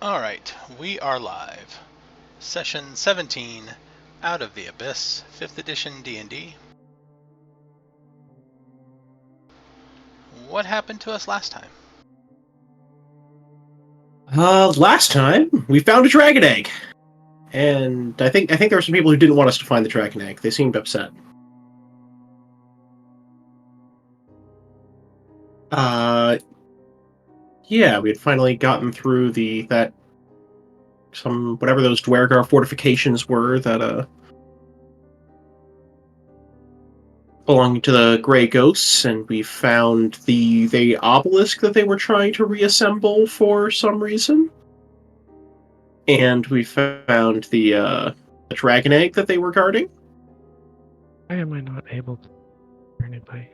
Alright, we are live. Session 17, Out of the Abyss, 5th edition D&D. What happened to us last time? Last time we found a dragon egg, and I think there were some people who didn't want us to find the dragon egg. They seemed upset. Yeah, we had finally gotten through whatever those Dwergar fortifications were that belonging to the Grey Ghosts, and we found the obelisk that they were trying to reassemble for some reason. And we found the dragon egg that they were guarding. Why am I not able to turn it by?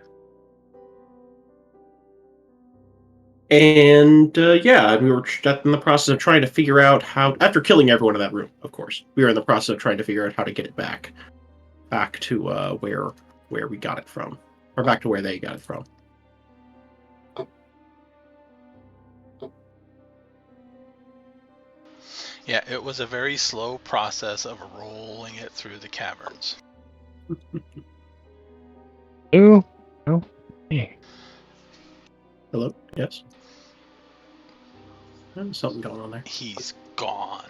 And yeah, we were in the process of trying to figure out how, after killing everyone in that room, of course, we were in the process of trying to figure out how to get it back to where we got it from, or back to where they got it from. Yeah, it was a very slow process of rolling it through the caverns. Oh, hey. Hello? Yes? There's something going on there. He's gone.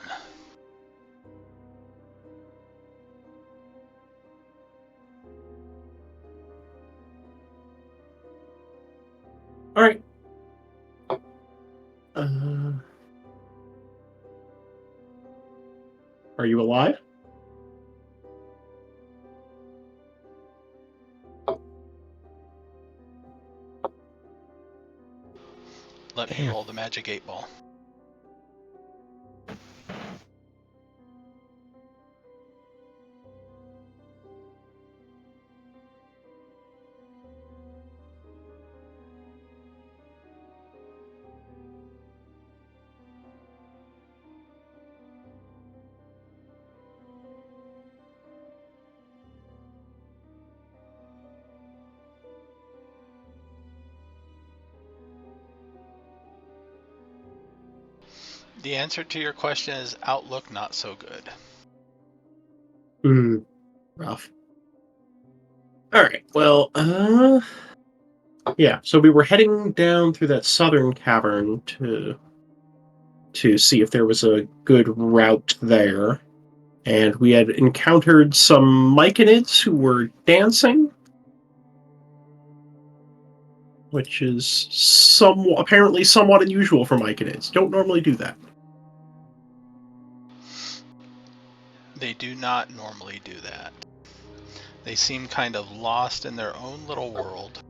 Alright. Are you alive? Let me roll the magic 8-ball. The answer to your question is outlook not so good. Rough. Alright, well, yeah, so we were heading down through that southern cavern to see if there was a good route there. And we had encountered some Myconids who were dancing, which is apparently somewhat unusual for Myconids. Don't normally do that. They do not normally do that. They seem kind of lost in their own little world.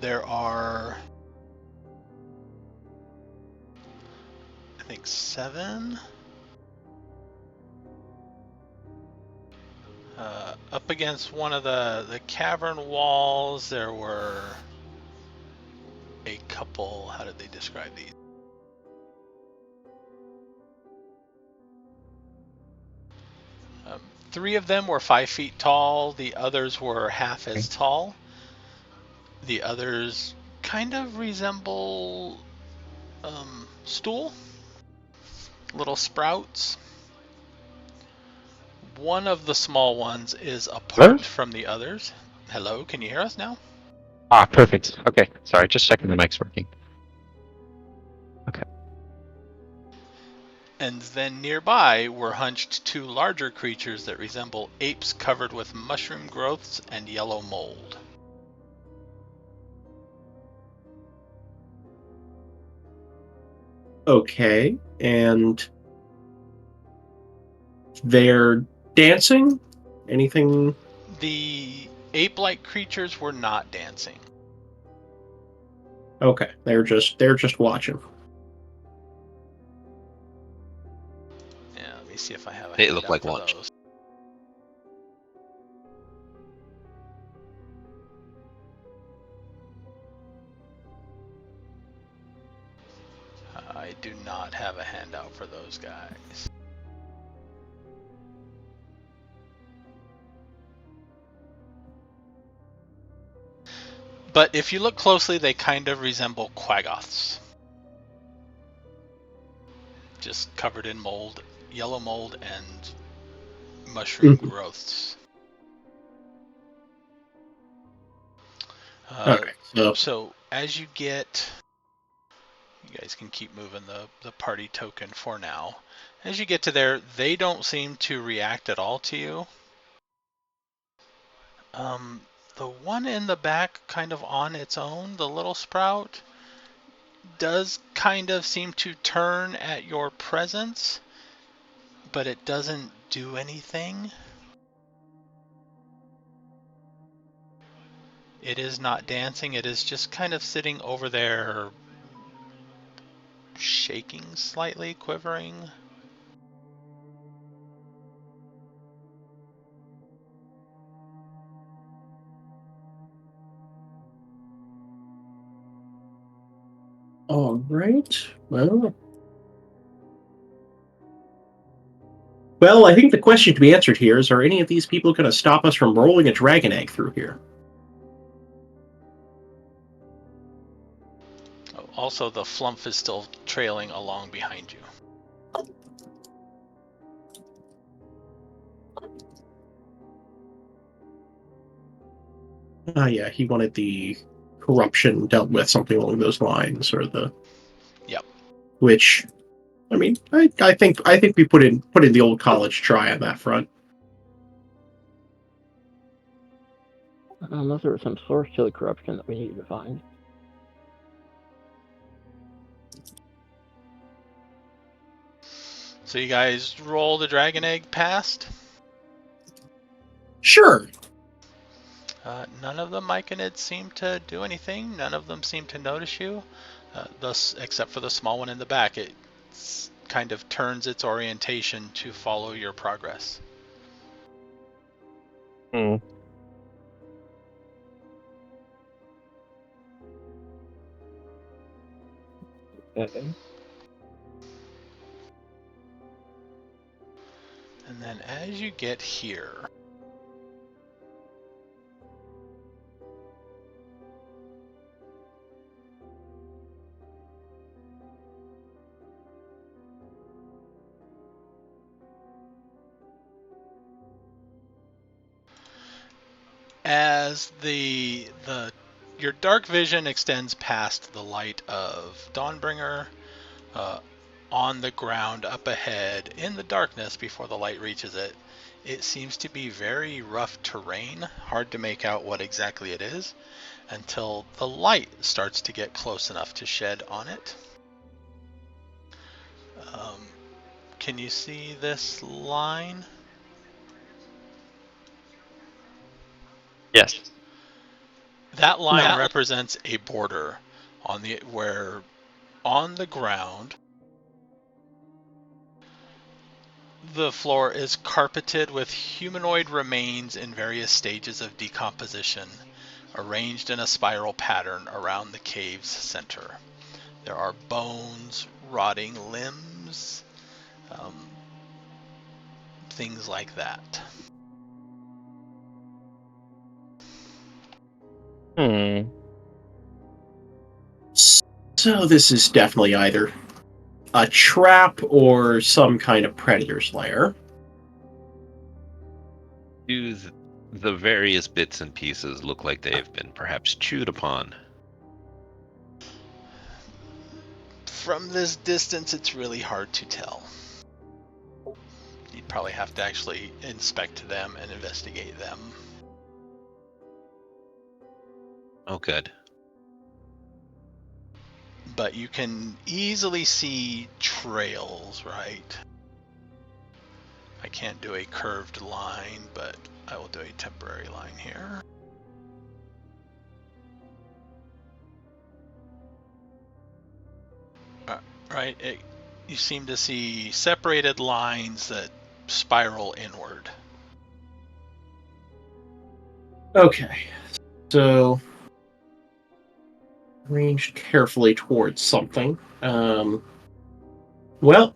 There are, I think, 7. Up against one of the cavern walls, there were a couple, how did they describe these? Three of them were 5 feet tall, the others were half as tall. The others kind of resemble stool, little sprouts. One of the small ones is apart from the others. Hello, can you hear us now? Ah, perfect. Okay, sorry, just checking the mic's working. Okay. And then nearby were hunched 2 larger creatures that resemble apes covered with mushroom growths and yellow mold. Okay, and they're dancing? Anything? The ape-like creatures were not dancing. Okay, they're just watching. Yeah, let me see if I have a They look like for lunch. those. I do not have a handout for those guys. But if you look closely, they kind of resemble quaggoths. Just covered in mold, yellow mold, and mushroom growths. Okay, So as you get... You guys can keep moving the party token for now. As you get to there, they don't seem to react at all to you. The one in the back, kind of on its own, the little sprout, does kind of seem to turn at your presence, but it doesn't do anything. It is not dancing, it is just kind of sitting over there, shaking slightly, quivering. all right. Well, I think the question to be answered here is: are any of these people going to stop us from rolling a dragon egg through here? Also, the flump is still trailing along behind you. Yeah, he wanted the corruption dealt with, something along those lines, or the... Yep. Which, I mean, I think we put in the old college try on that front. Unless there was some source to the corruption that we needed to find. So you guys roll the dragon egg past? Sure. None of the myconids seem to do anything. None of them seem to notice you, thus, except for the small one in the back. It kind of turns its orientation to follow your progress. Okay. And then as you get here, as your dark vision extends past the light of Dawnbringer, on the ground up ahead in the darkness before the light reaches it, it seems to be very rough terrain, hard to make out what exactly it is until the light starts to get close enough to shed on it. Can you see this line? Yes. That line represents a border on the ground the floor is carpeted with humanoid remains in various stages of decomposition, arranged in a spiral pattern around the cave's center. There are bones, rotting limbs, things like that. So this is definitely either a trap or some kind of predator's lair. Do the various bits and pieces look like they've been perhaps chewed upon? From this distance, it's really hard to tell. You'd probably have to actually inspect them and investigate them. Oh, good. But you can easily see trails, right? I can't do a curved line, but I will do a temporary line here. Right, you seem to see separated lines that spiral inward. Okay, so ranged carefully towards something. Well,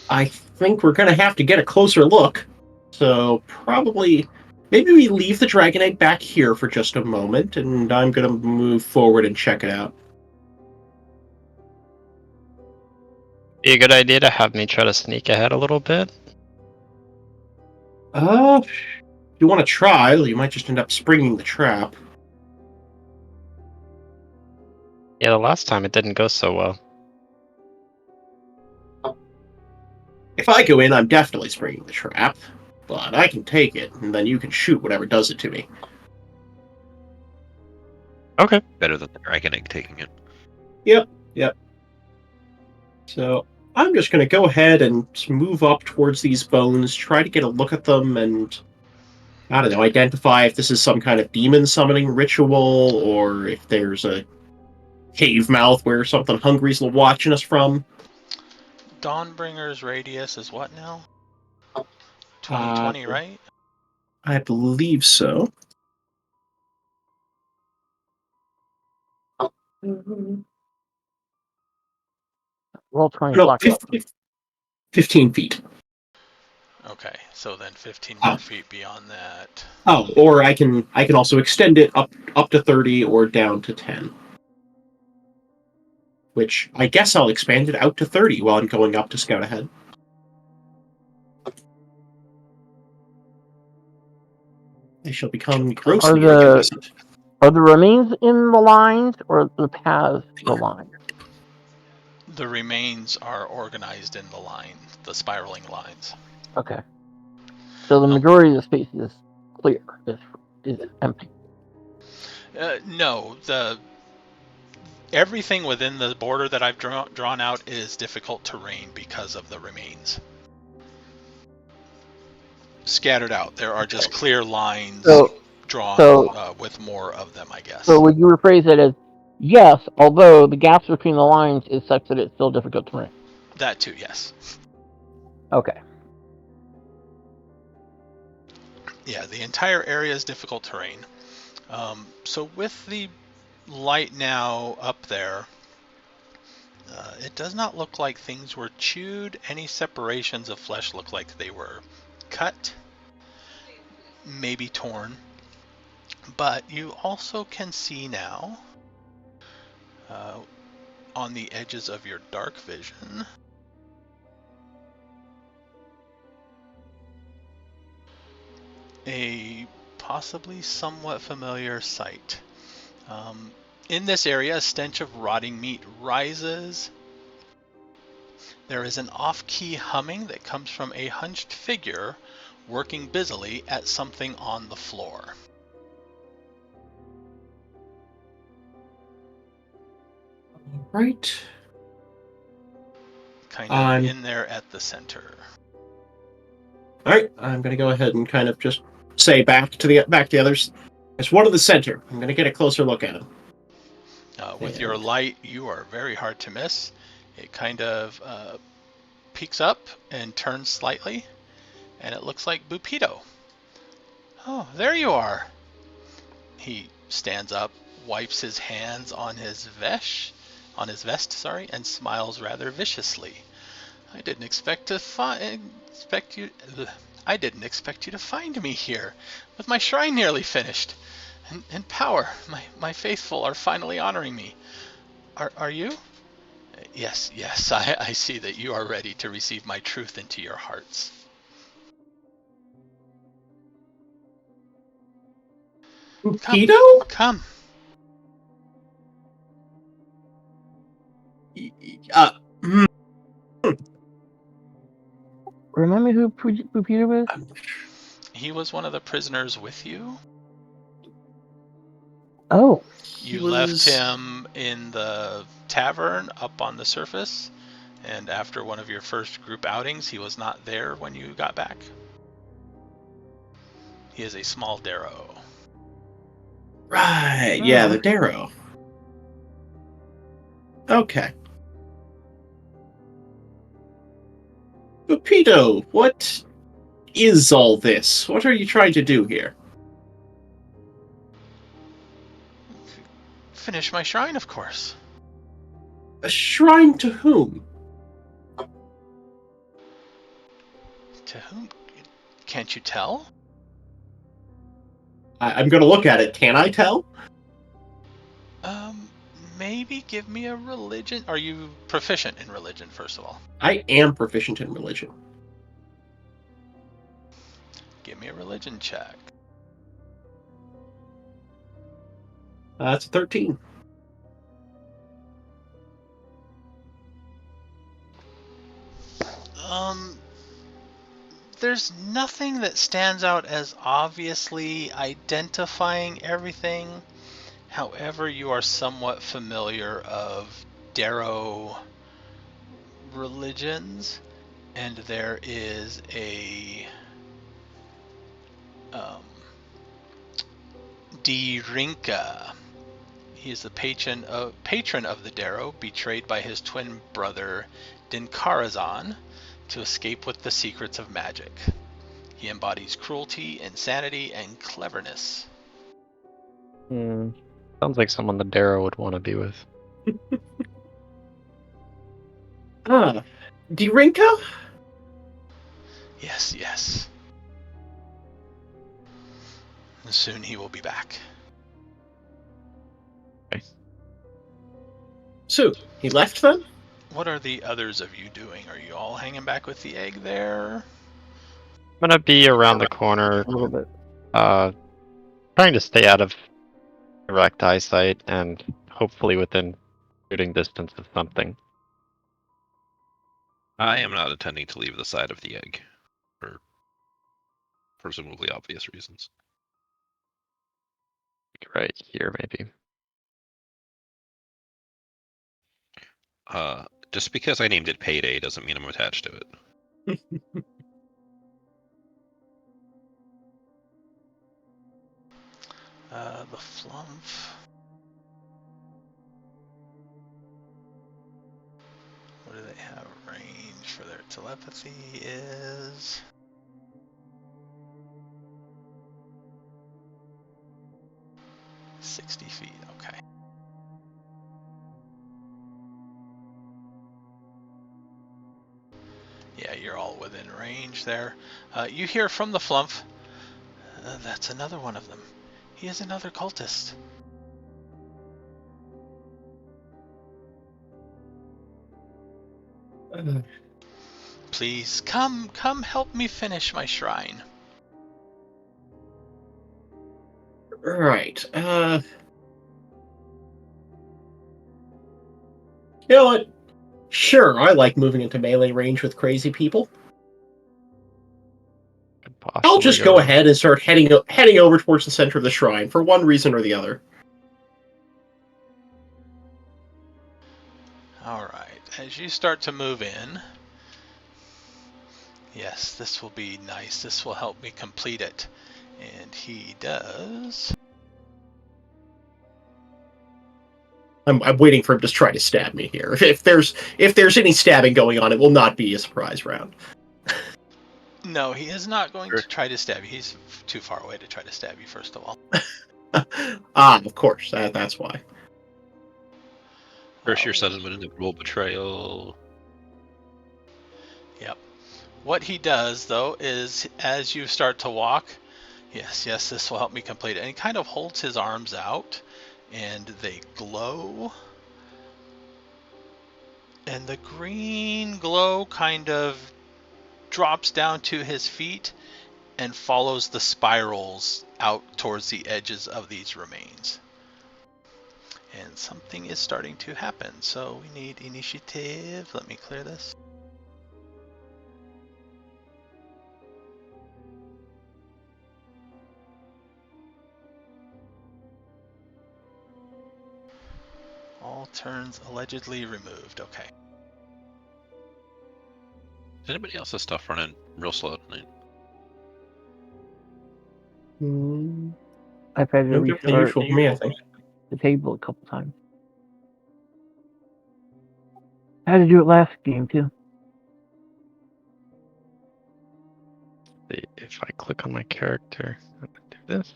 I think we're going to have to get a closer look. So probably, maybe we leave the dragon egg back here for just a moment, and I'm going to move forward and check it out. Be a good idea to have me try to sneak ahead a little bit. If you want to try, you might just end up springing the trap. Yeah, the last time it didn't go so well. If I go in, I'm definitely springing the trap, but I can take it, and then you can shoot whatever does it to me. Okay. Better than the dragon egg taking it. Yep. So I'm just going to go ahead and move up towards these bones, try to get a look at them, and, I don't know, identify if this is some kind of demon summoning ritual, or if there's a cave mouth where something hungry's watching us from. Dawnbringer's radius is what now? 2020, right? I believe so. Roll 20 No, block. 15 feet. Okay, so then 15 Oh. more feet beyond that. Oh, or I can also extend it up to 30 or down to 10. Which I guess I'll expand it out to 30 while I'm going up to scout ahead. I shall become grossly inconsistent. Are the remains in the lines or the paths the line? The remains are organized in the line, the spiraling lines. Okay. So the majority of the space is clear, is empty. No, everything within the border that I've drawn out is difficult terrain because of the remains. Scattered out, there are just clear lines drawn with more of them, I guess. So would you rephrase it as, yes, although the gaps between the lines is such that it's still difficult terrain? That too, yes. Okay. Yeah, the entire area is difficult terrain. So with the light now up there, it does not look like things were chewed. Any separations of flesh look like they were cut, maybe torn. But you also can see now, on the edges of your dark vision, a possibly somewhat familiar sight. In this area, a stench of rotting meat rises. There is an off-key humming that comes from a hunched figure working busily at something on the floor. Right. Kind of in there at the center. Alright, I'm going to go ahead and kind of just say back to the others. There's one in the center. I'm going to get a closer look at him. With your light, you are very hard to miss. It kind of peeks up and turns slightly, and it looks like Bupito. Oh, there you are. He stands up, wipes his hands on his vest, and smiles rather viciously. I didn't expect you to find me here, with my shrine nearly finished. And power, my faithful are finally honoring me. Are you? Yes, I see that you are ready to receive my truth into your hearts. Bupito? Come. Remember who Peter was? He was one of the prisoners with you. Oh. You left him in the tavern up on the surface, and after one of your first group outings, he was not there when you got back. He is a small Darrow. Right, yeah, the Darrow. Okay. Bupito, what is all this? What are you trying to do here? Finish my shrine, of course. A shrine to whom? To whom? Can't you tell? I'm going to look at it. Can I tell? Maybe give me a religion. Are you proficient in religion, first of all? I am proficient in religion. Give me a religion check. That's a 13. There's nothing that stands out as obviously identifying everything. However, you are somewhat familiar of Darrow religions, and there is a Dirinka. He is the patron of the Darrow, betrayed by his twin brother Dinkarazan to escape with the secrets of magic. He embodies cruelty, insanity, and cleverness. Sounds like someone the Darrow would want to be with. Dirinka? Yes. And soon he will be back. Okay. So, he left then? What are the others of you doing? Are you all hanging back with the egg there? I'm gonna be around the corner, A little bit. trying to stay out of direct eyesight and hopefully within shooting distance of something. I am not intending to leave the side of the egg, for presumably obvious reasons. Right here, maybe. Just because I named it Payday doesn't mean I'm attached to it. The Flumph. What do they have? Range for their telepathy is 60 feet. Okay. Yeah, you're all within range there. You hear from the Flumph. That's another one of them. He is another cultist. Please, come help me finish my shrine. Right. You know what? Sure, I like moving into melee range with crazy people. I'll just go ahead and start heading over towards the center of the shrine for one reason or the other. Alright, as you start to move in, yes, this will be nice. This will help me complete it. And he does. I'm waiting for him to try to stab me here. If there's any stabbing going on, it will not be a surprise round. No, he is not going to try to stab you. He's too far away to try to stab you, first of all. Of course. That's why. First, your sudden inevitable betrayal. Yep. What he does, though, is as you start to walk, yes, this will help me complete it. And he kind of holds his arms out, and they glow. And the green glow kind of drops down to his feet and follows the spirals out towards the edges of these remains. And something is starting to happen, so we need initiative. Let me clear this. All turns allegedly removed. Okay. Is anybody else's stuff running real slow tonight? I've had to No different than restart usual for me, I think. the table a couple times. I had to do it last game too. If I click on my character, I'm gonna do this.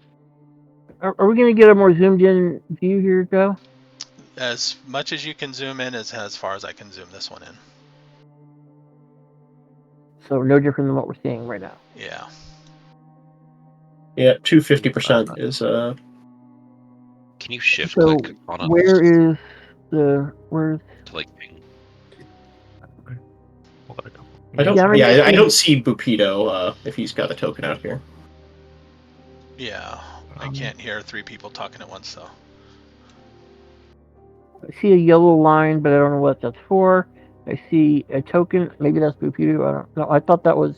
Are we going to get a more zoomed in view here, Joe? As much as you can zoom in is as far as I can zoom this one in. So no different than what we're seeing right now. Yeah. Yeah, 250% is Can you shift So click on it where is the where's to like ping? I don't. Yeah, I mean, Yeah, I see- don't see Bupido if he's got a token out here. Yeah, I can't hear 3 people talking at once, though. I see a yellow line, but I don't know what that's for. I see a token. Maybe that's Bupido. I don't know. I thought that was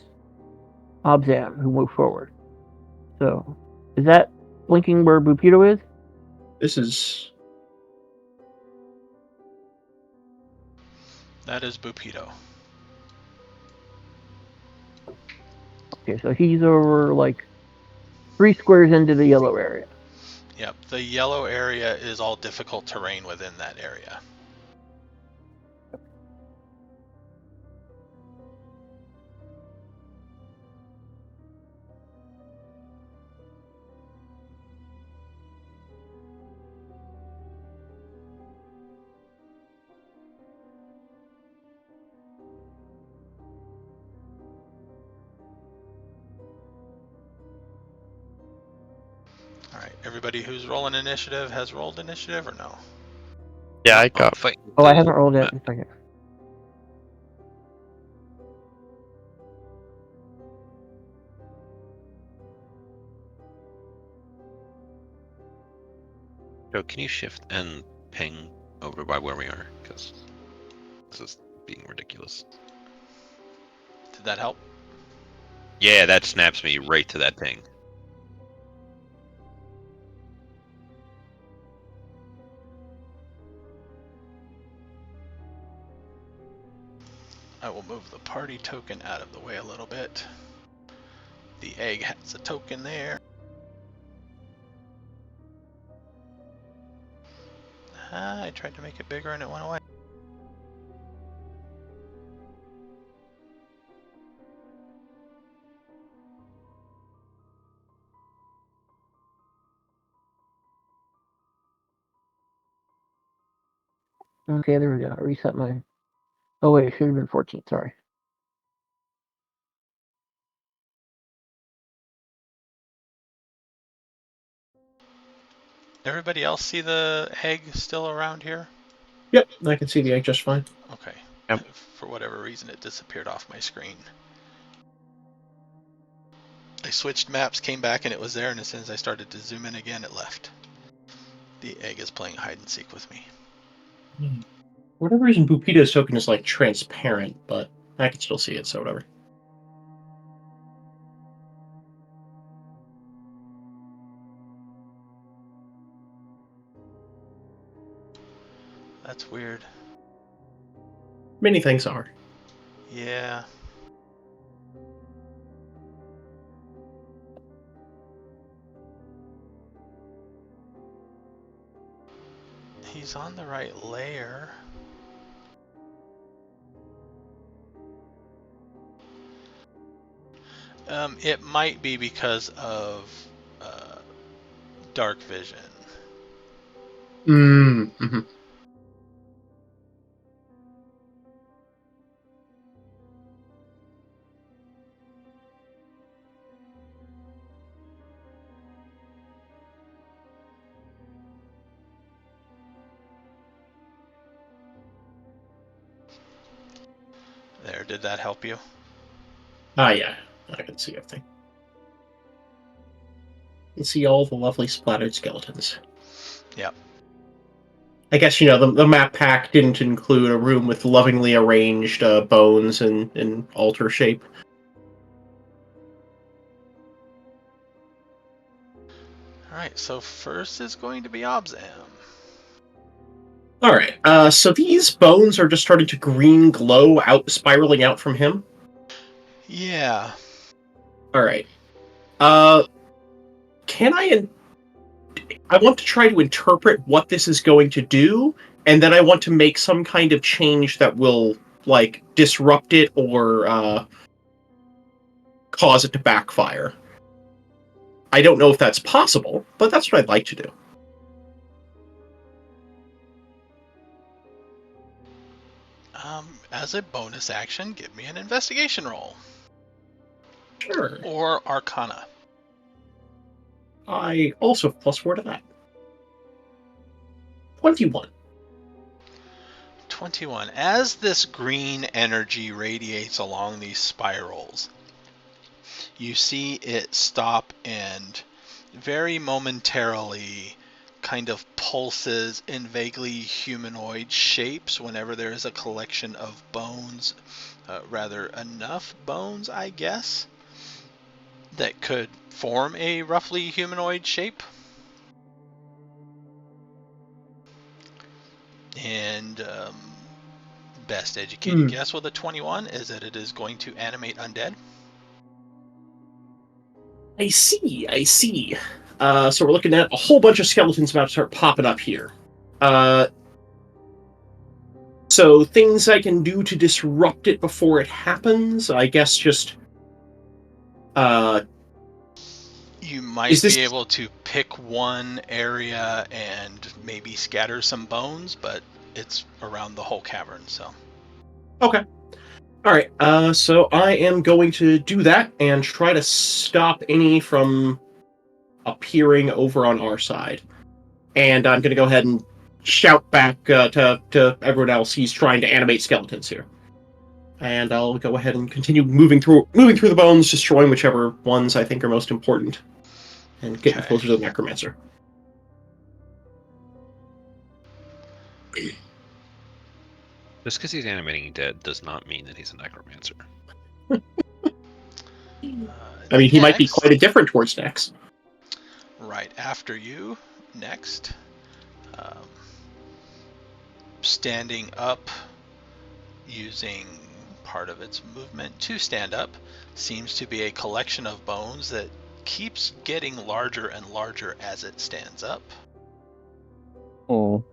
Obzam who moved forward. So is that blinking where Bupido is? This is. That is Bupido. Okay, so he's over like 3 squares into the yellow area. Yep, the yellow area is all difficult terrain within that area. Alright, everybody who's rolling initiative has rolled initiative or no? Yeah, I I'm got. fighting Oh, I the haven't rolled it. map. Okay. Joe, can you shift and ping over by where we are? Because this is being ridiculous. Did that help? Yeah, that snaps me right to that ping. I will move the party token out of the way a little bit. The egg has a token there. I tried to make it bigger and it went away. Okay, there we go. I reset my. Oh wait, it should have been 14. Sorry. Everybody else see the egg still around here? Yep, I can see the egg just fine. Okay. Yep. For whatever reason, it disappeared off my screen. I switched maps, came back, and it was there, and as soon as I started to zoom in again, it left. The egg is playing hide and seek with me. For whatever reason, Bupido's token is like transparent, but I can still see it, so whatever. That's weird. Many things are. Yeah. He's on the right layer. It might be because of dark vision. Mm-hmm. There, did that help you? Yeah, I can see everything. You can see all the lovely splattered skeletons. Yep. I guess, the map pack didn't include a room with lovingly arranged bones in altar shape. Alright, so first is going to be Obzam. Alright, so these bones are just starting to green glow out, spiraling out from him? Yeah. Alright. Can I want to try to interpret what this is going to do, and then I want to make some kind of change that will, like, disrupt it or cause it to backfire. I don't know if that's possible, but that's what I'd like to do. As a bonus action, give me an investigation roll. Sure. Or Arcana. I also have +4 to that. 21. 21. As this green energy radiates along these spirals, you see it stop and very momentarily kind of pulses in vaguely humanoid shapes whenever there is a collection of bones, rather enough bones, I guess, that could form a roughly humanoid shape. And best educated guess with a 21 is that it is going to animate undead. I see. So we're looking at a whole bunch of skeletons about to start popping up here. So things I can do to disrupt it before it happens, I guess just... You might be able to pick one area and maybe scatter some bones, but it's around the whole cavern, so... Okay. Alright, so I am going to do that and try to stop any from appearing over on our side. And I'm going to go ahead and shout back to everyone else. He's trying to animate skeletons here. And I'll go ahead and continue moving through the bones, destroying whichever ones I think are most important. And getting closer to the necromancer. Just because he's animating dead does not mean that he's a necromancer. I mean, he might be quite indifferent towards Nex. Right after you, next. Standing up, using part of its movement to stand up, seems to be a collection of bones that keeps getting larger and larger as it stands up. Oh.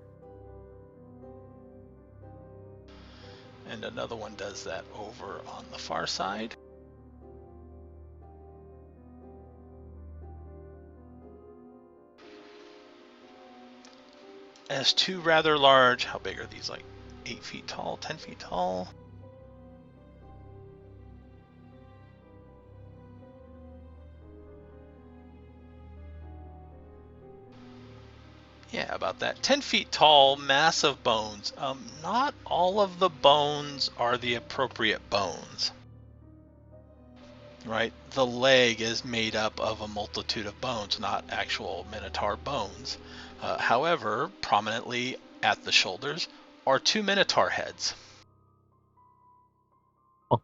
And another one does that over on the far side. As two rather large, how big are these, like 8 feet tall, 10 feet tall? Yeah, about that. 10 feet tall, massive bones. Not all of the bones are the appropriate bones. Right? The leg is made up of a multitude of bones, not actual minotaur bones. However, prominently at the shoulders are 2 minotaur heads. Oh.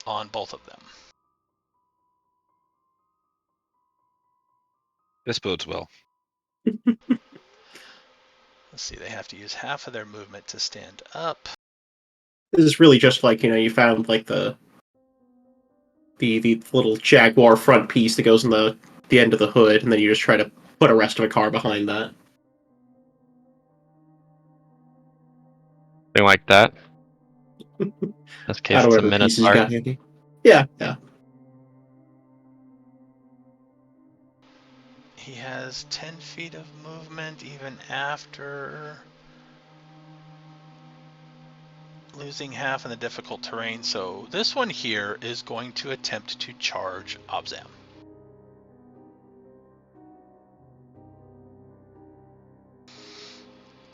On both of them. This bodes well. Let's see, they have to use half of their movement to stand up. This is really just like, you found like the little Jaguar front piece that goes in the end of the hood, and then you just try to put a rest of a car behind that. Something like that. In this case, it's a pieces you minotaur. got handy. Yeah. He has 10 feet of movement even after losing half in the difficult terrain, so this one here is going to attempt to charge Obzam.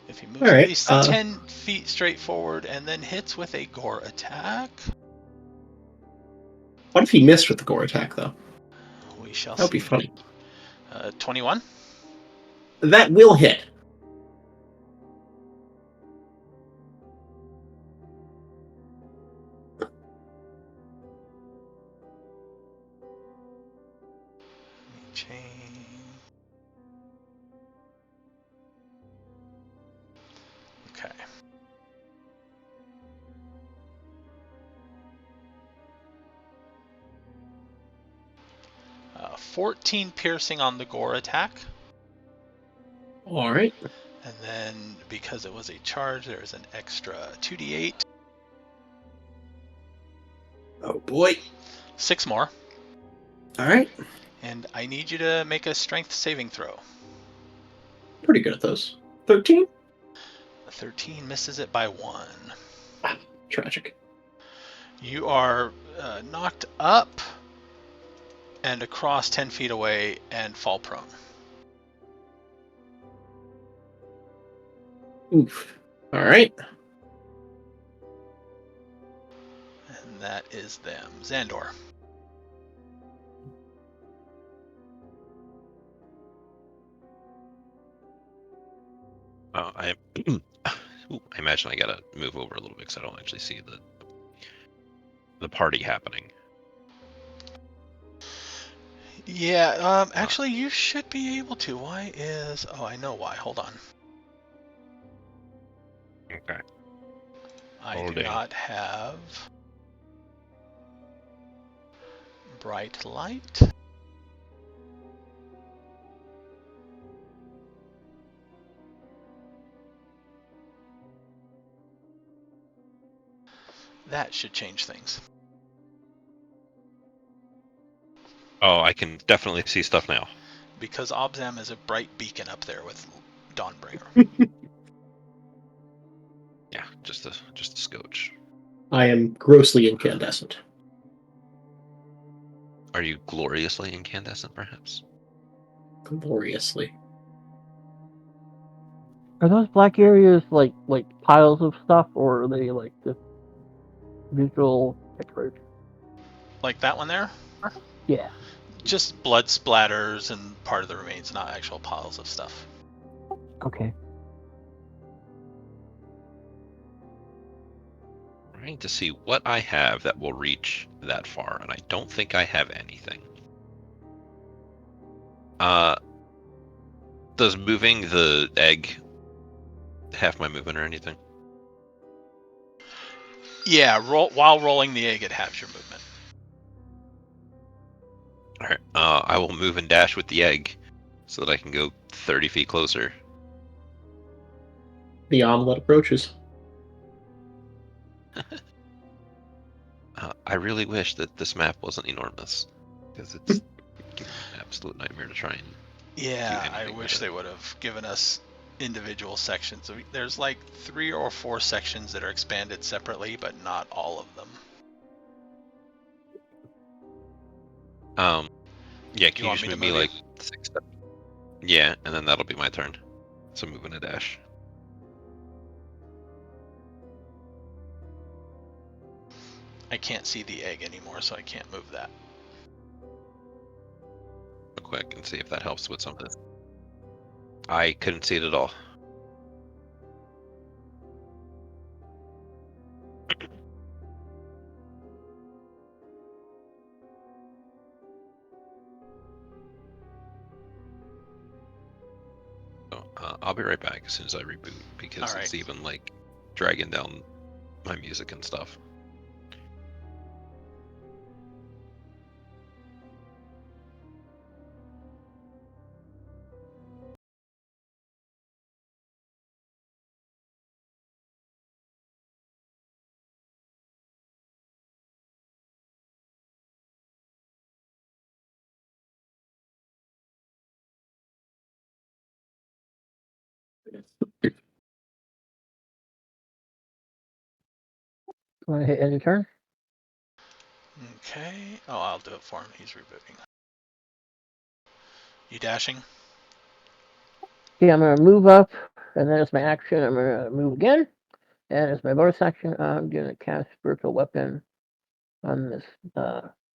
If he moves at least 10 feet straight forward and then hits with a gore attack. What if he missed with the gore attack, though? We shall see. That would be funny. 21. That will hit. Okay. 14 piercing on the gore attack. All right. And then, because it was a charge, there's an extra 2d8. Oh boy. 6 more. All right. And I need you to make a strength saving throw. Pretty good at those. 13? 13 misses it by 1. Tragic. You are knocked up and across 10 feet away and fall prone. Oof. All right. And that is them. Zahndohr. I I imagine I gotta move over a little bit because I don't actually see the party happening. Yeah, actually, you should be able to. Why is... Oh, I know why. Hold on. Okay. I do Holding. not have bright light. That should change things. Oh, I can definitely see stuff now. Because Obzam is a bright beacon up there with Dawnbringer. Yeah, just a scotch. I am grossly incandescent. Are you gloriously incandescent, perhaps? Gloriously. Are those black areas like piles of stuff, or are they like just visual pictures? Like that one there? Yeah. Just blood splatters and part of the remains, not actual piles of stuff. Okay. Trying to see what I have that will reach that far, and I don't think I have anything. Does moving the egg half my movement or anything? Yeah, while rolling the egg, it halves your movement. All right. I will move and dash with the egg so that I can go 30 feet closer. The omelet approaches. I really wish that this map wasn't enormous, because it's an absolute nightmare to try and Yeah, do I anything wish with they it. would have given us individual sections. There's like 3 or 4 sections that are expanded separately, but not all of them. Yeah, You can you want just me to move me move you? like 6 steps? Yeah, and then that'll be my turn. So move in a dash. I can't see the egg anymore, so I can't move that. Real quick and see if that helps with some of this. I couldn't see it at all. So, I'll be right back as soon as I reboot, because All right. it's even like dragging down my music and stuff. Want to hit end of turn? Okay. Oh, I'll do it for him. He's rebooting. You dashing? Yeah, I'm gonna move up, and then as my action, I'm gonna move again, and as my bonus action, I'm gonna cast spiritual weapon on this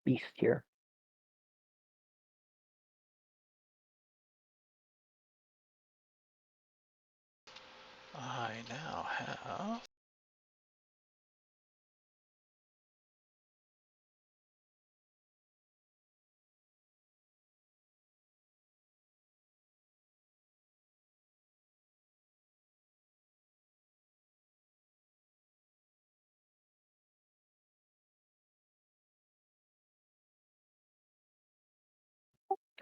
beast here. I now have...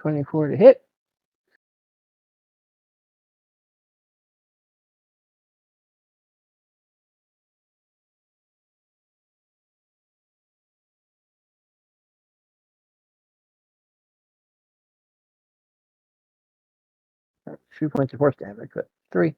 .24 to hit. Or 3 points of force damage, but 3.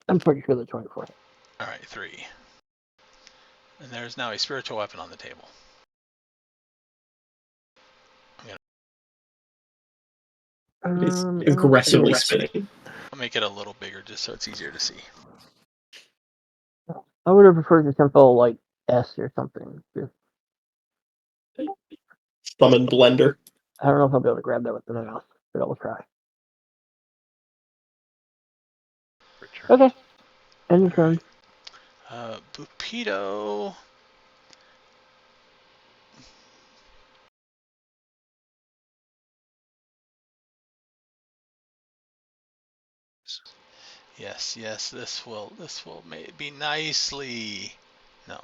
I'm pretty sure they're 24. All right, 3. And there's now a spiritual weapon on the table. It's Um, aggressively spinning. I'll make it a little bigger just so it's easier to see. I would have preferred the simple like S or something. Just, Summon Blender. I don't know if I'll be able to grab that with the mouse, but I'll try. Okay. End turn. Bupido. Yes, yes, this will be nicely. No.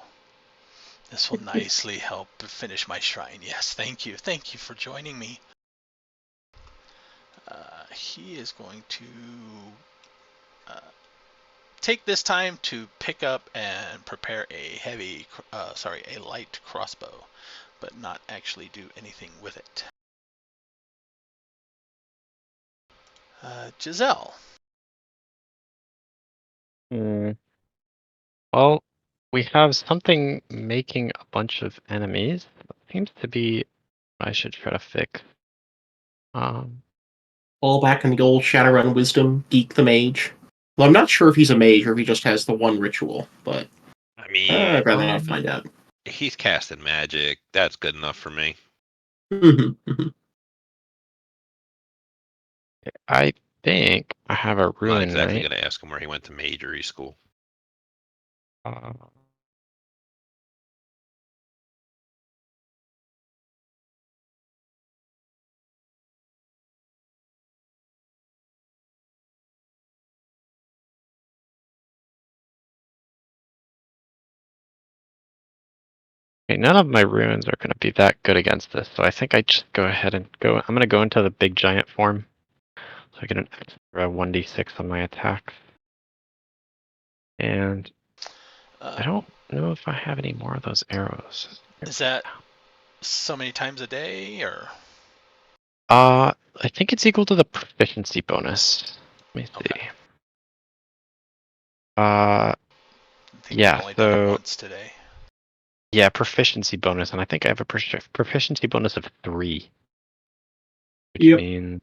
This will nicely help finish my shrine. Yes, thank you. Thank you for joining me. He is going to take this time to pick up and prepare a light crossbow, but not actually do anything with it. Jezelle. Well, we have something making a bunch of enemies. Seems to be what I should try to fix. All back in the old Shadowrun wisdom, Geek the Mage. Well, I'm not sure if he's a mage or if he just has the one ritual, but I mean, I'd rather not find out. he's casting magic. That's good enough for me. I think I have a I'm not rune, exactly right? going to ask him where he went to majory school. Okay, none of my runes are going to be that good against this, so I think I just go ahead and go. I'm going to go into the big giant form, so I get an extra 1d6 on my attack. And I don't know if I have any more of those arrows. Is that so many times a day, or? I think it's equal to the proficiency bonus. Let me see. Okay. I think Yeah, you've only done it so once today. yeah, proficiency bonus, and I think I have a proficiency bonus of 3, which Yep. means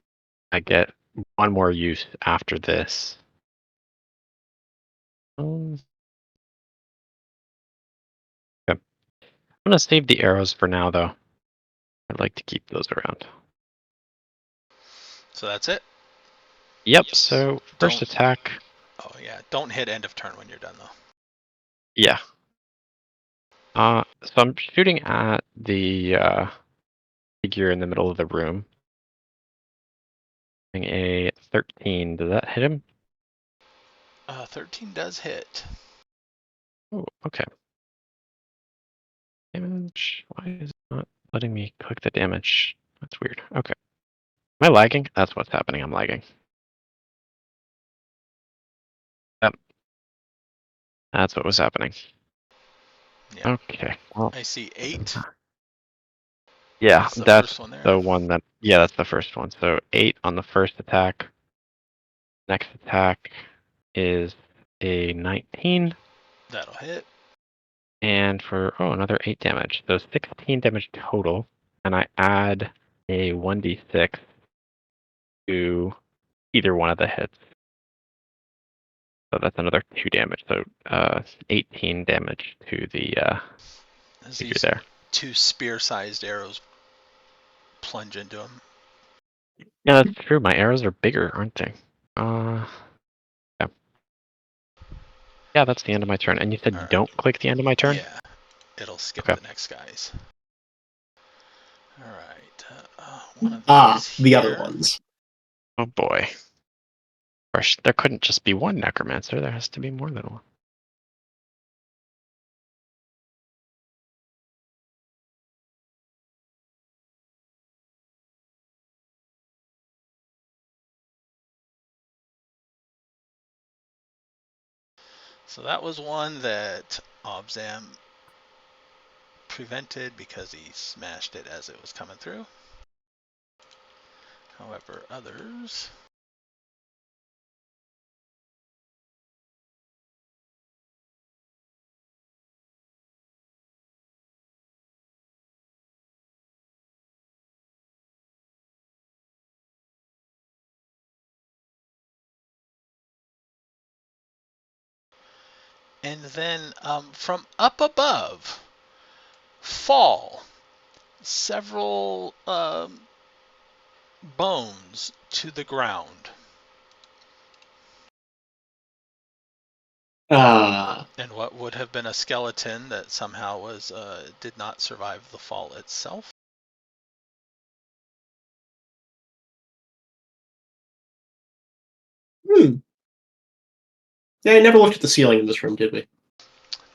I get 1 more use after this. Okay. I'm gonna save the arrows for now, though. I'd like to keep those around. So that's it? Yep, so first Don't- attack. Oh yeah, don't hit end of turn when you're done though. Yeah. So I'm shooting at the figure in the middle of the room. A 13. Does that hit him? 13 does hit. Oh, okay. Damage. Why is it not letting me click the damage? That's weird. Okay. Am I lagging? That's what's happening. I'm lagging. Yep. That's what was happening. Yeah. Okay. Well, I see 8. yeah, That's the that's first one there. the one that. Yeah, that's the first one. So 8 on the first attack. Next attack is a 19. That'll hit. And for another 8 damage. So 16 damage total. And I add a 1d6 to either one of the hits. So that's another 2 damage. So 18 damage to the figure These there. 2 spear-sized arrows plunge into him. Yeah, that's true. My arrows are bigger, aren't they? Yeah. Yeah, that's the end of my turn. And you said Alright. don't click the end of my turn? Yeah. It'll skip Okay. the next guys. Alright. One of these The here. other ones. Oh boy. Gosh, there couldn't just be one necromancer. There has to be more than one. So that was one that Obzam prevented because he smashed it as it was coming through. However, others and then from up above fall several bones to the ground. And what would have been a skeleton that somehow was did not survive the fall itself. Yeah, I never looked at the ceiling in this room, did we?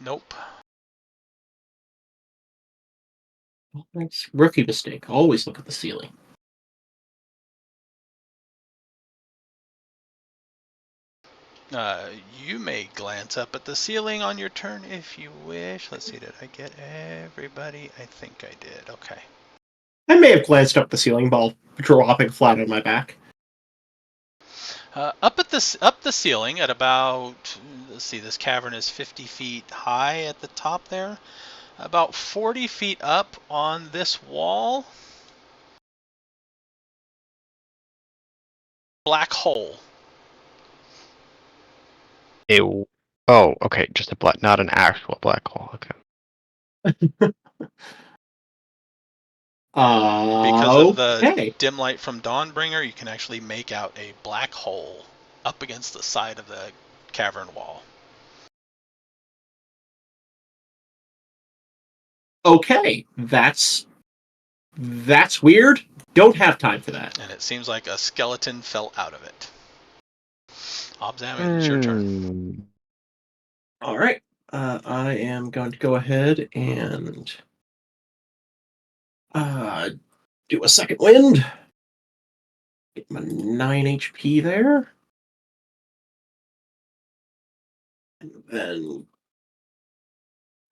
Nope. That's a rookie mistake. Always look at the ceiling. You may glance up at the ceiling on your turn if you wish. Let's see, did I get everybody? I think I did. Okay. I may have glanced up the ceiling while dropping flat on my back. Up the ceiling at about, let's see, this cavern is 50 feet high at the top there. About 40 feet up on this wall, black hole. Oh, okay, just a black, not an actual black hole. Okay. Because of the Okay. dim light from Dawnbringer, you can actually make out a black hole up against the side of the cavern wall. Okay, that's weird. Don't have time for that. And it seems like a skeleton fell out of it. Obzam, it's your turn. All right. I am going to go ahead and do a second wind. Get my 9 HP there. And then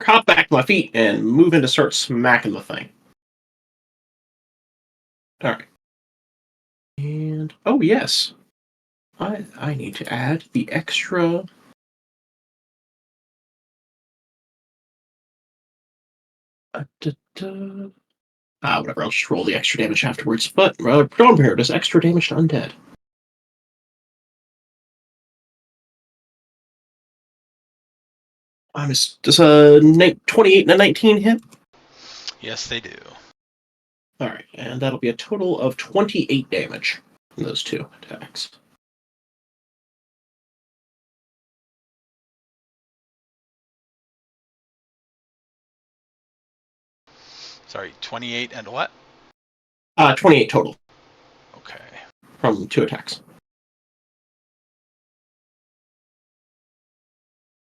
hop back to my feet and move in to start smacking the thing. All right. And, oh, yes. I need to add the extra... whatever, I'll just roll the extra damage afterwards. But Dawnbringer does extra damage to undead. Does a 28 and a 19 hit? Yes, they do. Alright, and that'll be a total of 28 damage from those two attacks. Sorry, 28 and what? 28 total. Okay. From 2 attacks.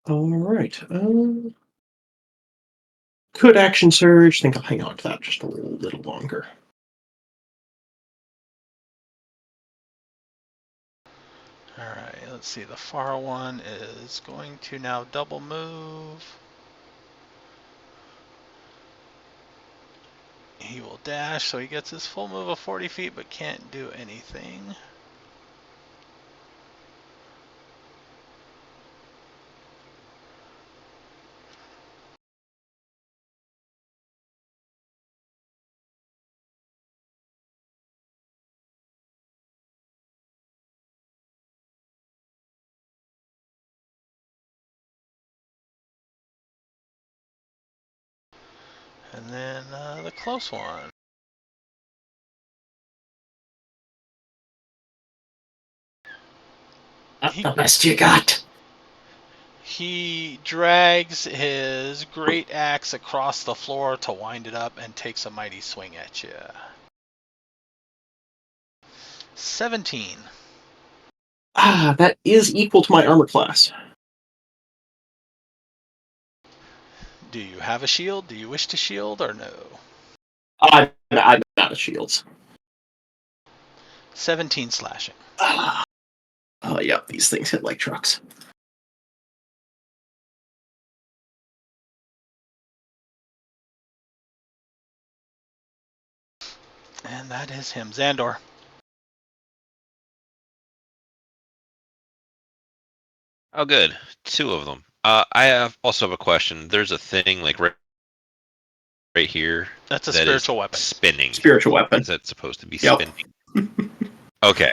Alright. Could action surge. I think I'll hang on to that just a little longer. Alright, let's see. The far one is going to now double move. He will dash, so he gets his full move of 40 feet, but can't do anything. And then the close one. The best you got. He drags his great axe across the floor to wind it up and takes a mighty swing at you. 17. That is equal to my armor class. Do you have a shield? Do you wish to shield or no? I'm out of shields. 17 slashing. Oh, yep, these things hit like trucks. And that is him. Zahndohr. Oh, good. 2 of them. I also have a question. There's a thing like right here. That's a that spiritual is weapon. Spinning. Spiritual weapon. Is that supposed to be Yep. spinning? Okay.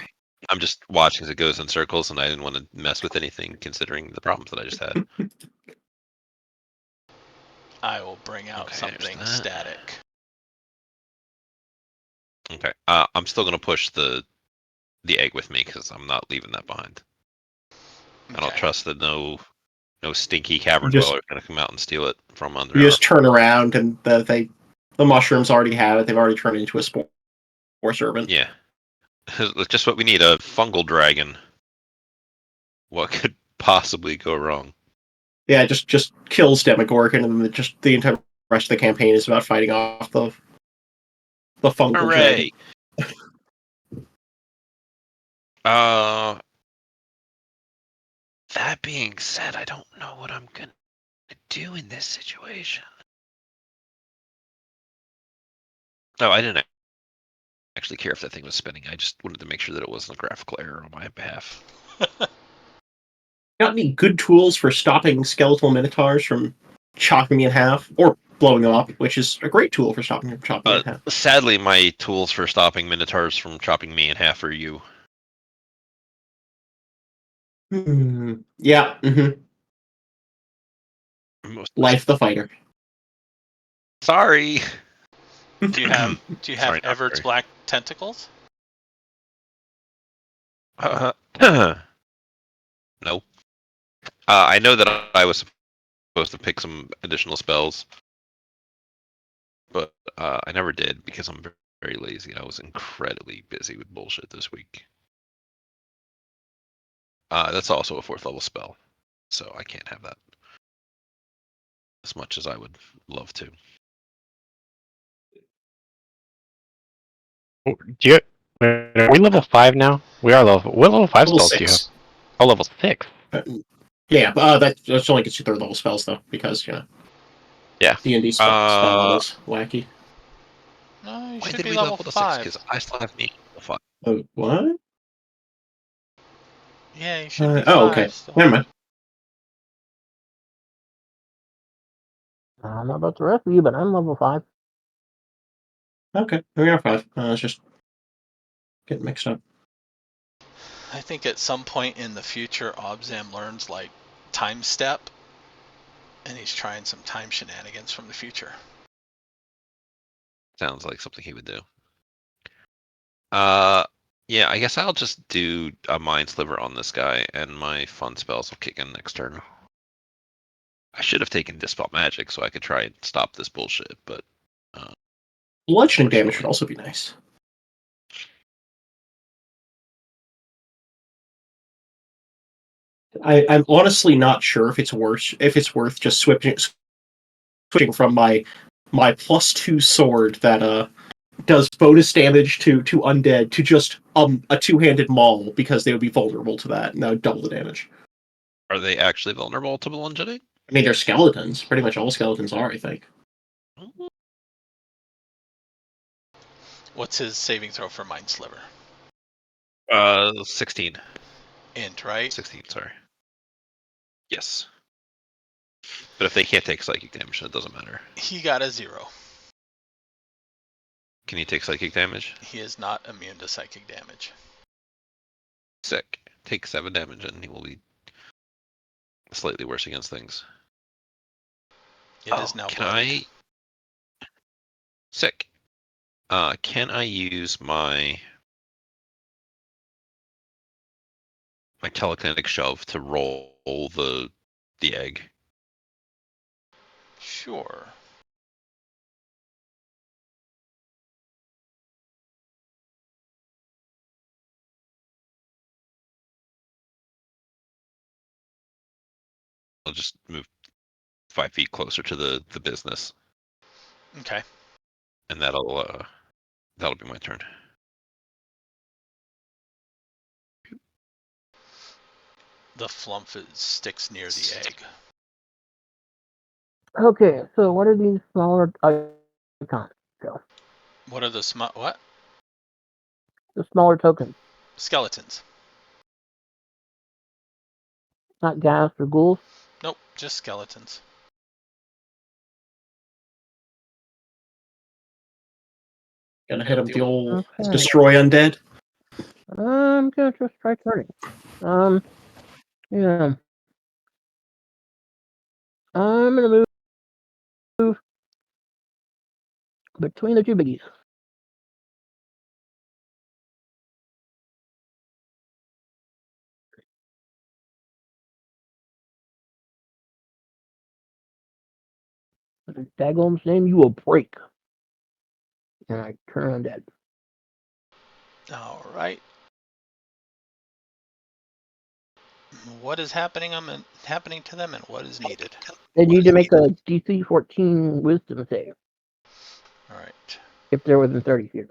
I'm just watching as it goes in circles, and I didn't want to mess with anything considering the problems that I just had. I will bring out Okay, something there's that. static. Okay. I'm still gonna push the egg with me because I'm not leaving that behind. I don't Okay. trust that no stinky cavern Just- dweller is gonna come out and steal it from under. You just turn around and the mushrooms already have it. They've already turned into a spore servant. Yeah. That's just what we need, a fungal dragon. What could possibly go wrong? Yeah, just kills Demogorgon, and then just the entire rest of the campaign is about fighting off the fungal dragon. Hooray! That being said, I don't know what I'm gonna do in this situation. No, I didn't actually care if that thing was spinning. I just wanted to make sure that it wasn't a graphical error on my behalf. Got any good tools for stopping skeletal minotaurs from chopping me in half or blowing them up, which is a great tool for chopping me in half. Sadly, my tools for stopping minotaurs from chopping me in half are you. Yeah. Life the fighter. Sorry. Do you have Sorry, not Everett's sorry. black tentacles? No. I know that I was supposed to pick some additional spells, but I never did because I'm very lazy. I was incredibly busy with bullshit this week. That's also a 4th level spell, so I can't have that as much as I would love to. Are we level 5 now? We are level. What level 5 Level spells do you have? 6. Oh, level 6. Yeah, that only gets you 3rd level spells though, because Yeah. D&D spell levels wacky. No, you Why should did be we level level to 6? 5. Because I still have me level 5. Oh, what? Yeah, you should be 5 okay. still. Never mind. I don't know about the rest of you, but I'm level 5. Okay, we are 5. It's just getting mixed up. I think at some point in the future, Obzam learns like time step, and he's trying some time shenanigans from the future. Sounds like something he would do. Yeah, I guess I'll just do a Mind Sliver on this guy, and my fun spells will kick in next turn. I should have taken Dispel Magic so I could try and stop this bullshit, but... Bludgeoning damage would also be nice. I'm honestly not sure if it's worth just switching from my +2 sword that does bonus damage to undead to just a 2-handed maul, because they would be vulnerable to that, and that would double the damage. Are they actually vulnerable to bludgeoning? I mean, they're skeletons. Pretty much all skeletons are, I think. What's his saving throw for Mind Sliver? 16. Int, right? 16, sorry. Yes. But if they can't take psychic damage, it doesn't matter. He got a 0. Can he take psychic damage? He is not immune to psychic damage. Sick. Take 7 damage and he will be slightly worse against things. It is now can bloodied. Sick. Can I use my telekinetic shove to roll the egg? Sure. I'll just move 5 feet closer to the business, Okay. and that'll be my turn. The flump sticks near the egg. Okay, so what are these smaller icons? Go. What are the what? The smaller tokens, Skeletons. not ghast or ghouls. Nope, just skeletons. Gonna hit him with the old Okay. destroy undead. I'm gonna just try turning. Yeah. I'm gonna move between the two biggies. Dagom's name, you will break. And I turn undead. All right. What is happening to them, and what is needed? They need to make a DC 14 Wisdom save All right. if they're within 30 feet.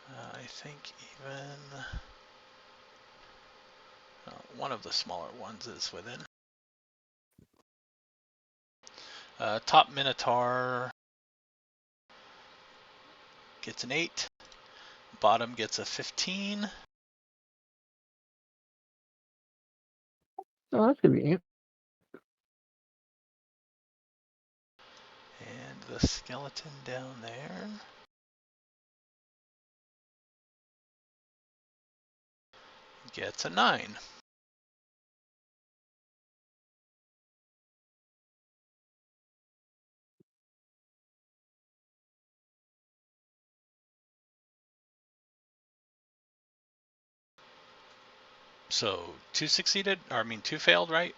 I think even one of the smaller ones is within. Top Minotaur gets an 8. Bottom gets a 15. Oh, that's convenient. And the skeleton down there gets a 9. So 2 succeeded, or I mean 2 failed, right?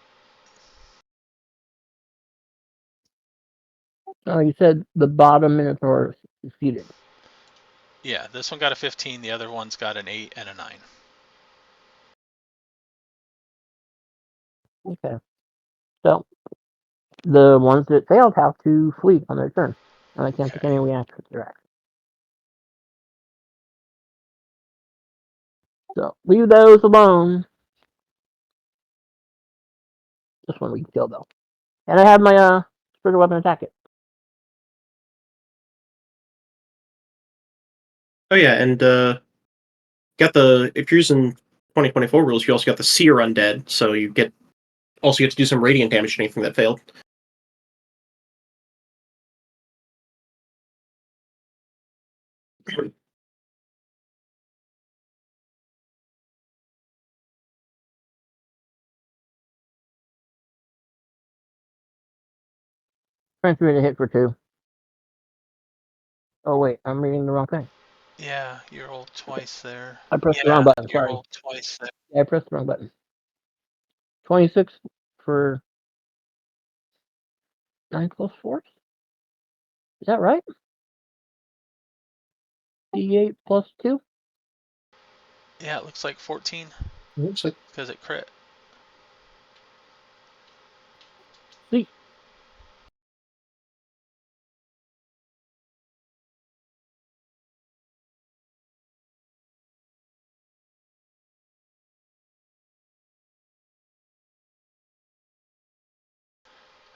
You said the bottom Minotaur succeeded. Yeah, this one got a 15, the other one's got an 8 and a 9. Okay. So, the ones that failed have to flee on their turn. And I can't take any reactions to their action. So, leave those alone. This one we can kill, though. And I have my spiritual weapon attack it. Oh yeah, and got the if you're using 2024 rules, you also got the seer undead, so you get to do some radiant damage to anything that failed. Transfer to hit for 2. Oh wait, I'm reading the wrong thing. Yeah, you rolled twice there. I pressed the wrong button, sorry. Rolled twice there. Yeah, I pressed the wrong button. 26 for 9 plus 4? Is that right? D8 plus 2? Yeah, it looks like 14 Looks like because it crit. Sweet.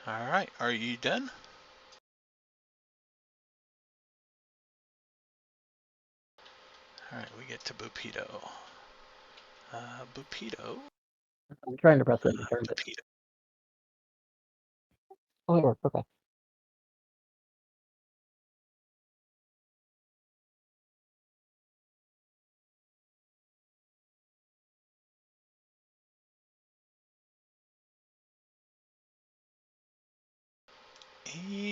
All right, are you done? All right, we get to Bupito. Bupito. I'm trying to press it in turn, but... Oh, it worked, okay.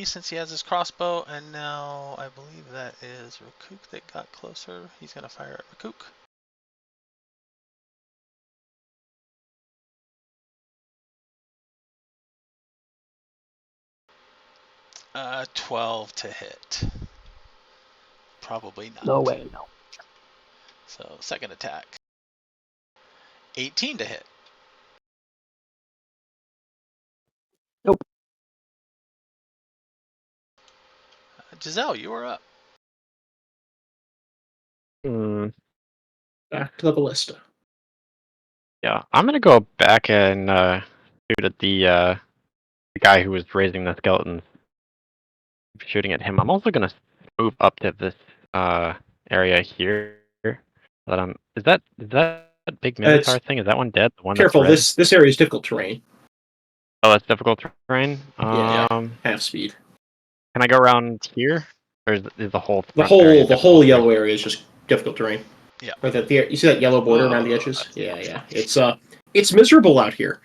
Since he has his crossbow, and now I believe that is Rukook that got closer. He's gonna fire at Rukook. 12 to hit. Probably not. No way, no. So second attack. 18 to hit. Nope. Jezelle, you are up. back to the ballista. Yeah, I'm gonna go back and shoot at the guy who was raising the skeletons. Shooting at him. I'm also gonna move up to this area here. That is that big Minotaur thing? Is that one dead? The one Careful, that's red? this area is difficult terrain. Oh, that's difficult terrain. Yeah, half speed. Can I go around here, or is the whole The whole yellow area is just difficult terrain. Yeah. Or you see that yellow border around the edges? Yeah. It's miserable out here.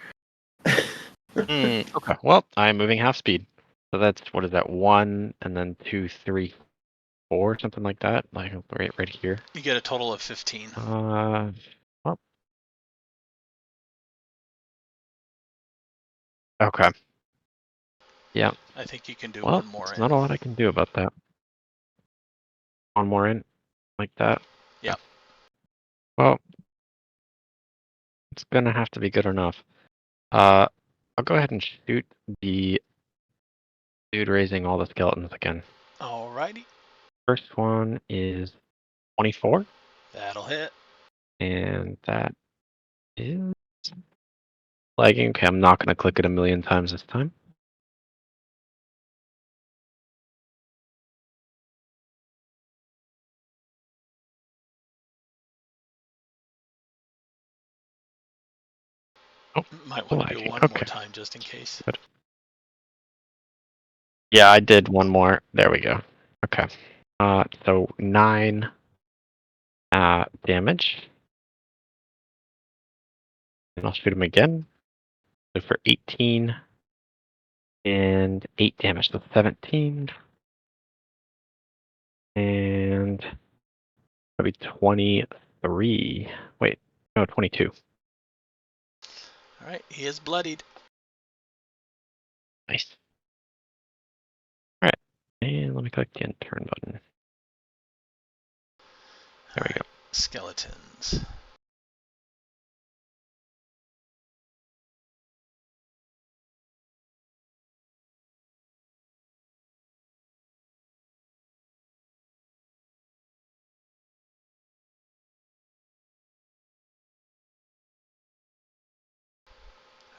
Okay. Well, I'm moving half speed. So that's, what is that? 1, and then 2, 3, 4, something like that. Like right here. You get a total of 15. Well. Okay. Yeah. I think you can do Well, one more there's in. not a lot I can do about that. One more in, like that. Yep. Well, it's gonna have to be good enough. I'll go ahead and shoot the dude raising all the skeletons again. Alrighty. First one is 24, That'll hit. and that is lagging. Okay, I'm not gonna click it a million times this time. Oh, Might want to do lagging. one more Okay. time just in case. Good. Yeah, I did one more. There we go. Okay. So 9 damage. And I'll shoot him again. So for 18 and 8 damage. So 17. And probably 23. Wait, no, 22. Alright, he is bloodied. Nice. Alright. And let me click the end turn button. There we go. Skeletons.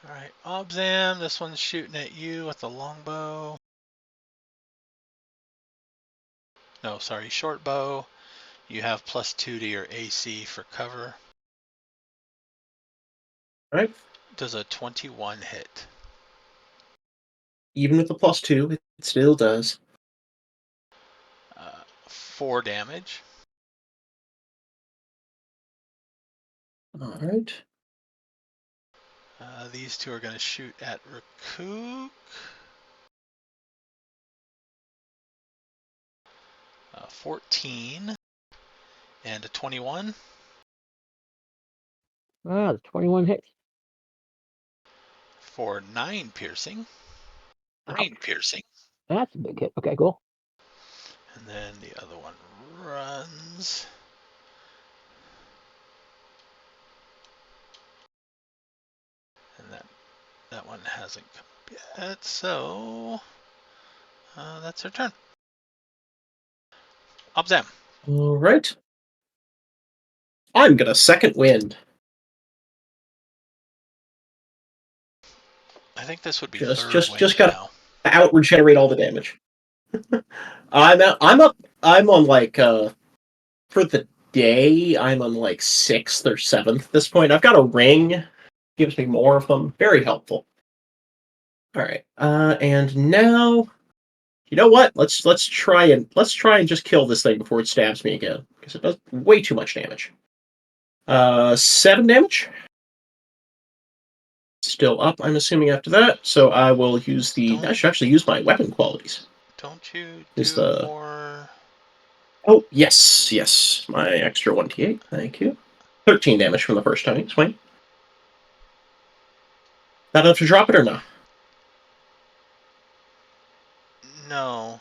Alright, Obzam, this one's shooting at you with the longbow. No, sorry, short bow. You have +2 to your AC for cover. Alright. Does a 21 hit? Even with the +2, it still does. 4 damage. Alright. These two are going to shoot at Rukook. 14 and a 21. The 21 hits. For 9 piercing. 9 piercing. That's a big hit. Okay, cool. And then the other one runs. And that one hasn't come up yet, so that's her turn. Obzam. Alright. I'm gonna second wind. I think this would be Just third wind gotta now. out regenerate all the damage. I'm on like for the day, I'm on like 6th or 7th at this point. I've got a ring. Gives me more of them. Very helpful. Alright. And now you know what? Let's try and just kill this thing before it stabs me again. Because it does way too much damage. 7 damage. Still up, I'm assuming, after that. So I will use the... I should actually use my weapon qualities. Don't you Is do the... more... Oh, yes. My extra 1d8. Thank you. 13 damage from the first time. Swing. That enough to drop it or no? No.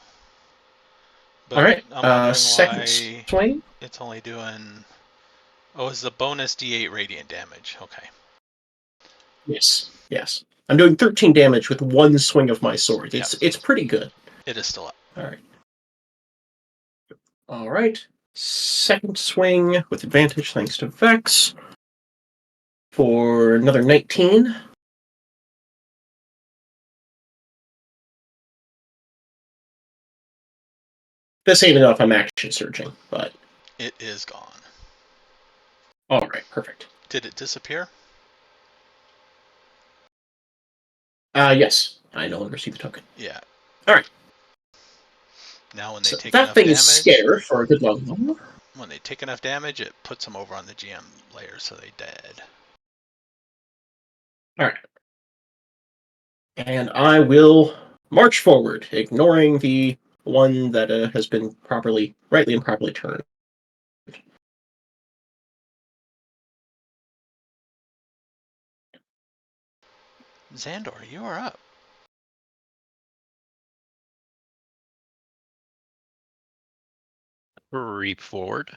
But Alright. I'm wondering Second why swing. it's only doing... Oh, it's the bonus D8 radiant damage. Okay. Yes. I'm doing 13 damage with one swing of my sword. It's pretty good. It is still up. Alright. Second swing with advantage thanks to Vex. For another 19. This ain't enough, I'm action surging, but... It is gone. Alright, perfect. Did it disappear? Yes. I no longer see the token. Yeah. Alright. Now when they So take that enough thing damage... is scared for a good long time. When they take enough damage, it puts them over on the GM layer, so they dead. Alright. And I will march forward, ignoring the one that has been rightly and properly turned. Zahndohr, you are up. Reap forward.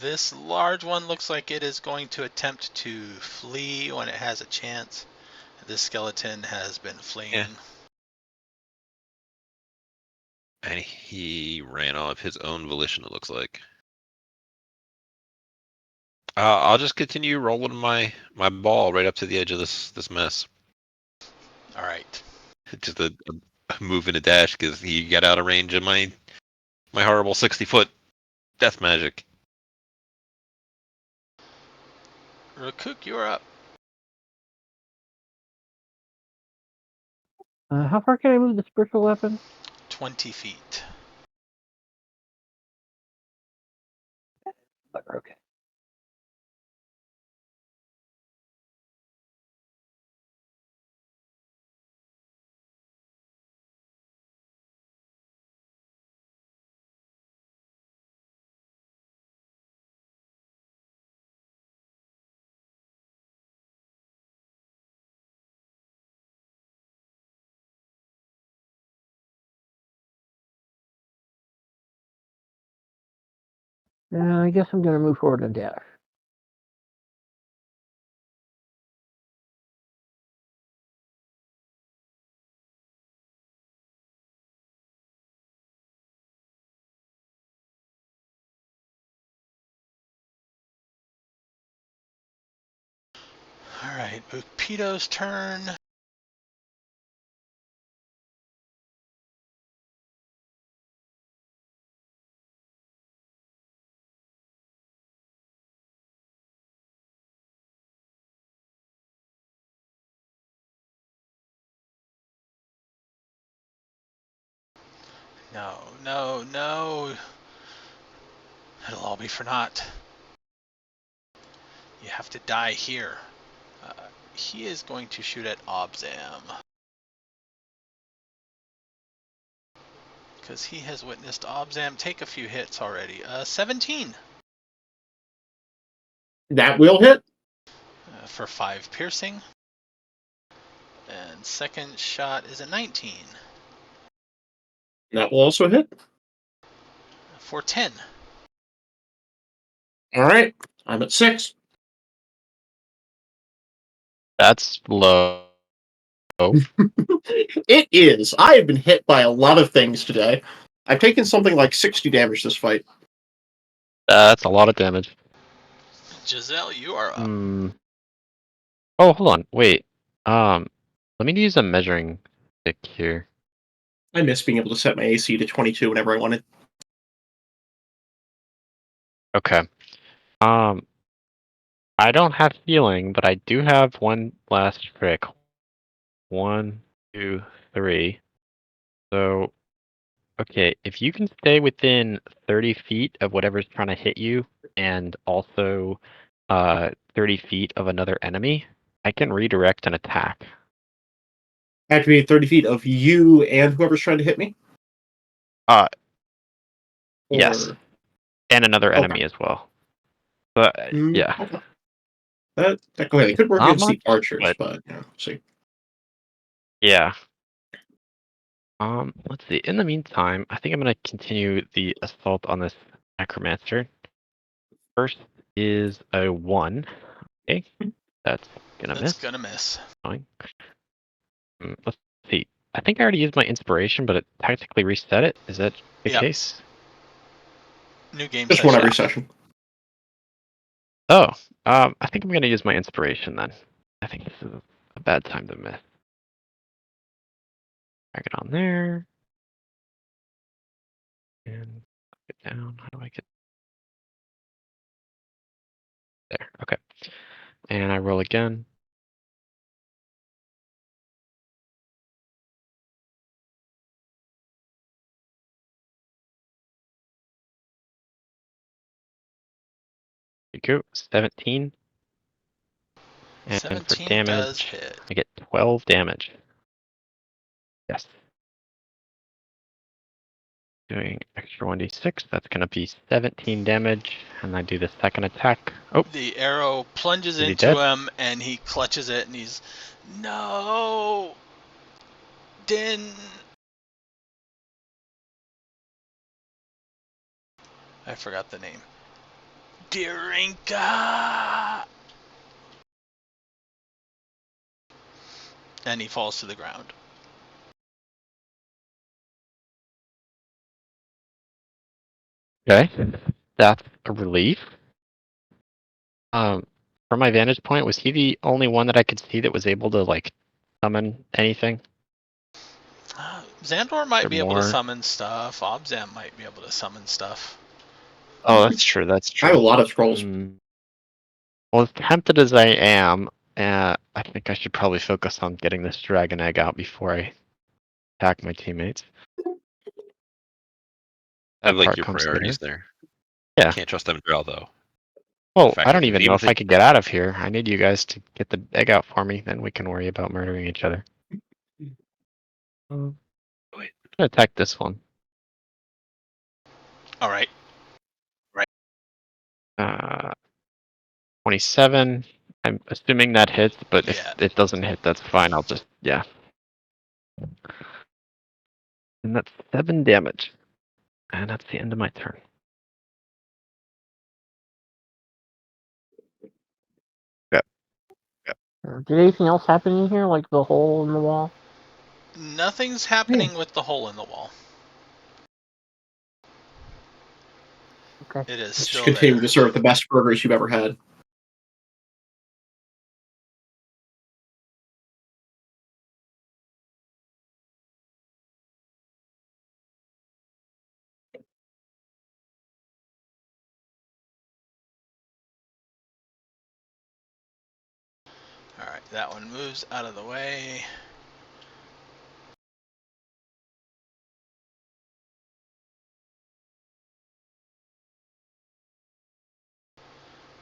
This large one looks like it is going to attempt to flee when it has a chance. This skeleton has been fleeing. Yeah. And he ran off his own volition, it looks like. I'll just continue rolling my ball right up to the edge of this mess. All right. Just a move and a dash because he got out of range of my horrible 60-foot death magic. Rukook, you are up. How far can I move the spiritual weapon? 20 feet. Okay. I guess I'm going to move forward and dash. All right, Bupito's turn. No, no, no. It'll all be for naught. You have to die here. He is going to shoot at Obzam. Because he has witnessed Obzam take a few hits already. 17. That will hit. For 5 piercing. And second shot is a 19. That will also hit. For 10. All right. I'm at 6. That's low. It is. I have been hit by a lot of things today. I've taken something like 60 damage this fight. That's a lot of damage. Jezelle, you are up. Oh, hold on. Wait. Let me use a measuring stick here. I miss being able to set my AC to 22 whenever I wanted. Okay. I don't have healing, but I do have one last trick. 1, 2, 3. So, okay, if you can stay within 30 feet of whatever's trying to hit you, and also 30 feet of another enemy, I can redirect an attack. I have to be 30 feet of you and whoever's trying to hit me? Yes. And another enemy as well. But, yeah. Okay. That go ahead. It could work Not against the much, archers, but see. Yeah. Let's see. In the meantime, I think I'm gonna continue the assault on this necromancer. First is a 1. Okay, that's gonna That's miss. gonna miss. Fine. Let's see. I think I already used my inspiration, but it tactically reset it. Is that the Yep. case? New game Just session. one every session. Oh, I think I'm gonna use my inspiration then. I think this is a bad time to miss. Drag it on there. And get down. How do I get there? Okay. And I roll again. There you go. 17. And for 17 does damage, hit. I get 12 damage. Yes. Doing extra 1d6, that's going to be 17 damage, and I do the second attack. Oh, The arrow plunges Is he into dead? him, and he clutches it, and he's, no, Din. I forgot the name. Dirinka! And he falls to the ground. okay. That's a relief. From my vantage point, was he the only one that I could see that was able to, like, summon anything? Zahndohr might There be able to more? summon stuff. Obzam might be able to summon stuff. Oh, that's true. That's I have a true. lot of scrolls. Well, as tempted as I am, I think I should probably focus on getting this dragon egg out before I attack my teammates. I That like part your comes priorities later. there. Yeah. Can't trust them Drow though. Well, fact, I don't if even you know if I think- could get out of here. I need you guys to get the egg out for me, then we can worry about murdering each other. I'm gonna attack this one. All right. 27. I'm assuming that hits, but if Yeah. it doesn't hit, that's fine. I'll just, yeah. And that's 7 damage. And that's the end of my turn. Did anything else happen in here, like the hole in the wall? Nothing's happening with the hole in the wall. Okay. It is Let's just still continue there. to serve the best burgers you've ever had. All right, that one moves out of the way.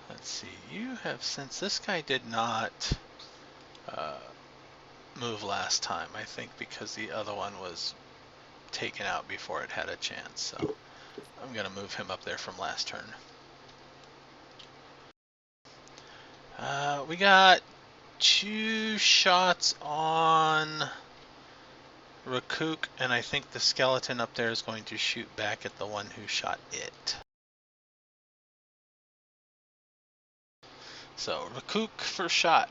Let's see. You have, since this guy did not move last time, I think because the other one was taken out before it had a chance. So I'm going to move him up there from last turn. We got 2 shots on Rukook, and I think the skeleton up there is going to shoot back at the one who shot it. So Rukook for shot.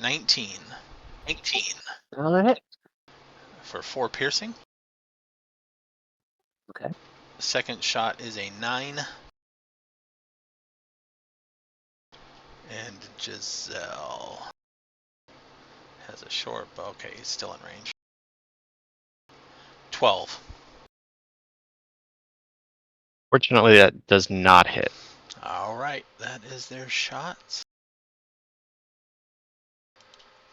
19. Another hit. For 4 piercing. Okay. Second shot is a 9. And Jezelle has a short bow. Okay, he's still in range. 12. Fortunately, that does not hit. Alright, that is their shots.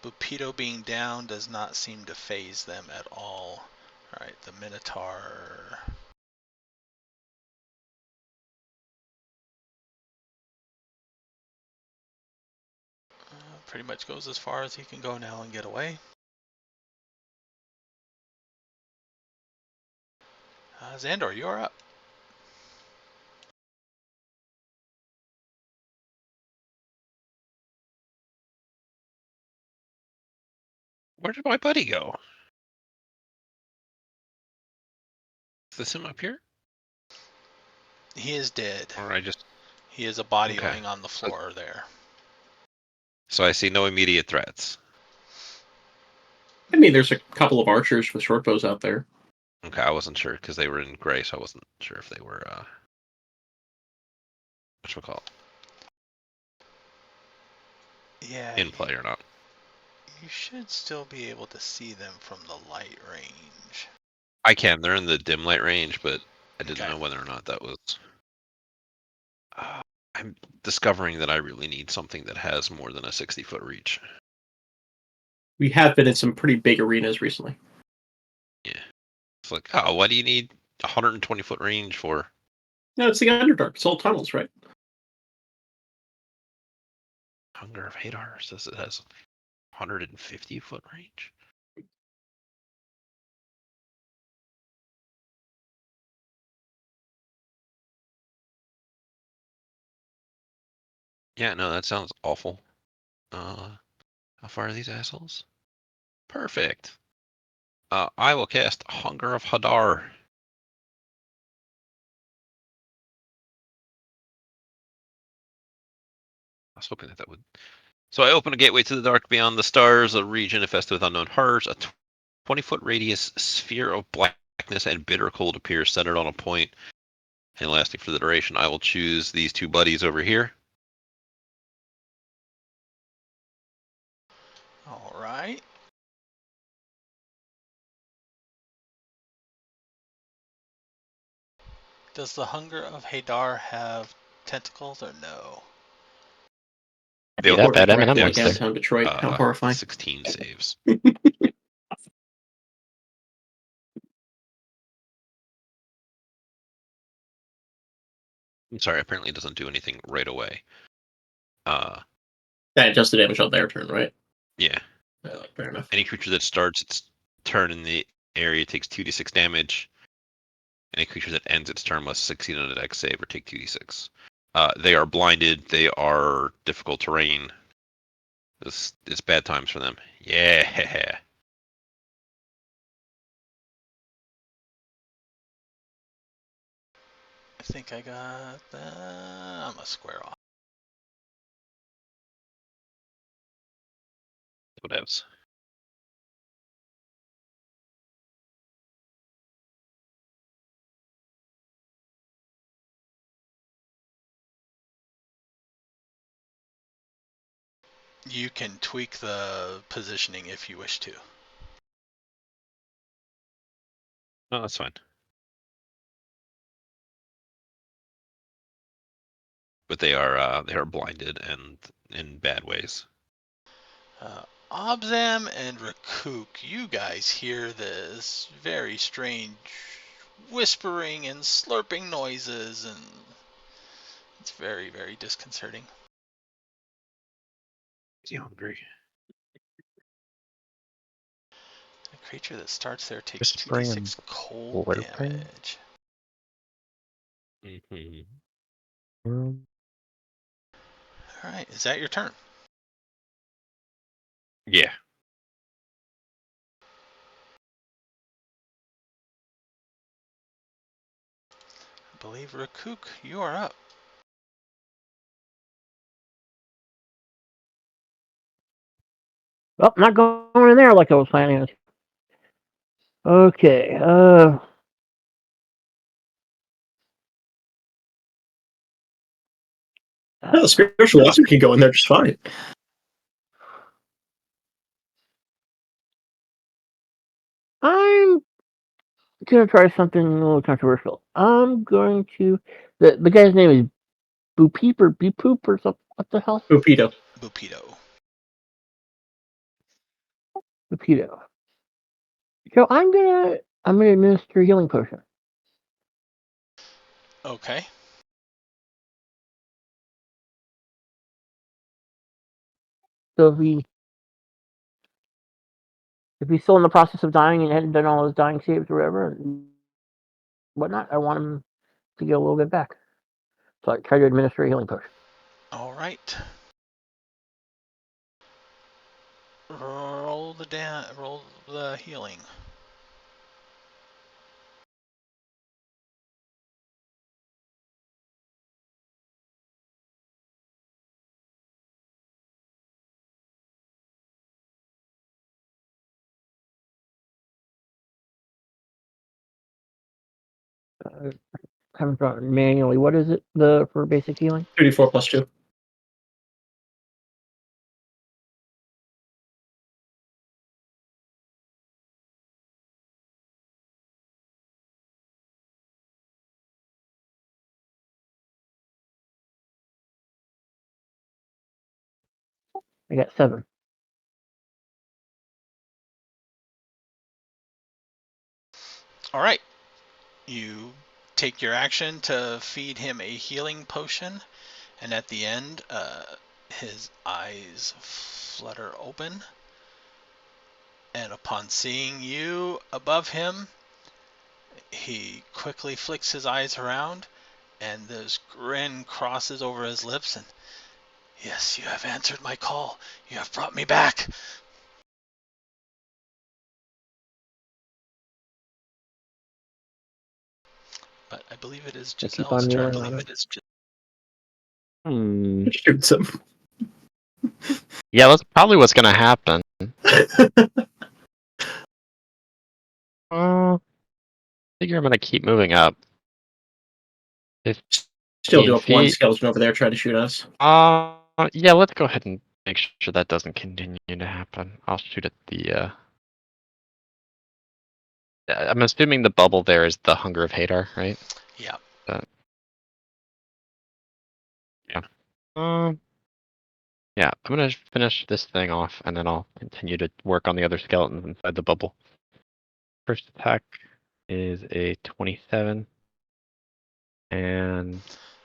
Bupito being down does not seem to phase them at all. Alright, the Minotaur. Pretty much goes as far as he can go now and get away. Zahndohr, you're up. Where did my buddy go? Is this him up here? He is dead. Or I just He is a body Okay. laying on the floor there. so I see no immediate threats. I mean, there's a couple of archers with short bows out there. Okay, I wasn't sure because they were in gray, so I wasn't sure if they were whatchamacallit, Yeah, in play or not. you should still be able to see them from the light range. I can. They're in the dim light range, but I didn't Okay. know whether or not that was. I'm discovering that I really need something that has more than a 60-foot reach. We have been in some pretty big arenas recently. Yeah. It's like, oh, what do you need 120-foot range for? No, it's the Underdark. It's all tunnels, right? Hunger of Hadar says it has 150 foot range. Yeah, no, that sounds awful. How far are these assholes? Perfect. I will cast Hunger of Hadar. I was hoping that would. So I open a gateway to the dark beyond the stars, a region infested with unknown horrors. A 20-foot radius sphere of blackness and bitter cold appears centered on a point and lasting for the duration. I will choose these two buddies over here. All right. Does the Hunger of Hadar have tentacles or no? Be that bad, According to M&M like likes it. downtown Detroit. How horrifying. 16 saves. I'm sorry, apparently it doesn't do anything right away. That adjusts the damage on their turn, right? Yeah. Fair enough. Any creature that starts its turn in the area takes 2d6 damage. Any creature that ends its turn must succeed on a dex save or take 2d6. They are blinded. They are difficult terrain. It's bad times for them. Yeah. I think I got that. I'm a square off. Whatevs. You can tweak the positioning if you wish to. No, that's fine. But they are blinded and in bad ways. Obzam and Rukook, you guys hear this very strange whispering and slurping noises, and it's very, very disconcerting. Is he hungry? A creature that starts there takes Whispering 2d6 cold slurping? damage. Mm-hmm. Alright, is that your turn? Yeah. I believe Rukook, you are up. Well, not going in there like I was planning. Okay. No, the spiritual weapon can go in there just fine. I'm gonna try something a little controversial. I'm going to the guy's name is Boopeep or Beepoop or something. What the hell? Bupido. Bupido. Bupido. So I'm gonna administer a healing potion. Okay. So if he's still in the process of dying and hadn't done all his dying saves or whatever and whatnot, I want him to get a little bit back. So I try to administer a healing potion. Alright. Roll the healing. Haven't drawn it manually. What is it for basic healing? 2d4 plus 2. I got 7. Alright. You take your action to feed him a healing potion, and at the end, His eyes flutter open, and upon seeing you above him, he quickly flicks his eyes around, and this grin crosses over his lips, and yes, you have answered my call. You have brought me back. But I believe it is Just keep Jezelle's on turn. rolling on it. Shoots him. Yeah, that's probably what's gonna happen. Figure I'm gonna keep moving up. Still do have one 15 feet. skeleton over there trying to shoot us. Yeah, let's go ahead and make sure that doesn't continue to happen. I'll shoot at the, I'm assuming the bubble there is the Hunger of Hadar, right? Yeah. Yeah. Yeah, I'm gonna finish this thing off, and then I'll continue to work on the other skeletons inside the bubble. First attack is a 27, and 9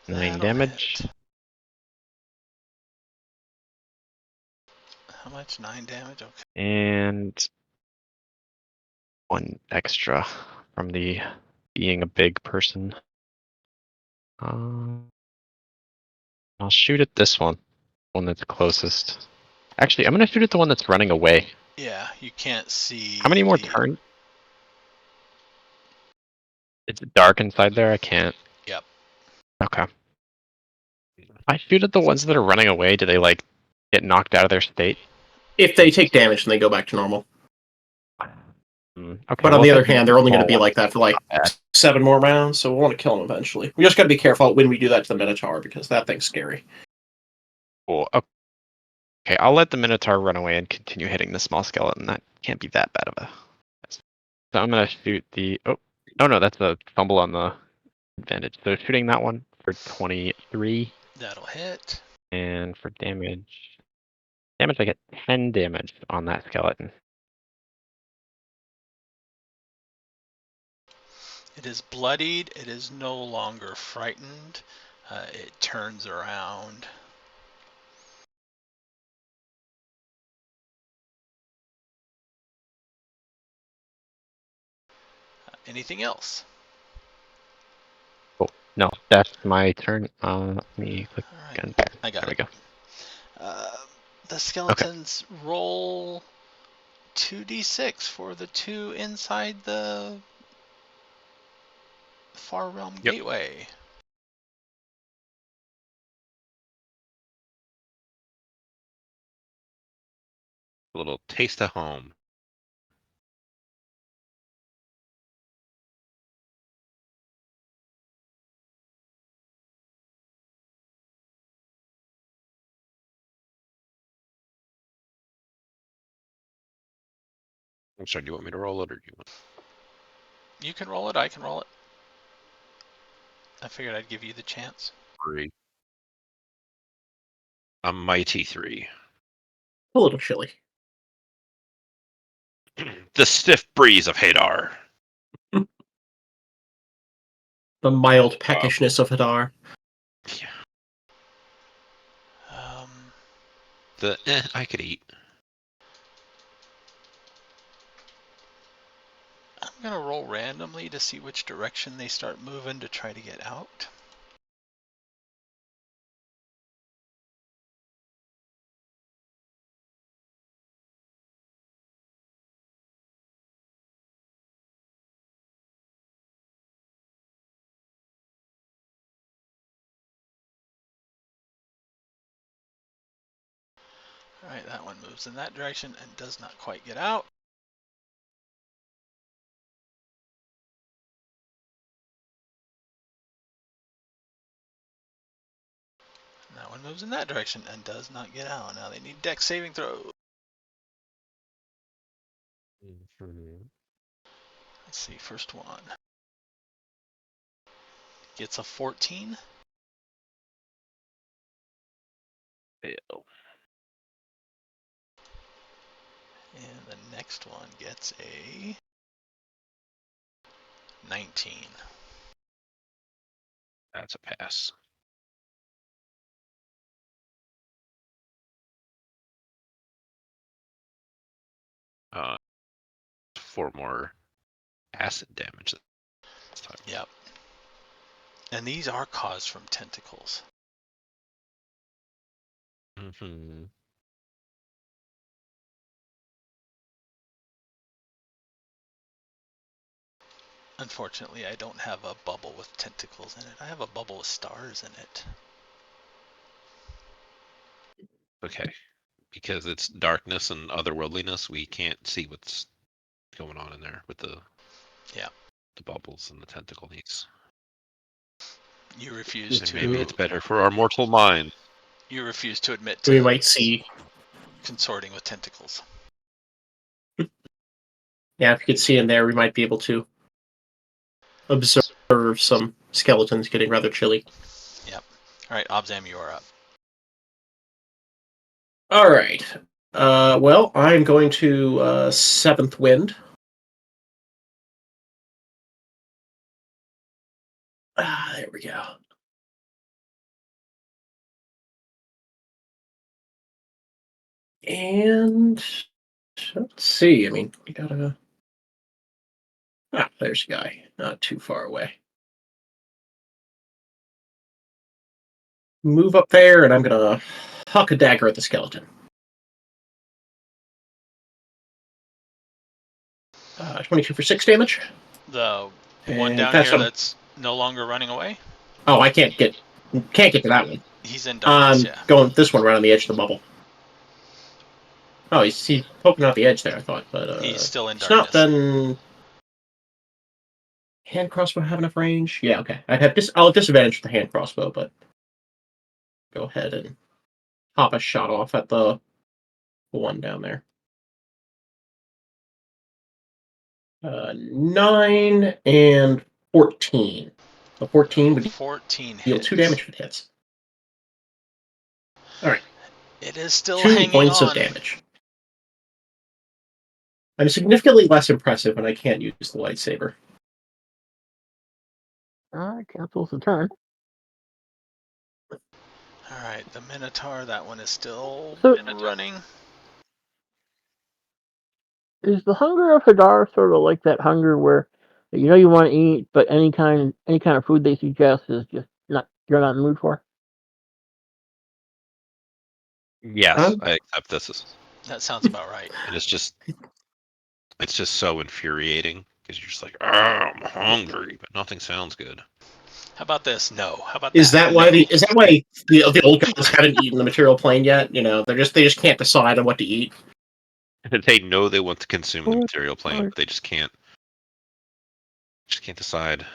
That'll damage. hit. How much? 9 damage? Okay. And 1 extra from the being a big person. I'll shoot at this one that's closest. Actually, I'm gonna shoot at the one that's running away. Yeah, you can't see. How many more turns? It's dark inside there. I can't. Yep. Okay. If I shoot at the ones that are running away, do they like get knocked out of their state? If they take damage, then they go back to normal. Okay. But on well, the if I other hand, they're only going to be small like that for like one, 7 more rounds, so we'll want to kill them eventually. We just got to be careful when we do that to the Minotaur, because that thing's scary. cool. Okay, I'll let the Minotaur run away and continue hitting the small skeleton. That can't be that bad of a. So I'm gonna shoot the. Oh no, that's a fumble on the advantage. So shooting that one for 23, That'll hit. and for damage, I get 10 damage on that skeleton. It is bloodied. It is no longer frightened. It turns around. Anything else? Cool. No, that's my turn. Let me click All right. again. I got There we it. go. The skeletons roll 2d6 for the 2 inside the Far Realm Yep. Gateway. A little taste of home. I'm sorry, do you want me to roll it or do you want? You can roll it. I can roll it. I figured I'd give you the chance. 3. A mighty 3. A little chilly. The stiff breeze of Hadar. The mild peckishness of Hadar. Yeah. Um, I could eat. I'm gonna roll randomly to see which direction they start moving to try to get out. Alright, that one moves in that direction and does not quite get out. And that one moves in that direction and does not get out. Now they need dex saving throw. Let's see, first one. Gets a 14. Fail. And the next one gets a 19. That's a pass. 4 more acid damage this time. Yep. And these are caused from tentacles. Mm-hmm. Unfortunately, I don't have a bubble with tentacles in it. I have a bubble with stars in it. Okay. Because it's darkness and otherworldliness, we can't see what's going on in there with the bubbles and the tentacle needs. You refuse And to. maybe it's better for our mortal mind. You refuse to admit We to might see. consorting with tentacles. Yeah, if you could see in there, we might be able to observe some skeletons getting rather chilly. Yep. All right, Obzam, you are up. All right. Well, I'm going to Seventh Wind. There we go. And let's see. I mean, we gotta. There's a guy. Not too far away. Move up there, and I'm gonna huck a dagger at the skeleton. 22 for 6 damage. The one And down that's here what- that's no longer running away? Oh, I can't get to that one. He's in darkness, yeah. Going this one right on the edge of the bubble. Oh, he's poking out the edge there, I thought, but He's still in it's not. darkness. Then hand crossbow have enough range? Yeah, okay. I'll have disadvantage with the hand crossbow, but go ahead and pop a shot off at the one down there. 9 and 14. So 14 would 14 deal hits. 2 damage if it hits. All right. It is still 2 hanging points on. of damage. I'm significantly less impressive when I can't use the lightsaber. Cancels the turn. Alright, the Minotaur, that one is still So- running. Is the hunger of Hadar sort of like that hunger where you know you want to eat, but any kind of food they suggest is just you're not in the mood for? Yes, I accept this. That sounds about right. And it's just so infuriating because you're just like, I'm hungry, but nothing sounds good. How about this? No. How about that? Is that why No. the old guys haven't eaten the material plane yet? You know, they just can't decide on what to eat. They know they want to consume the What? material plane, but they just can't decide.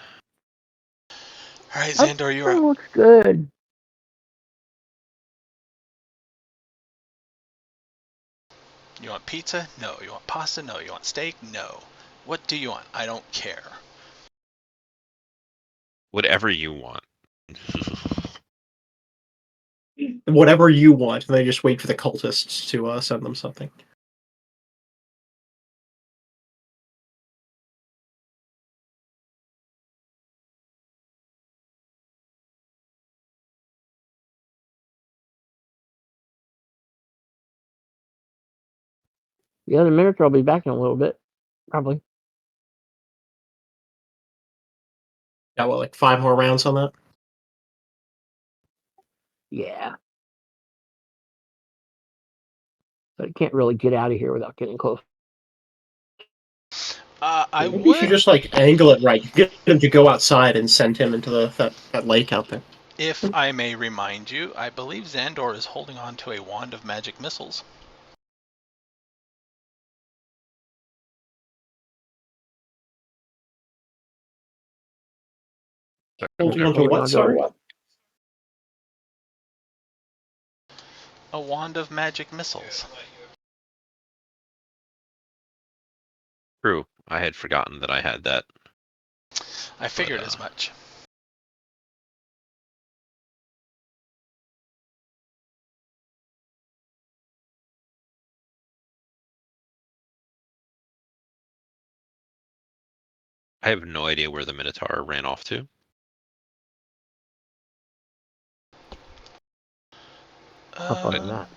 Alright, Zahndohr, you're That up. looks good. You want pizza? No. You want pasta? No. You want steak? No. What do you want? I don't care. Whatever you want. Whatever you want, and they just wait for the cultists to send them something. The other Minotaur will be back in a little bit, probably. Got what, like 5 more rounds on that? Yeah. But I can't really get out of here without getting close. Maybe you should just like angle it right. Get him to go outside and send him into that lake out there. If I may remind you, I believe Zahndohr is holding on to a wand of magic missiles. Holding on to what? Sorry. A wand of magic missiles. True. I had forgotten that I had that. I figured as much. I have no idea where the Minotaur ran off to. How far is that?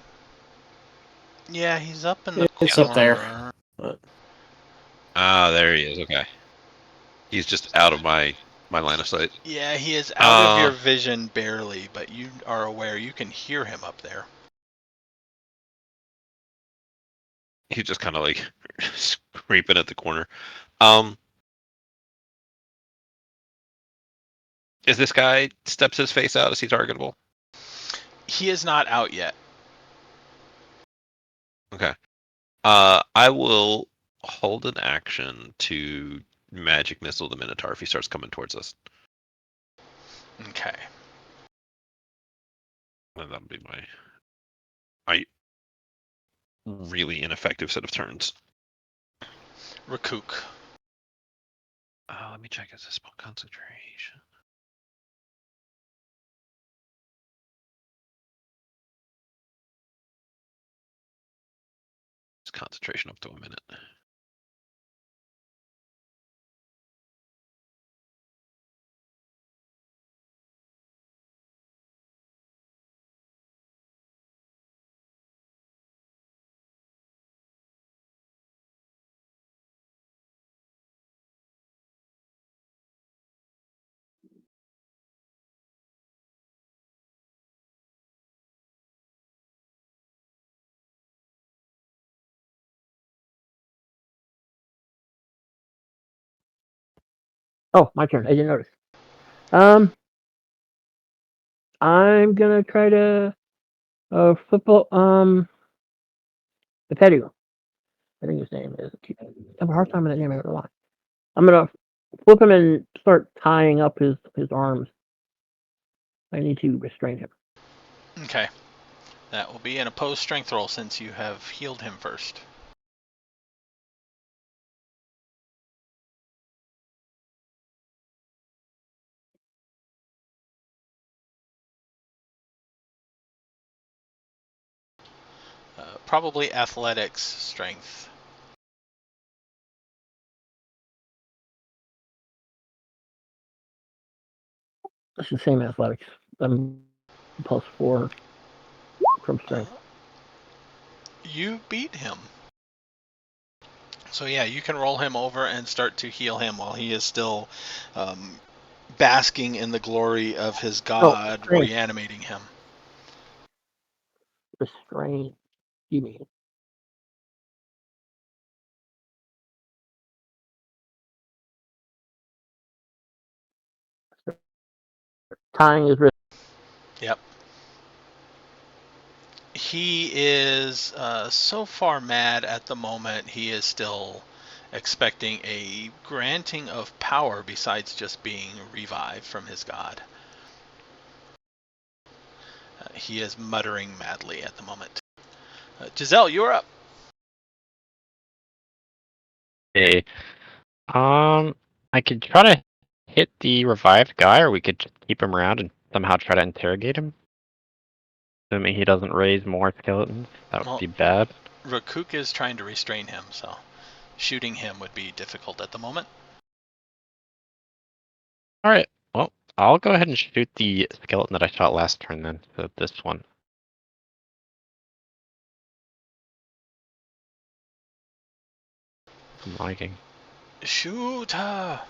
Yeah, he's up in the It's corner. up there. But Ah, there he is. Okay. He's just out of my line of sight. Yeah, he is out of your vision barely, but you are aware you can hear him up there. He's just kind of like scraping at the corner. Is this guy steps his face out? Is he targetable? He is not out yet. Okay. I will hold an action to magic missile the Minotaur if he starts coming towards us. Okay. And that'll be my really ineffective set of turns. Rukook. Let me check. Is this spell concentration? It's concentration up to a minute. Oh, my turn. I didn't notice. I'm gonna try to flip the Petty. I think his name is. I have a hard time with that name. I don't know why. I'm gonna flip him and start tying up his arms. I need to restrain him. Okay. That will be an opposed strength roll since you have healed him first. Probably athletics strength. That's the same athletics. I'm +4 from strength. You beat him. So yeah, you can roll him over and start to heal him while he is still basking in the glory of his god, reanimating him. Restrain. You mean? Tying his wrist. Yep. He is so far mad at the moment, he is still expecting a granting of power besides just being revived from his god. He is muttering madly at the moment. Jezelle, you're up. Okay. I could try to hit the revived guy, or we could just keep him around and somehow try to interrogate him. Assuming he doesn't raise more skeletons, that would be bad. Rukook is trying to restrain him, so shooting him would be difficult at the moment. Alright, well, I'll go ahead and shoot the skeleton that I shot last turn then, so this one. I'm lagging. Shoot her!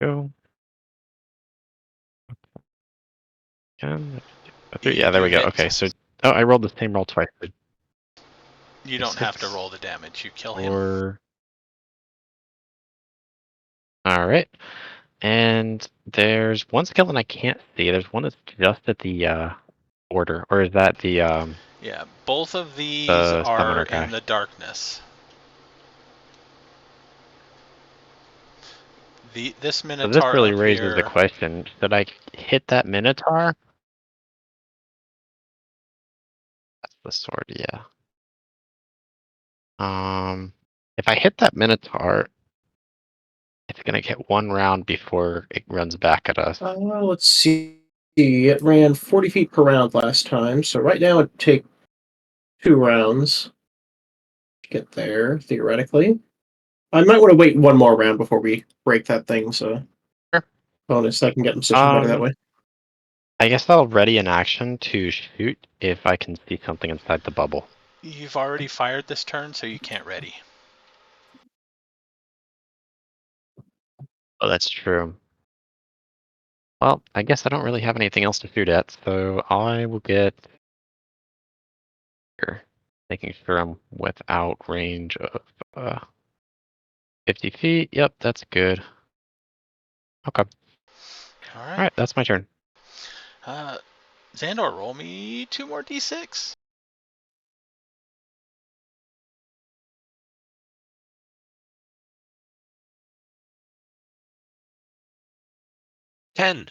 Go. Yeah, there we go. Okay, so I rolled the same roll twice. You don't have to roll the damage. You kill him. Alright. And there's one skeleton I can't see. There's one that's just at the border. Or is that the Yeah, both of these are in the darkness. This Minotaur. So this really up raises here, the question: should I hit that Minotaur? That's the sword, yeah. If I hit that Minotaur, it's gonna get one round before it runs back at us. Let's see. It ran 40 feet per round last time, so right now it'd take 2 rounds to get there, theoretically. I might want to wait one more round before we break that thing, so Sure. bonus, I can get in position better that way. I guess I'll ready an action to shoot if I can see something inside the bubble. You've already fired this turn, so you can't ready. Oh, that's true. Well, I guess I don't really have anything else to shoot at, so I will get here, making sure I'm without range of 50 feet. Yep, that's good. Okay. All All right. right, that's my turn. Zahndohr, roll me 2 more d6. Ten.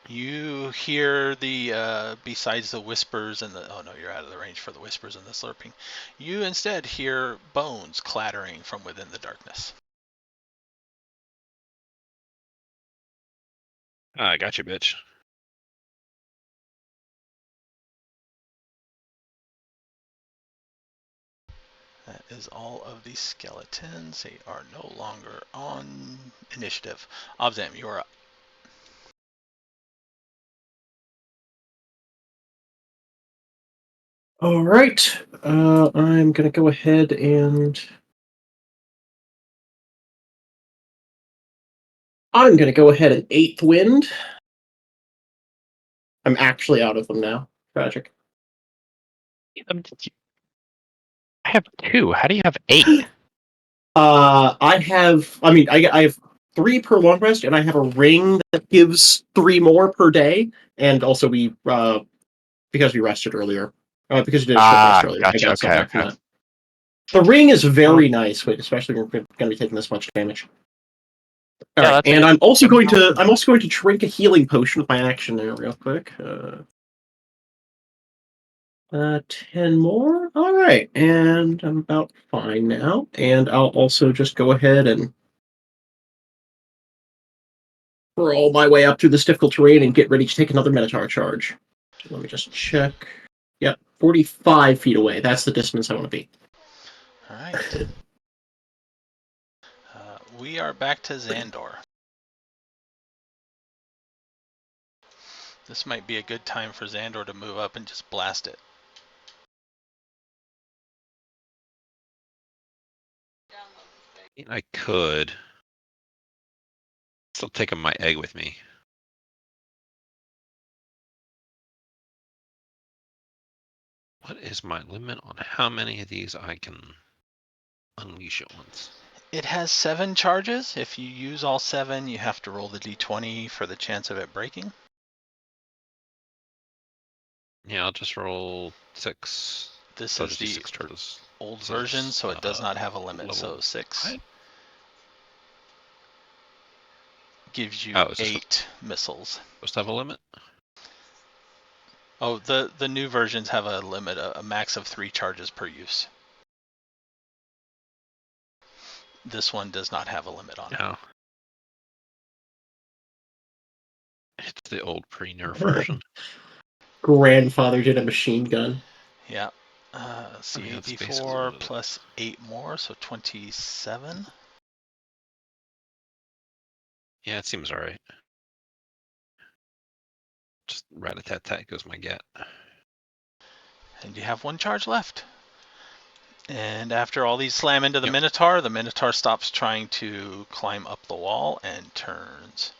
You hear the, besides the whispers and the, oh no, you're out of the range for the whispers and the slurping. You instead hear bones clattering from within the darkness. I got you, bitch. That is all of the skeletons. They are no longer on initiative. Obzam, you are up. All right. I'm gonna go ahead and eighth wind. I'm actually out of them now. Tragic. I have 2. How do you have 8? I have 3 per long rest, and I have a ring that gives 3 more per day, and also because we rested earlier, because we did a short rest earlier, I Gotcha. got stuff Okay, back from okay. that. The ring is very nice, especially when we're going to be taking this much damage. All Yeah, right, that's and it. I'm also going to drink a healing potion with my action there, real quick. 10 more. All right, and I'm about fine now. And I'll also just go ahead and roll my way up through this difficult terrain and get ready to take another Minotaur charge. So let me just check. Yep, 45 feet away. That's the distance I want to be. All right. We are back to Zahndohr. This might be a good time for Zahndohr to move up and just blast it. I could. Still taking my egg with me. What is my limit on how many of these I can unleash at once? It has 7 charges. If you use all 7, you have to roll the d20 for the chance of it breaking. Yeah, I'll just roll 6. This So I'll is just do the 6 charges. old So version, it's, so it does not have a limit. level So 6 5? gives you Oh, is this 8 missiles. supposed to have a limit? Oh, the new versions have a limit, a max of 3 charges per use. This one does not have a limit on it. No. It's the old pre-nerf version. Grandfather did a machine gun. Yeah. See, I mean, that's basically what 84 it plus is. 8 more, so 27. Yeah, it seems alright. Just rat-a-tat-tat goes my get. And you have 1 charge left. And after all these slam into the Yep. Minotaur stops trying to climb up the wall and turns.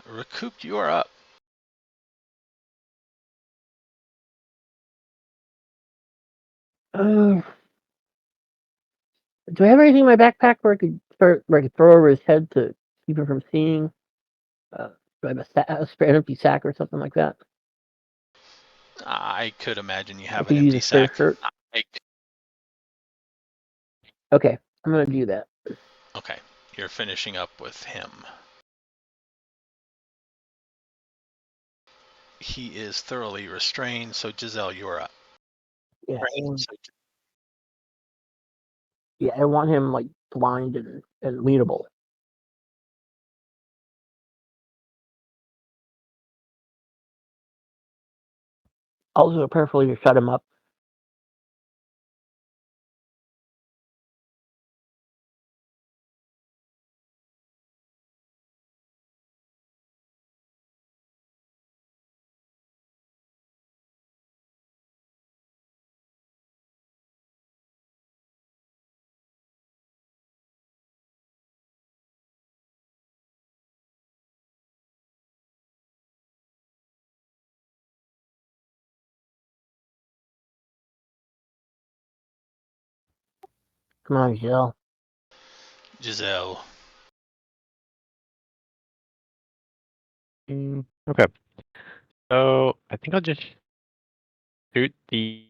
Rukook, you are up. Do I have anything in my backpack where I could throw over his head to keep him from seeing? Do I have an empty sack or something like that? I could imagine you I have could an use empty a spare sack. shirt. Okay, I'm gonna do that. Okay, you're finishing up with him. He is thoroughly restrained, so Jezelle, you are up. Yeah, I want him like blind and leadable. Also, prayerfully to shut him up. Come on, Jezelle. Jezelle. Okay. So I think I'll just shoot the.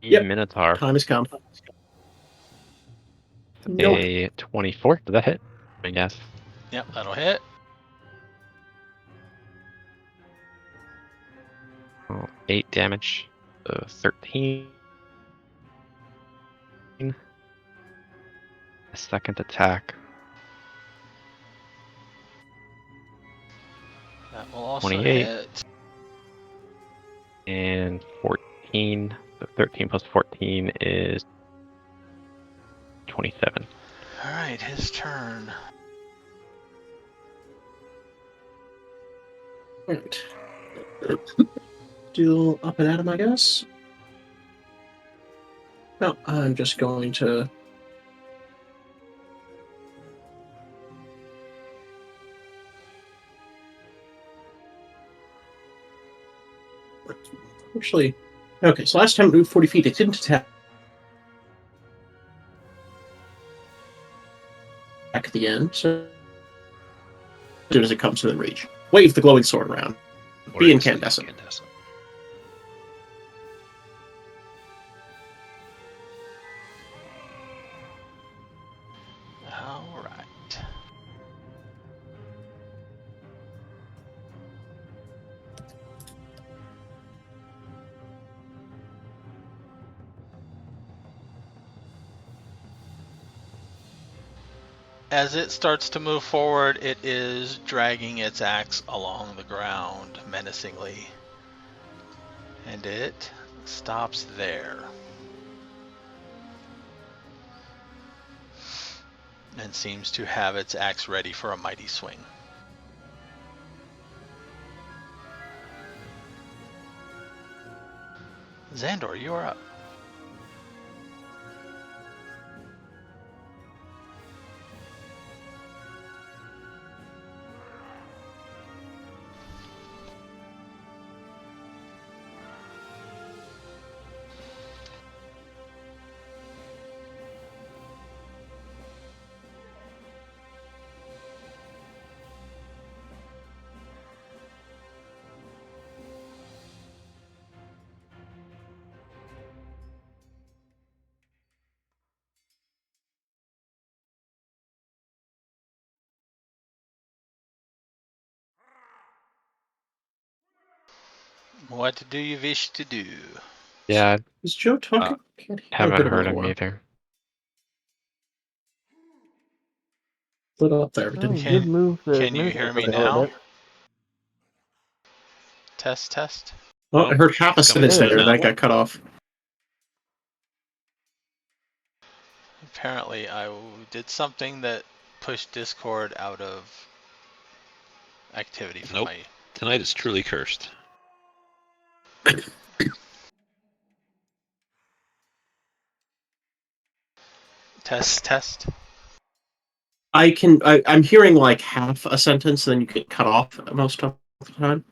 Yep. Minotaur. Time has come. Nope. A 24. Does that hit? Yes. Yep, that'll hit. Oh, 8 damage. 13. A second attack. That will also 28. hit. And 14. So 13 plus 14 is 27. All right, his turn. Right. Deal up and at him, I guess. No, I'm just going to. Actually, okay, so last time it moved 40 feet, it didn't attack at the end, so as soon as it comes within reach. Wave the glowing sword around. Be incandescent. All right. As it starts to move forward, it is dragging its axe along the ground menacingly. And it stops there. And seems to have its axe ready for a mighty swing. Zahndohr, you are up. What do you wish to do? Yeah, Is Joe talking? haven't heard him either. Little up there, but Oh, didn't he hear. did move the Can you hear me Minotaur a little now? bit. Test, test. Well, I heard half a It's coming sentence through there, and now. that got cut off. Apparently, I did something that pushed Discord out of activity for Nope. my. Tonight is truly cursed. Test, test. I'm hearing like half a sentence, and then you get cut off most of the time.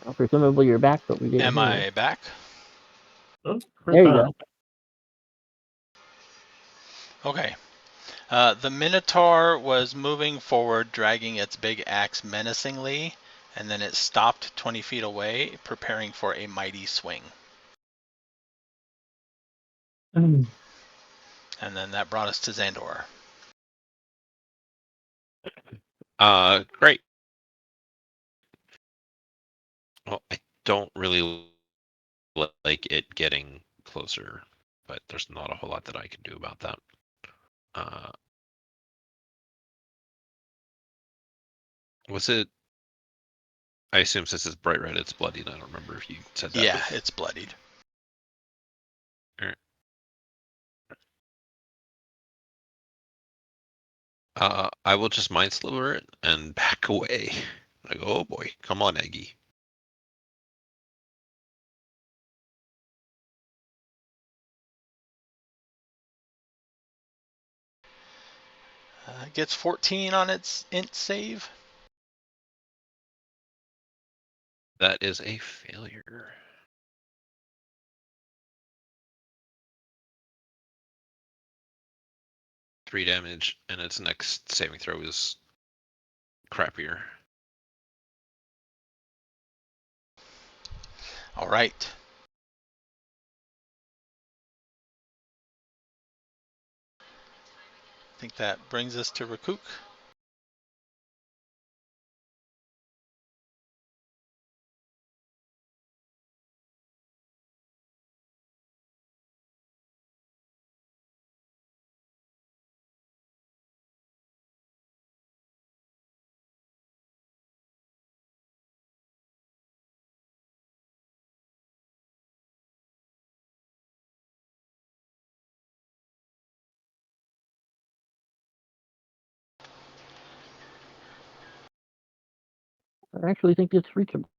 Well, presumably you're back, but we didn't Am hear I you. back? Oh, There you go. Okay. The Minotaur was moving forward, dragging its big axe menacingly, and then it stopped 20 feet away, preparing for a mighty swing. And then that brought us to Zahndohr. Great. Well, I don't really like it getting closer, but there's not a whole lot that I can do about that. Was it? I assume since it's bright red, it's bloodied. I don't remember if you said that. Yeah, it's bloodied. I will just mind sliver it and back away. I go, oh boy, come on, Eggy. Gets 14 on its int save. That is a failure. Three damage, and its next saving throw is crappier. All right. I think that brings us to Rukook. I actually think it's reachable.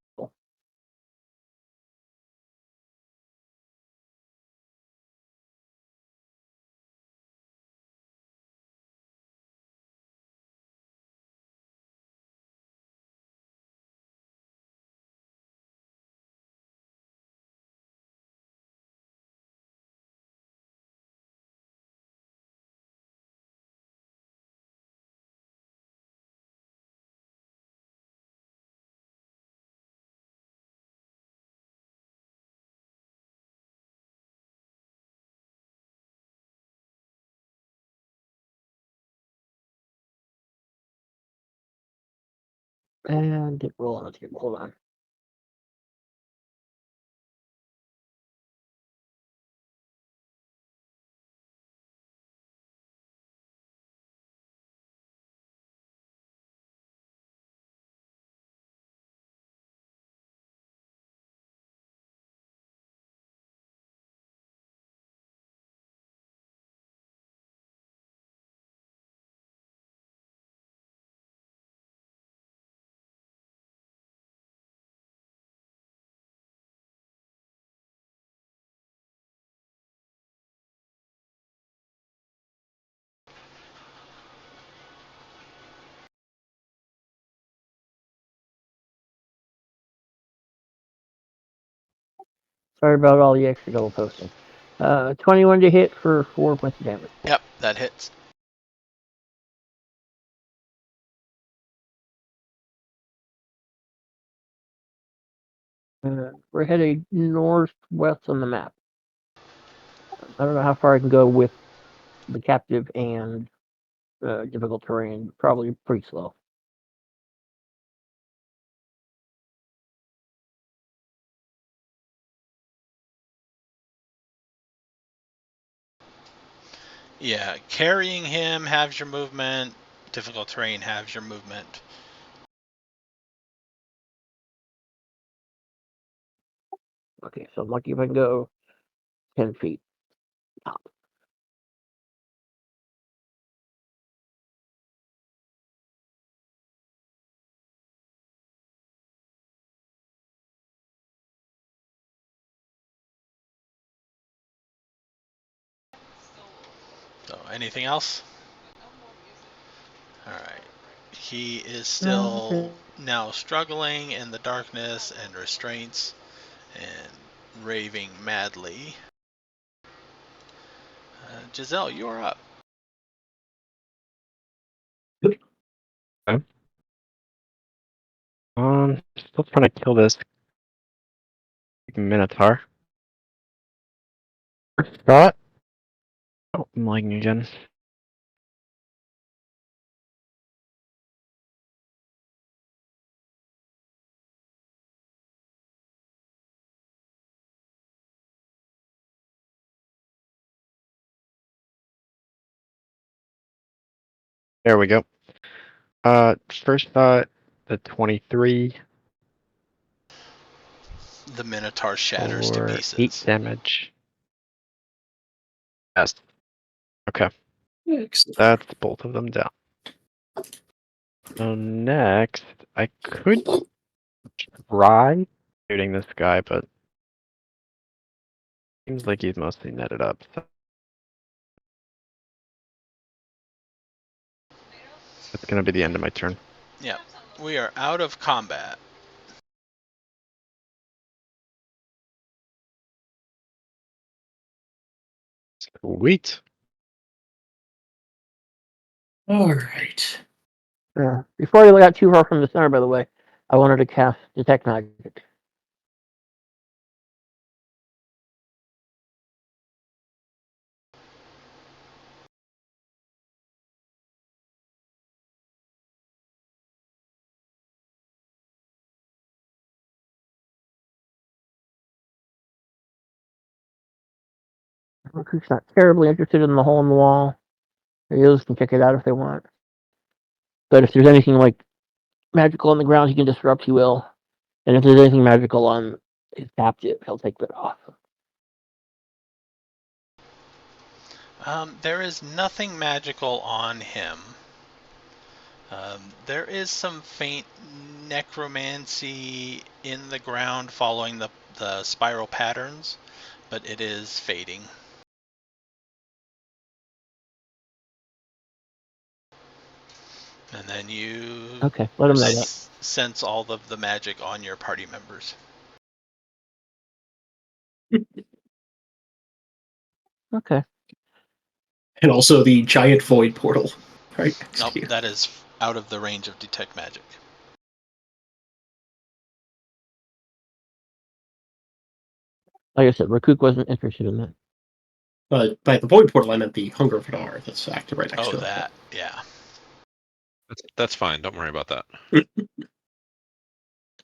And didn't roll on the table. Hold on. Sorry about all the extra double posting. 21 to hit for 4 points of damage. Yep, that hits. We're heading northwest on the map. I don't know how far I can go with the captive and difficult terrain. Probably pretty slow. Yeah, carrying him halves your movement. Difficult terrain halves your movement. Okay, so I'm lucky if I can go 10 feet top. So anything else? All right. He is still now struggling in the darkness and restraints and raving madly. Jezelle, you are up. Still trying to kill this Minotaur. First shot. Oh, I'm lagging again. There we go. First shot, the 23 The Minotaur shatters to for 8 pieces. damage. Yes. Okay, Excellent. that's both of them down. So next, I could try shooting this guy, but seems like he's mostly netted up. So that's gonna be the end of my turn. Yeah, we are out of combat. Sweet. All right. Yeah. Before you got too far from the center, by the way, I wanted to cast Detect Magic. Rook's not terribly interested in the hole in the wall. The others can check it out if they want. But if there's anything like magical on the ground he can disrupt, he will. And if there's anything magical on his captive, he'll take that off. There is nothing magical on him. There is some faint necromancy in the ground following the spiral patterns, but it is fading. And then you Okay, let him know that. sense all of the magic on your party members. Okay. And also the giant void portal, right? Nope, that is out of the range of detect magic. Like I said, Rukook wasn't interested in that. But by the void portal, I meant the Hunger of Hadar that's active right next to it. Oh, that, yeah. That's fine. Don't worry about that.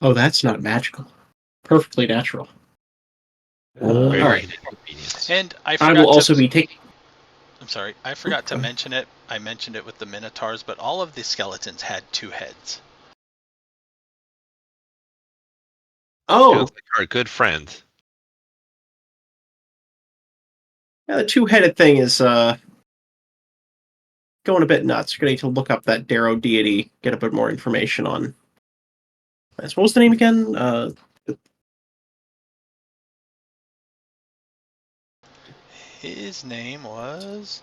Oh, that's not magical. Perfectly natural. Very, all right. convenient. And I I will also forgot be taking. I'm sorry, I forgot to mention it. I mentioned it with the Minotaurs, but all of the skeletons had 2 heads. Oh, Sounds like our good friend. yeah, the two-headed thing is going a bit nuts. You're going to need to look up that Darrow deity, get a bit more information on. What was the name again? His name was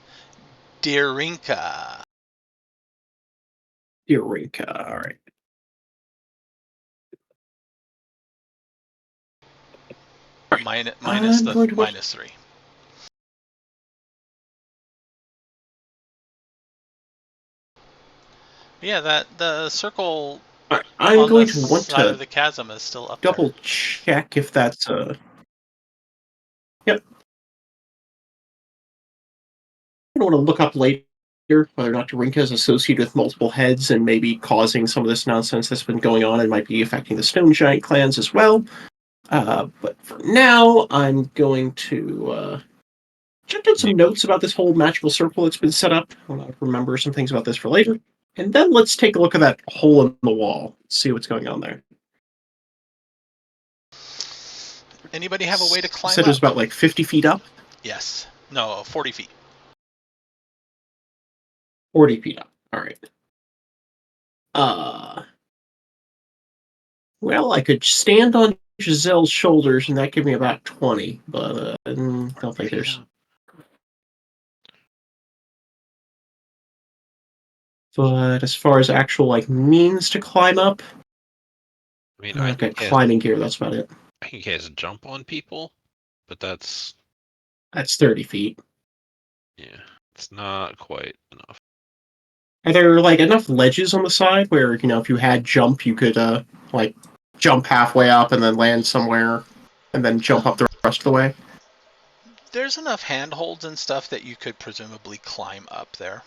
Dirinka. Eureka. All right. Minus 3. Yeah, the circle All right. I'm on going the to want side of to the chasm is still up double there. check if that's Yep. I want to look up later whether or not Darinka is associated with multiple heads and maybe causing some of this nonsense that's been going on and might be affecting the Stone Giant clans as well. But for now, I'm going to check out some notes about this whole magical circle that's been set up. I want to remember some things about this for later. And then let's take a look at that hole in the wall, see what's going on there. Anybody have a way to climb You said up? it was about like 50 feet up? Yes. No, 40 feet. 40 feet up. All right. Well, I could stand on Jezelle's shoulders, and that gave me about 20, but I don't think there's. But as far as actual like means to climb up, I mean, Okay, climbing gear, that's about it. I think he has a jump on people, but that's 30 feet. yeah, it's not quite enough. Are there like enough ledges on the side where, if you had jump, you could like jump halfway up and then land somewhere and then jump up the rest of the way? There's enough handholds and stuff that you could presumably climb up there.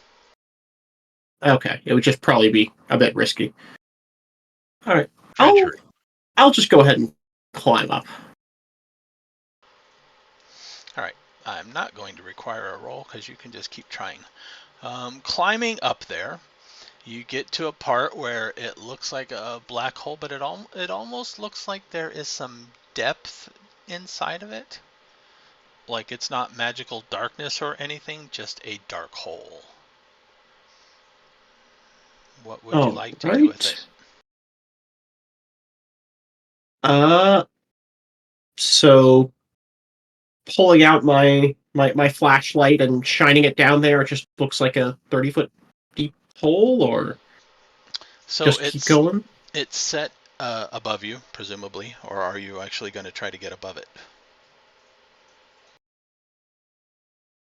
Okay, it would just probably be a bit risky. All right, Treachery. I'll just go ahead and climb up. All right, I'm not going to require a roll because you can just keep trying. Climbing up there, you get to a part where it looks like a black hole, but it almost looks like there is some depth inside of it. Like it's not magical darkness or anything, just a dark hole. What would you like to do with it? So pulling out my flashlight and shining it down there, it just looks like a 30-foot deep hole, or So just keep going? It's set above you, presumably, or are you actually going to try to get above it?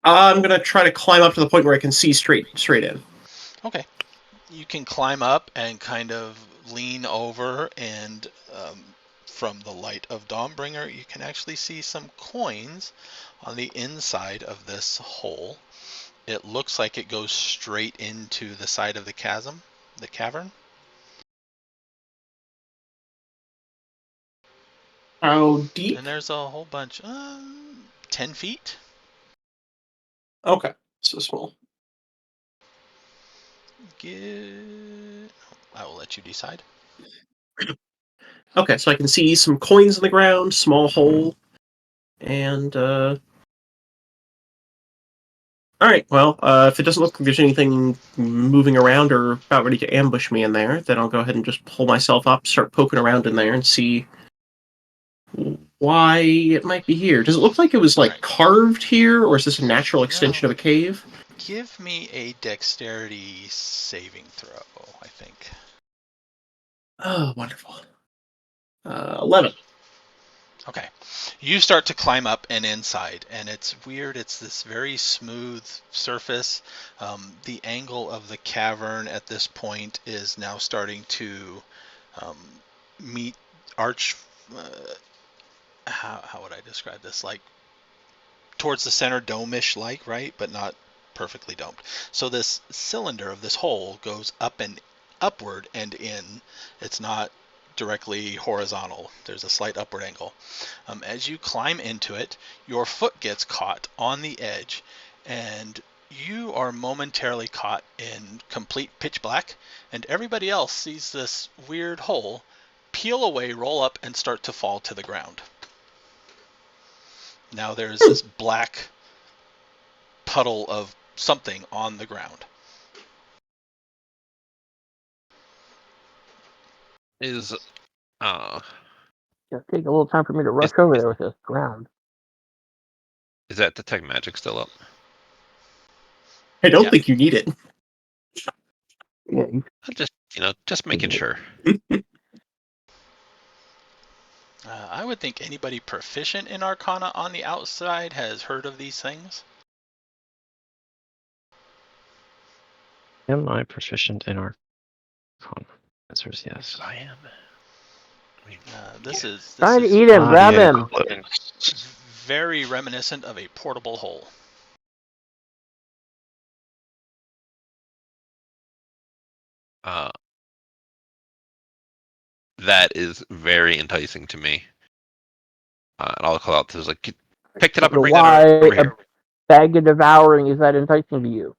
I'm gonna try to climb up to the point where I can see straight in. Okay. You can climb up and kind of lean over, and from the light of Dawnbringer, you can actually see some coins on the inside of this hole. It looks like it goes straight into the side of the chasm, the cavern. How deep? And there's a whole bunch, 10 feet. Okay, so small. I will let you decide. Okay, so I can see some coins in the ground, small hole, and alright, well, if it doesn't look like there's anything moving around or about ready to ambush me in there, then I'll go ahead and just pull myself up, start poking around in there, and see why it might be here. Does it look like it was, carved here, or is this a natural extension of a cave? Give me a dexterity saving throw, I think. Oh, wonderful. 11. Okay. You start to climb up and inside, and it's weird. It's this very smooth surface. The angle of the cavern at this point is now starting to meet arch. How would I describe this? Like towards the center, dome-ish, right? But not perfectly domed. So this cylinder of this hole goes up and upward and in. It's not directly horizontal. There's a slight upward angle. As you climb into it, your foot gets caught on the edge, and you are momentarily caught in complete pitch black, and everybody else sees this weird hole peel away, roll up, and start to fall to the ground. Now there's this black puddle of something on the ground. Is Just take a little time for me to rush over there with this ground. Is that detect magic still up? I don't think you need it. Yeah, Just making sure. I would think anybody proficient in Arcana on the outside has heard of these things. Am I proficient in Arcana? Answer is yes. I am. This is trying to eat him, grab him. Very reminiscent of a portable hole. That is very enticing to me. And I'll call out to like, picked it up and bring Why that over here. a bag of devouring is that enticing to you?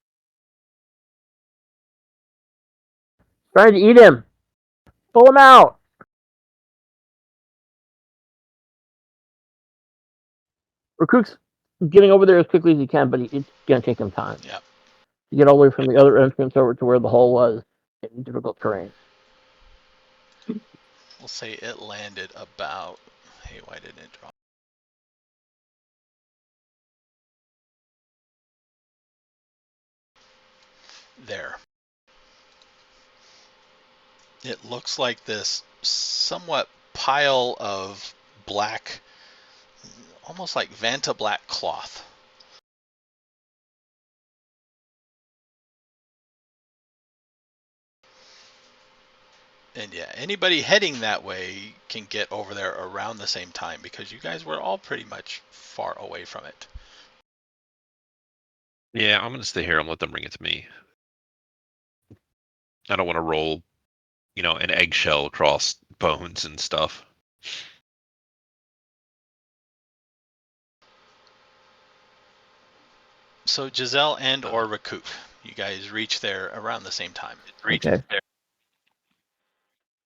Trying to eat him. Pull him out. Rukook's getting over there as quickly as he can, but it's going to take him time. Yeah. To get all the way from the other entrance over to where the hole was in difficult terrain. We'll say it landed about... Hey, why didn't it drop? There. It looks like this somewhat pile of black, almost like Vanta black cloth. And yeah, anybody heading that way can get over there around the same time because you guys were all pretty much far away from it. Yeah, I'm gonna stay here and let them bring it to me. I don't want to roll, an eggshell across bones and stuff. So Jezelle and or Rukook, you guys reach there around the same time. Okay.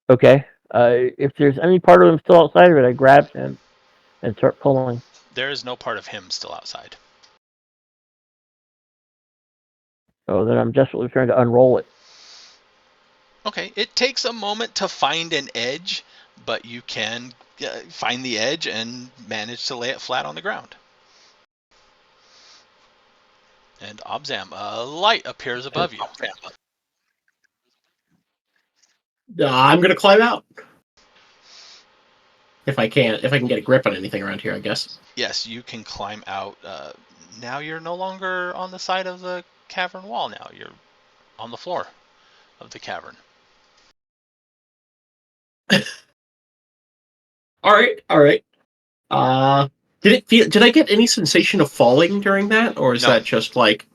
Okay. If there's any part of him still outside of it, I grab him and start pulling. There is no part of him still outside. So then I'm desperately trying to unroll it. Okay, it takes a moment to find an edge, but you can find the edge and manage to lay it flat on the ground. And Obzam, a light appears above you. I'm gonna climb out. If I can get a grip on anything around here, I guess. Yes, you can climb out. Now you're no longer on the side of the cavern wall. Now you're on the floor of the cavern. All right. Did I get any sensation of falling during that, or is No. that just like,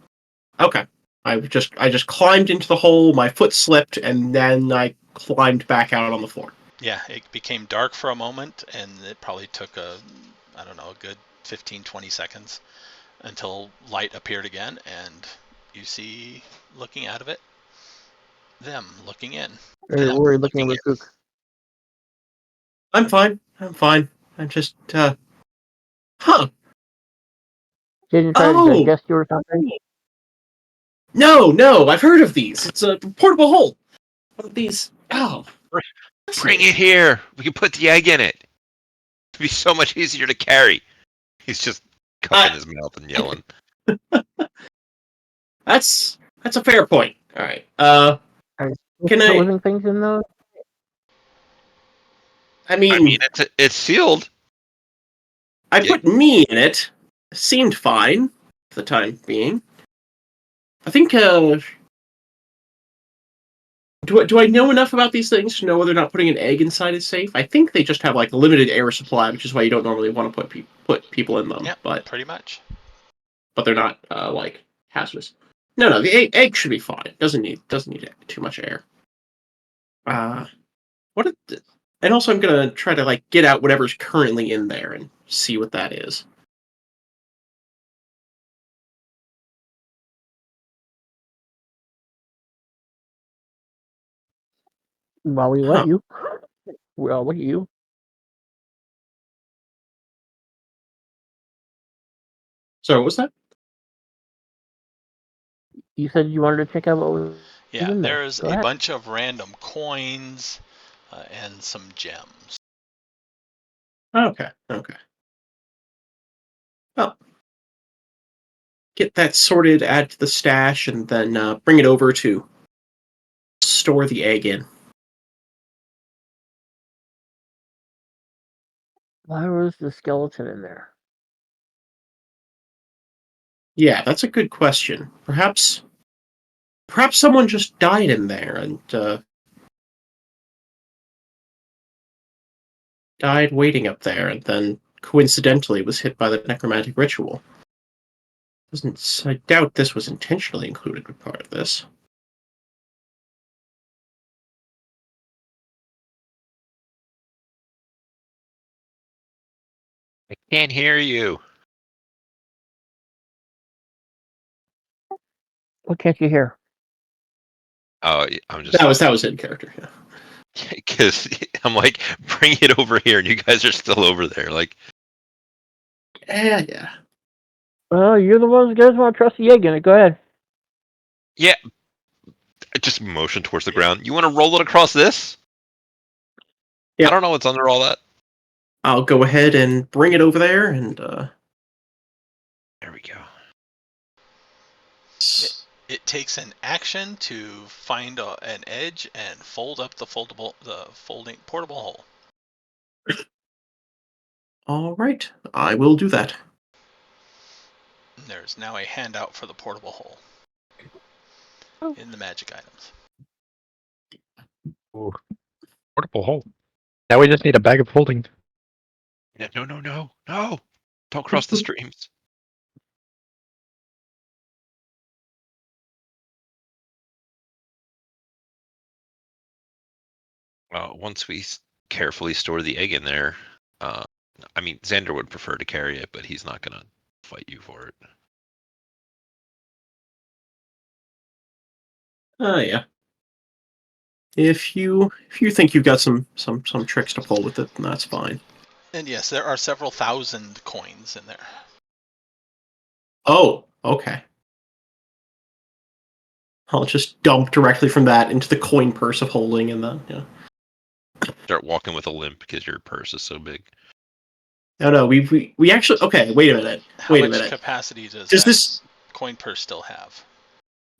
okay? I just climbed into the hole, my foot slipped, and then I climbed back out on the floor. Yeah, it became dark for a moment, and it probably took a good 15, 20 seconds until light appeared again, and you see, looking out of it, them looking in. Very worried looking at Rukook. I'm fine. I'm just, huh? Didn't try to digest you or something? No, I've heard of these. It's a portable hole. What are these? Oh. Bring it here. We can put the egg in it. It'd be so much easier to carry. He's just cupping his mouth and yelling. That's a fair point. All right. Can I? Living things in those? I mean, it's sealed. I put me in it. Seemed fine for the time being. I think. Do I know enough about these things to know whether or not putting an egg inside is safe? I think they just have like a limited air supply, which is why you don't normally want to put people in them. Yeah, but pretty much. But they're not like hazardous. No, the egg should be fine. Doesn't need too much air. And also I'm gonna try to like get out whatever's currently in there and see what that is. Well, we let you. Well, look at you. So what was that? You said you wanted to check out what was Yeah, in there. there's a bunch of random coins and some gems. Okay. Well, get that sorted, add to the stash, and then bring it over to store the egg in. Why was the skeleton in there? Yeah, that's a good question. Perhaps someone just died in there and died waiting up there, and then coincidentally was hit by the necromantic ritual. I doubt this was intentionally included with part of this. I can't hear you. What can't you hear? Oh, I'm just. That was in character. Yeah. Because I'm like, bring it over here, and you guys are still over there. Like, Yeah. Well, you're the ones guys want to trust the egg in it. Go ahead. yeah. I just motion towards the ground. You want to roll it across this? Yeah. I don't know what's under all that. I'll go ahead and bring it over there, and there we go. It takes an action to find an edge and fold up the portable hole. All right, I will do that. There's now a handout for the portable hole Oh. in the magic items. Ooh. Portable hole. Now we just need a bag of holding. Yeah, no. Don't cross the streams. Once we carefully store the egg in there, I mean, Xander would prefer to carry it, but he's not going to fight you for it. Yeah. If you think you've got some tricks to pull with it, then that's fine. And yes, there are several thousand coins in there. Oh, okay. I'll just dump directly from that into the coin purse of holding, and then Start walking with a limp because your purse is so big. No, we actually. Okay, wait a minute. How much capacity does this coin purse still have?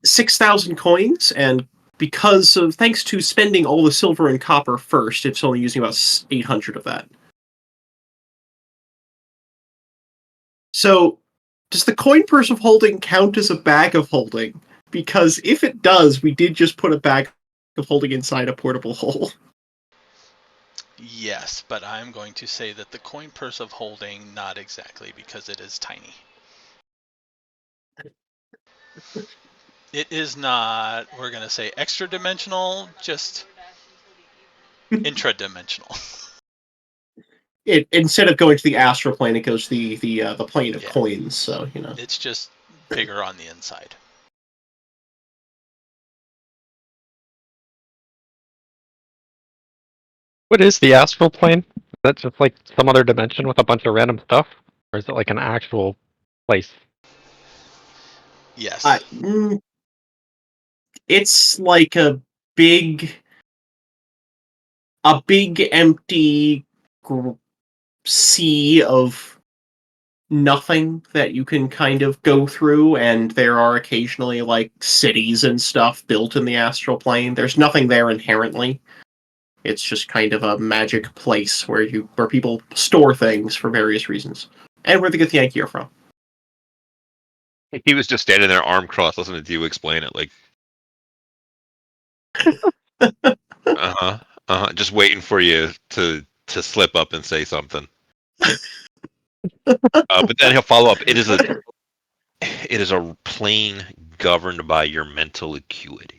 6,000 coins, and thanks to spending all the silver and copper first, it's only using about 800 of that. So, does the coin purse of holding count as a bag of holding? Because if it does, we did just put a bag of holding inside a portable hole. Yes, but I'm going to say that the coin purse of holding, not exactly, because it is tiny. It is not, we're going to say extra dimensional, just intra-dimensional. Instead of going to the astral plane, it goes to the plane of coins. So it's just bigger on the inside. What is the astral plane? Is that just like some other dimension with a bunch of random stuff? Or is it like an actual place? Yes. It's like a big empty sea of nothing that you can kind of go through, and there are occasionally like cities and stuff built in the astral plane. There's nothing there inherently. It's just kind of a magic place where people store things for various reasons. And where the Githyanki are from. He was just standing there, arm crossed, listening to you explain it. Like, just waiting for you to slip up and say something. But then he'll follow up. It is a plane governed by your mental acuity.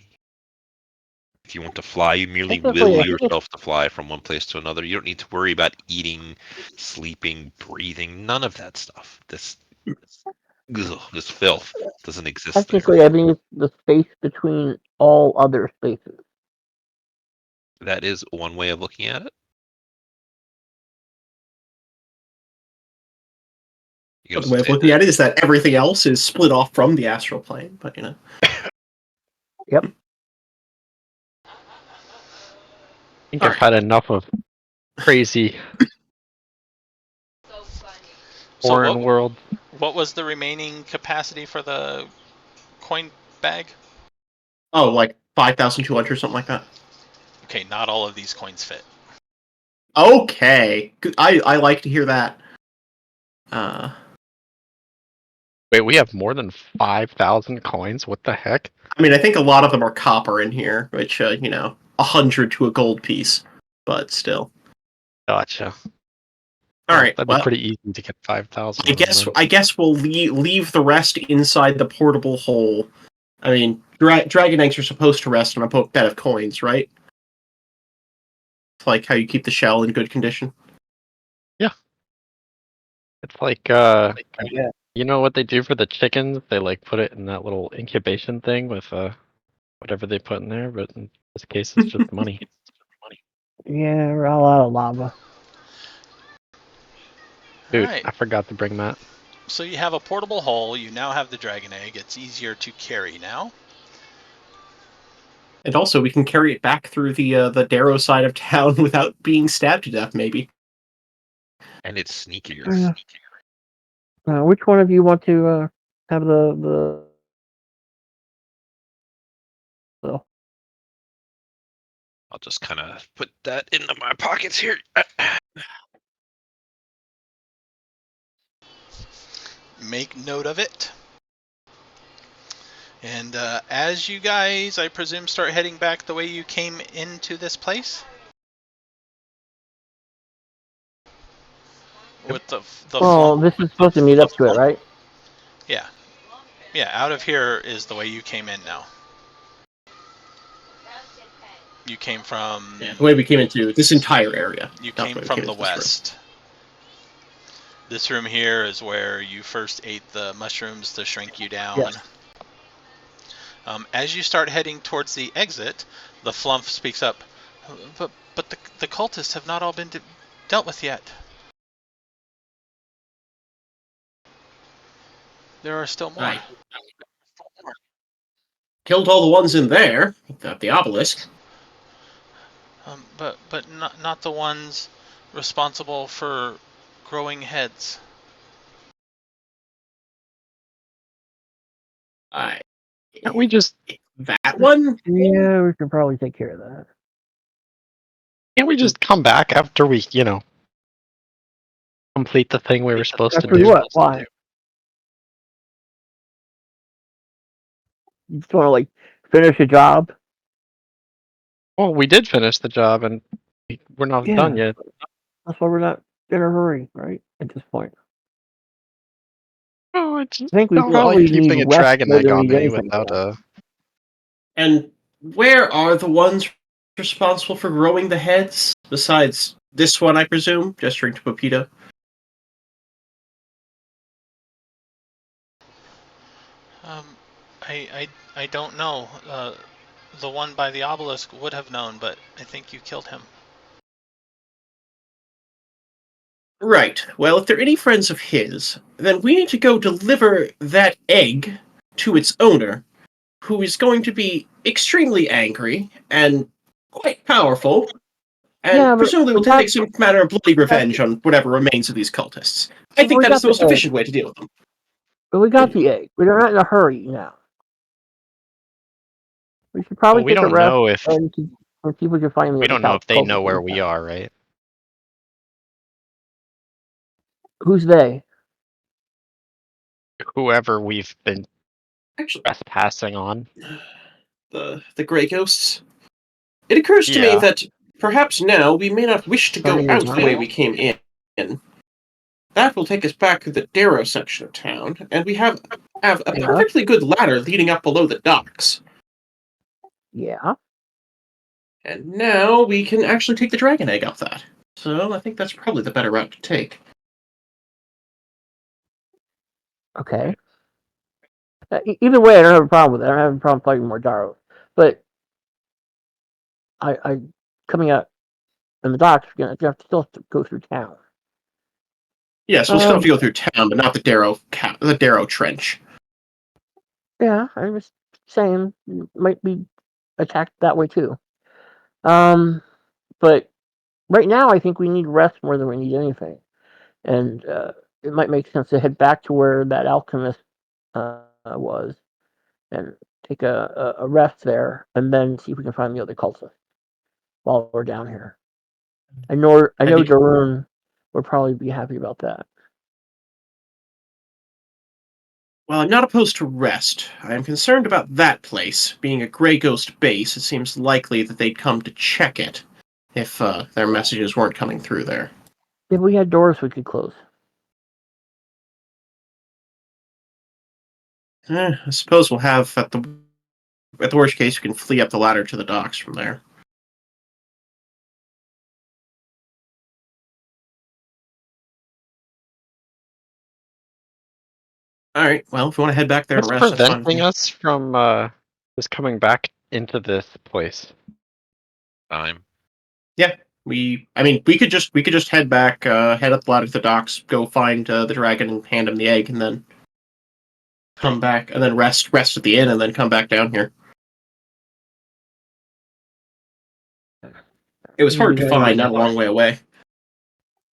If you want to fly, you merely will yourself to fly from one place to another. You don't need to worry about eating, sleeping, breathing, none of that stuff. This filth doesn't exist Technically, I think it's the space between all other spaces. That is one way of looking at it. The way of looking at it is that everything else is split off from the astral plane, but Yep. I think I've had enough of crazy foreign world. What was the remaining capacity for the coin bag? Oh, like 5,200 or something like that. Okay, not all of these coins fit. Okay, I like to hear that. Wait, we have more than 5,000 coins? What the heck? I mean, I think a lot of them are copper in here, which 100 to a gold piece, but still. Gotcha. All right, that'd be pretty easy to get 5,000. I guess we'll leave the rest inside the portable hole. I mean, dragon eggs are supposed to rest on a bed of coins, right? It's like how you keep the shell in good condition. Yeah. It's like you know what they do for the chickens? They like put it in that little incubation thing with whatever they put in there, but in this case it's just money. Yeah, we're all out of lava. Dude, I forgot to bring that. So you have a portable hole, you now have the dragon egg, it's easier to carry now. And also, we can carry it back through the Darrow side of town without being stabbed to death, maybe. And it's sneakier. Which one of you want to have the? I'll just kind of put that into my pockets here. make note of it. And as you guys, I presume, start heading back the way you came into this place? With the Well, this is supposed to meet up to it, right? Yeah. Yeah, out of here is the way you came in now. You came from... Yeah, the way we came into this entire area. You not came the way we from came the into this room. west. This room here is where you first ate the mushrooms to shrink you down. Yes. As you start heading towards the exit, the Flump speaks up. But the cultists have not all been dealt with yet. There are still more. Right. Killed all the ones in there at the obelisk. But not the ones responsible for growing heads. Can't we just That one? Yeah, we should probably take care of that. can't we just come back after we, complete the thing we were supposed to After do? what? Why? You just want to finish a job? Well, we did finish the job, and we're not done yet. That's why we're not in a hurry, right? At this point. Oh, it's I think we not probably like keeping need a rest dragon more egg than on we need me anything without else. And where are the ones responsible for growing the heads? Besides this one, I presume? Gesturing to Pepito. I don't know. The one by the obelisk would have known, but I think you killed him. Right. Well, if they're any friends of his, then we need to go deliver that egg to its owner, who is going to be extremely angry and quite powerful, and Yeah, but presumably will we got- take some manner of bloody revenge on whatever remains of these cultists. I think we that got is the most the egg. efficient way to deal with them. But we got the egg. We're not in a hurry now. We should probably we take a don't rest know if and see if we can find the we other don't know if they cultists know where in we town. are, right? Who's they? Whoever we've been Actually, trespassing on. the Grey Ghosts. It occurs to me Yeah. that perhaps now we may not wish to go Turning out around. the way we came in. That will take us back to the Darrow section of town, and we have a Yeah. perfectly good ladder leading up below the docks. Yeah. And now we can actually take the dragon egg up that. So I think that's probably the better route to take. Okay. Either way, I don't have a problem with it. I don't have a problem fighting more Darrow. But I coming out in the docks, you're gonna have to still have to go through town. Yes, we'll still have to go through town, but not the Darrow Trench. Yeah, I'm just saying might be attacked that way too. But right now I think we need rest more than we need anything, and it might make sense to head back to where that alchemist was, and take a rest there, and then see if we can find the other cultists while we're down here. I know Darun would probably be happy about that. Well, I'm not opposed to rest. I am concerned about that place. Being a Grey Ghost base, it seems likely that they'd come to check it if their messages weren't coming through there. If we had doors we could close. I suppose we'll have, at the worst case, we can flee up the ladder to the docks from there. Alright, well, if we want to head back there and What's rest, that's fine. preventing us from just coming back into this place? Time. We could just head back, head up the ladder to the docks, go find the dragon and hand him the egg, and then come back, and then rest at the inn, and then come back down here. It was hard to find, not a long way away.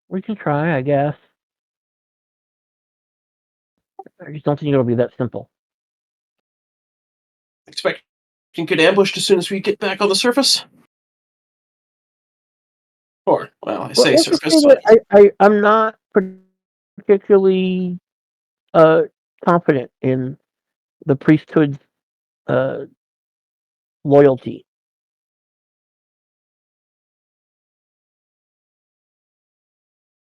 We can try, I guess. I just don't think it'll be that simple. Expecting get ambushed as soon as we get back on the surface? Or, well, I say Let's just surface. say that I'm not particularly confident in the priesthood's loyalty.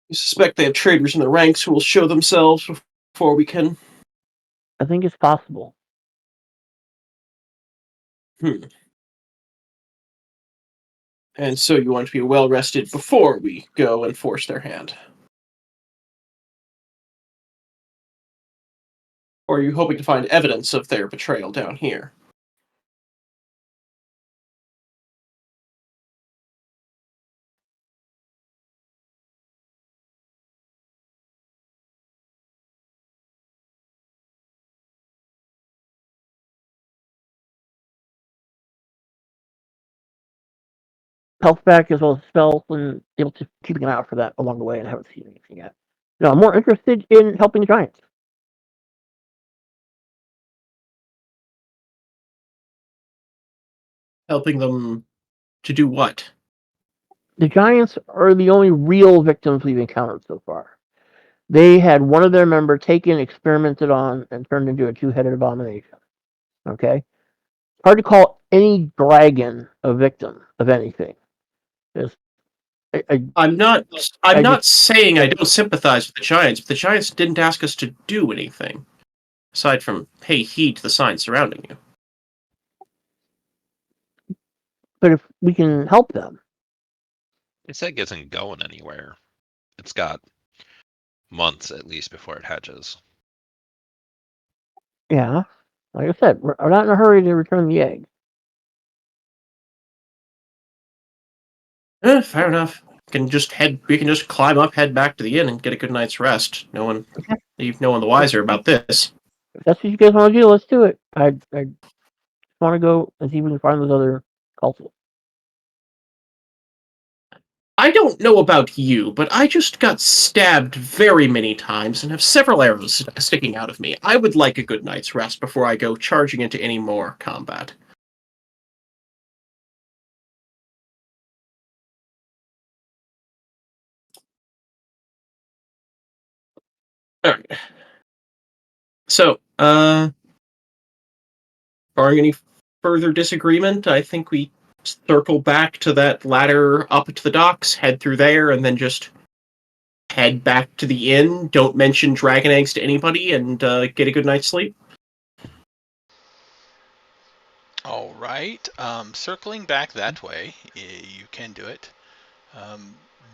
You suspect they have traitors in the ranks who will show themselves before we can. I think it's possible. And so you want to be well rested before we go and force their hand. Or are you hoping to find evidence of their betrayal down here? Health back as well as spells, and able to keeping an eye out for that along the way, and I haven't seen anything yet. No, I'm more interested in helping the giants. Helping them to do what? The giants are the only real victims we've encountered so far. They had one of their members taken, experimented on, and turned into a two-headed abomination. Okay? Hard to call any dragon a victim of anything. I'm not saying I don't sympathize with the giants, but the giants didn't ask us to do anything. Aside from pay heed to the signs surrounding you. But if we can help them. This egg isn't going anywhere. It's got months at least before it hatches. Yeah. Like I said, we're not in a hurry to return the egg. Fair enough. We can just climb up, head back to the inn, and get a good night's rest. Leave no one the wiser about this. If that's what you guys want to do, let's do it. I want to go and see if we can find those other cultists. I don't know about you, but I just got stabbed very many times and have several arrows sticking out of me. I would like a good night's rest before I go charging into any more combat. Alright. So, barring any further disagreement, I think we circle back to that ladder up to the docks, head through there, and then just head back to the inn. Don't mention dragon eggs to anybody, and get a good night's sleep. All right. Circling back that way, you can do it.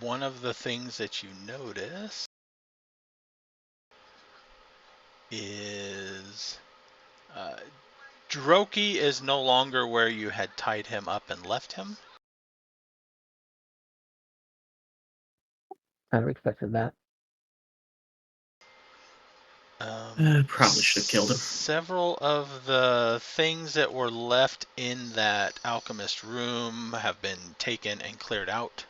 One of the things that you notice is Droki is no longer where you had tied him up and left him. Kind of expected that. Probably should have killed him. Several of the things that were left in that alchemist room have been taken and cleared out.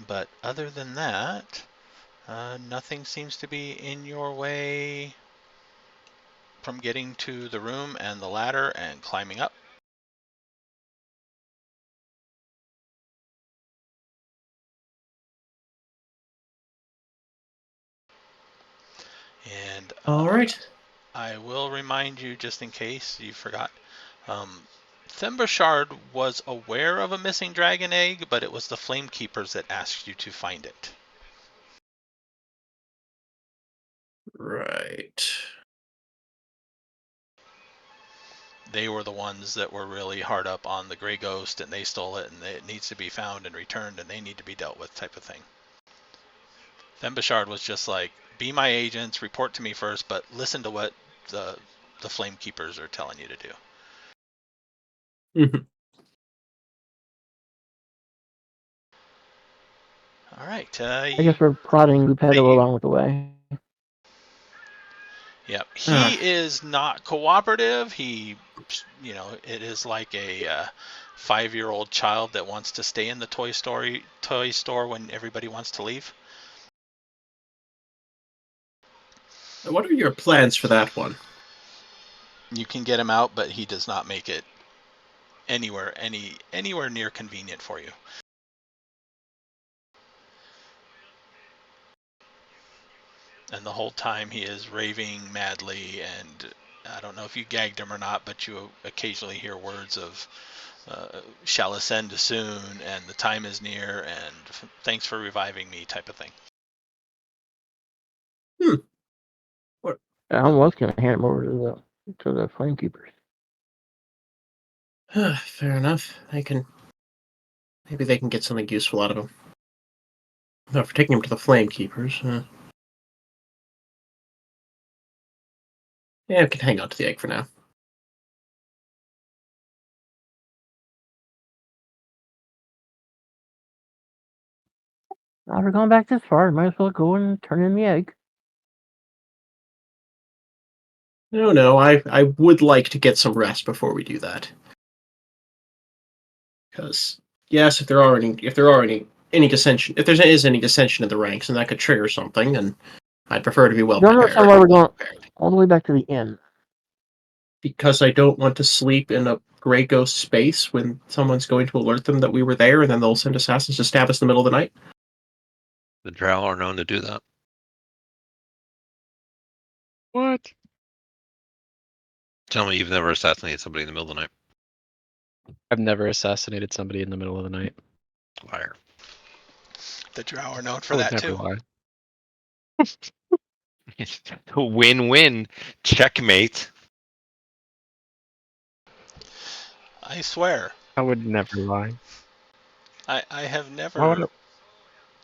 But other than that, nothing seems to be in your way from getting to the room and the ladder and climbing up. And All right. I will remind you, just in case you forgot, Thembashard was aware of a missing dragon egg, but it was the Flamekeepers that asked you to find it. Right. They were the ones that were really hard up on the Grey Ghost, and they stole it, and it needs to be found and returned, and they need to be dealt with, type of thing. Thembashard was just like, be my agents, report to me first, but listen to what the Flamekeepers are telling you to do. Mm-hmm. All right. I guess we're prodding Lupedo along with the way. Yep. He is not cooperative. He, it is like a 5-year-old child that wants to stay in the toy store when everybody wants to leave. What are your plans for that one? You can get him out, but he does not make it anywhere near convenient for you. And the whole time he is raving madly, and I don't know if you gagged him or not, but you occasionally hear words of shall ascend soon, and the time is near, and thanks for reviving me type of thing. I was going to hand him over to the Flamekeepers. Fair enough. Maybe they can get something useful out of him. No, for taking him to the Flamekeepers. Yeah, we can hang on to the egg for now. Now we're going back this far. Might as well go and turn in the egg. No, I would like to get some rest before we do that. Because yes, if there are any dissension, if there is any dissension in the ranks, and that could trigger something, then I'd prefer to be well Don't prepared. understand why we're going all the way back to the inn. Because I don't want to sleep in a gray ghost space when someone's going to alert them that we were there, and then they'll send assassins to stab us in the middle of the night. The Drow are known to do that. What? Tell me you've never assassinated somebody in the middle of the night. I've never assassinated somebody in the middle of the night. Liar. The Drow are known for I would that never too. lie. Win-win. Checkmate. I swear, I would never lie. I have Why would never I?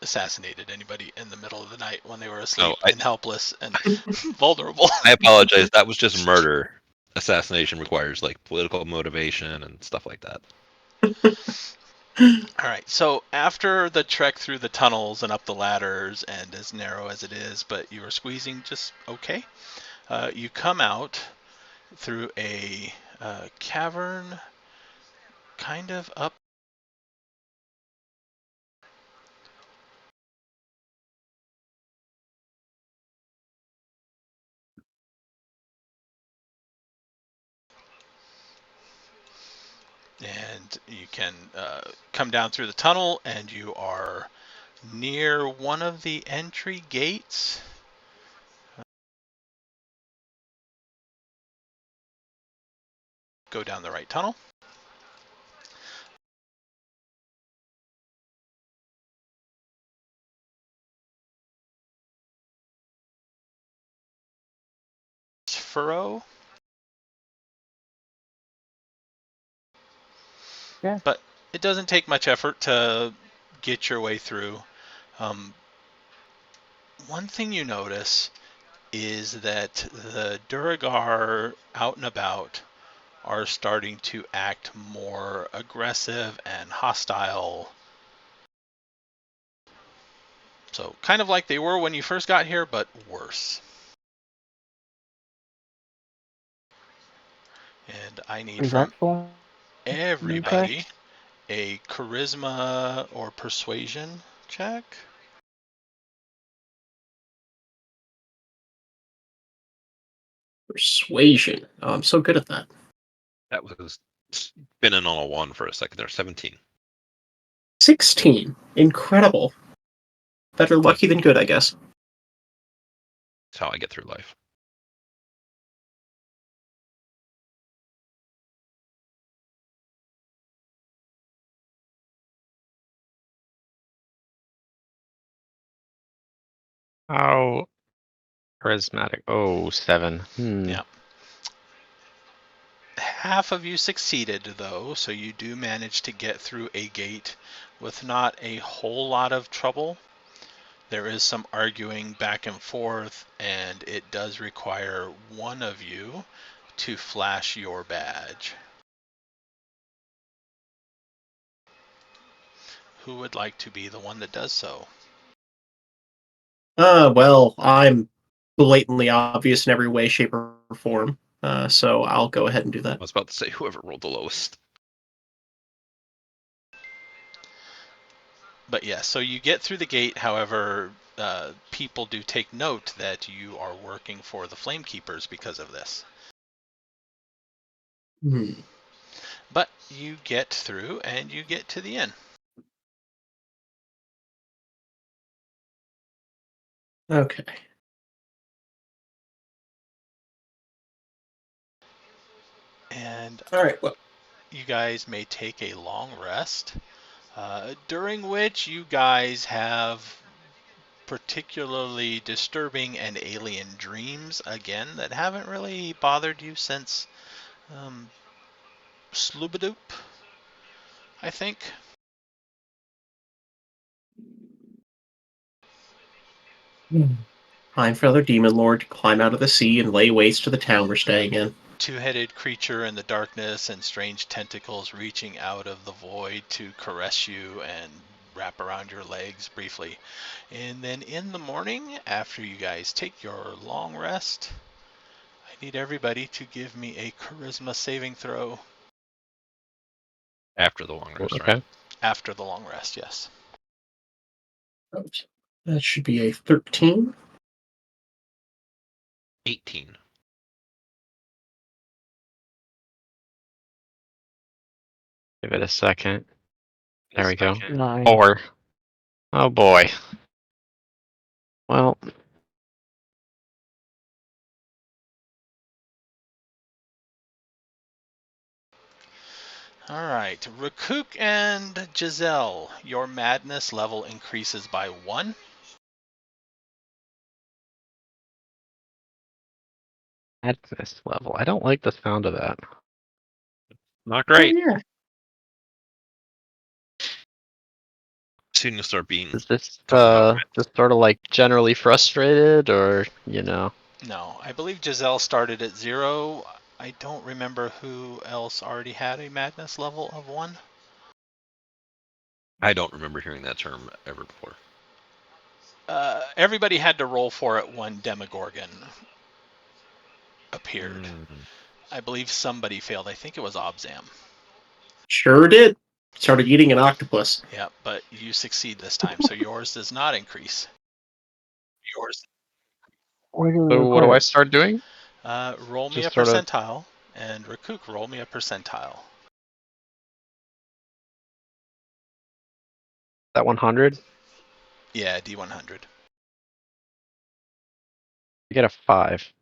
assassinated anybody in the middle of the night when they were asleep I- and helpless and vulnerable. I apologize. That was just murder. Assassination requires like political motivation and stuff like that. All right, so after the trek through the tunnels and up the ladders, and as narrow as it is, but you are squeezing just okay, you come out through a cavern, kind of up. And you can come down through the tunnel, and you are near one of the entry gates. Go down the right tunnel. Furrow. Yeah. But it doesn't take much effort to get your way through. One thing you notice is that the Duragar out and about are starting to act more aggressive and hostile. So kind of like they were when you first got here, but worse. And I need from Resentful. everybody a charisma or persuasion check. Persuasion. Oh, I'm so good at that. That was spinning on a 1 for a second there. 17. 16. Incredible. Better lucky than good, I guess. That's how I get through life. How charismatic? Oh, 7. Yeah. Half of you succeeded, though, so you do manage to get through a gate with not a whole lot of trouble. There is some arguing back and forth, and it does require one of you to flash your badge. Who would like to be the one that does so? Well, I'm blatantly obvious in every way, shape, or form. So I'll go ahead and do I that. was about to say whoever rolled the lowest. But yes, so you get through the gate. However, people do take note that you are working for the Flamekeepers because of this. But you get through and you get to the inn. Okay. And All right. Well, you guys may take a long rest, during which you guys have particularly disturbing and alien dreams again that haven't really bothered you since Sloobadoop, I think. time for another demon lord to climb out of the sea and lay waste to the town we're staying in. Two-headed creature in the darkness and strange tentacles reaching out of the void to caress you and wrap around your legs briefly. And then in the morning, after you guys take your long rest, I need everybody to give me a charisma saving throw. After the long rest, Okay. right? After the long rest, yes. That should be a 13. 18. Give it a second. There we go. 9. 4. Oh boy. Well, All right, Rukook and Jezelle, your madness level increases by 1. at this level, I don't like the sound of that. Not great. Oh, yeah. Soon you'll start being. Is this Talking about just sort of like generally frustrated, or No, I believe Jezelle started at 0. I don't remember who else already had a madness level of 1. I don't remember hearing that term ever before. Everybody had to roll for it when Demogorgon appeared. I believe somebody failed. I think it was Obzam. Sure did. Started eating an octopus. Yeah, but you succeed this time, so yours does not increase. Yours. Where do we So what do I record? start doing? Roll me Just a sort of- percentile, and Rukook, roll me a percentile. That 100? Yeah, D100. You get a 5.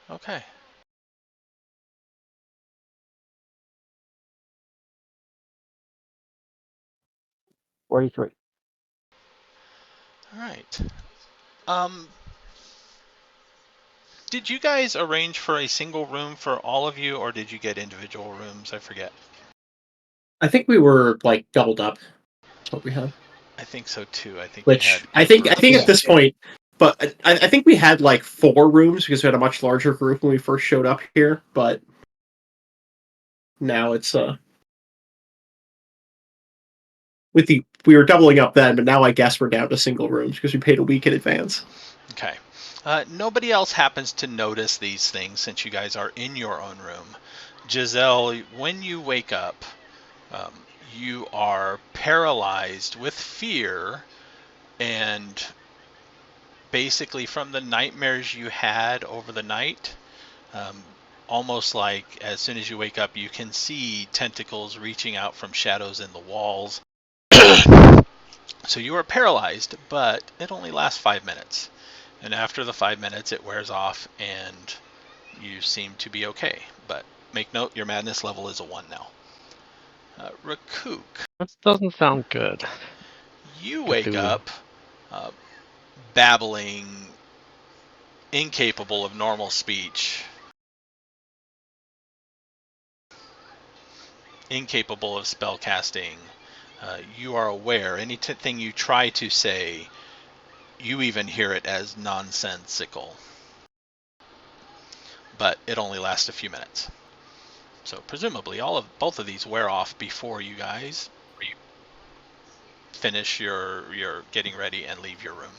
Okay. $43. All right. Did you guys arrange for a single room for all of you, or did you get individual rooms? I forget. I think we were like doubled up. That's what we had. I think so too. I think we Which had. I think rooms. at this point, but I think we had like 4 rooms because we had a much larger group when we first showed up here. But now it's we were doubling up then, but now I guess we're down to single rooms because we paid a week in advance. Okay. Nobody else happens to notice these things since you guys are in your own room. Jezelle, when you wake up, you are paralyzed with fear, and basically from the nightmares you had over the night, almost like as soon as you wake up, you can see tentacles reaching out from shadows in the walls. So you are paralyzed, but it only lasts 5 minutes. And after the 5 minutes, it wears off, and you seem to be okay. But make note, your madness level is a 1 now. Rukook, That doesn't sound good. you wake Cthulhu. up babbling, incapable of normal speech, incapable of spellcasting. You are aware anything you try to say, you even hear it as nonsensical. But it only lasts a few minutes. So presumably both of these wear off before you guys finish your getting ready and leave your room.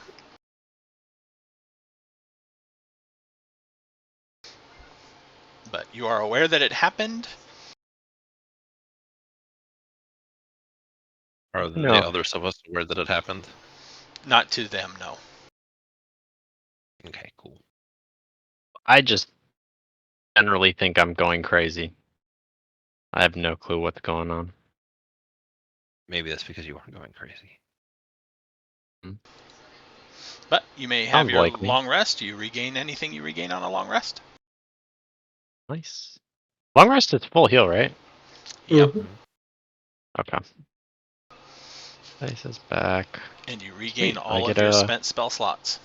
But you are aware that it happened. Are No. the others of us aware that it happened? Not to them, no. Okay, cool. I just generally think I'm going crazy. I have no clue what's going on. Maybe that's because you aren't going crazy. But you may have Sounds your likely. long rest. You regain anything you regain on a long rest. Nice. Long rest is full heal, right? Yep. Mhm. Okay. Dice is back. And you regain Sweet. all I of get your a spent spell slots.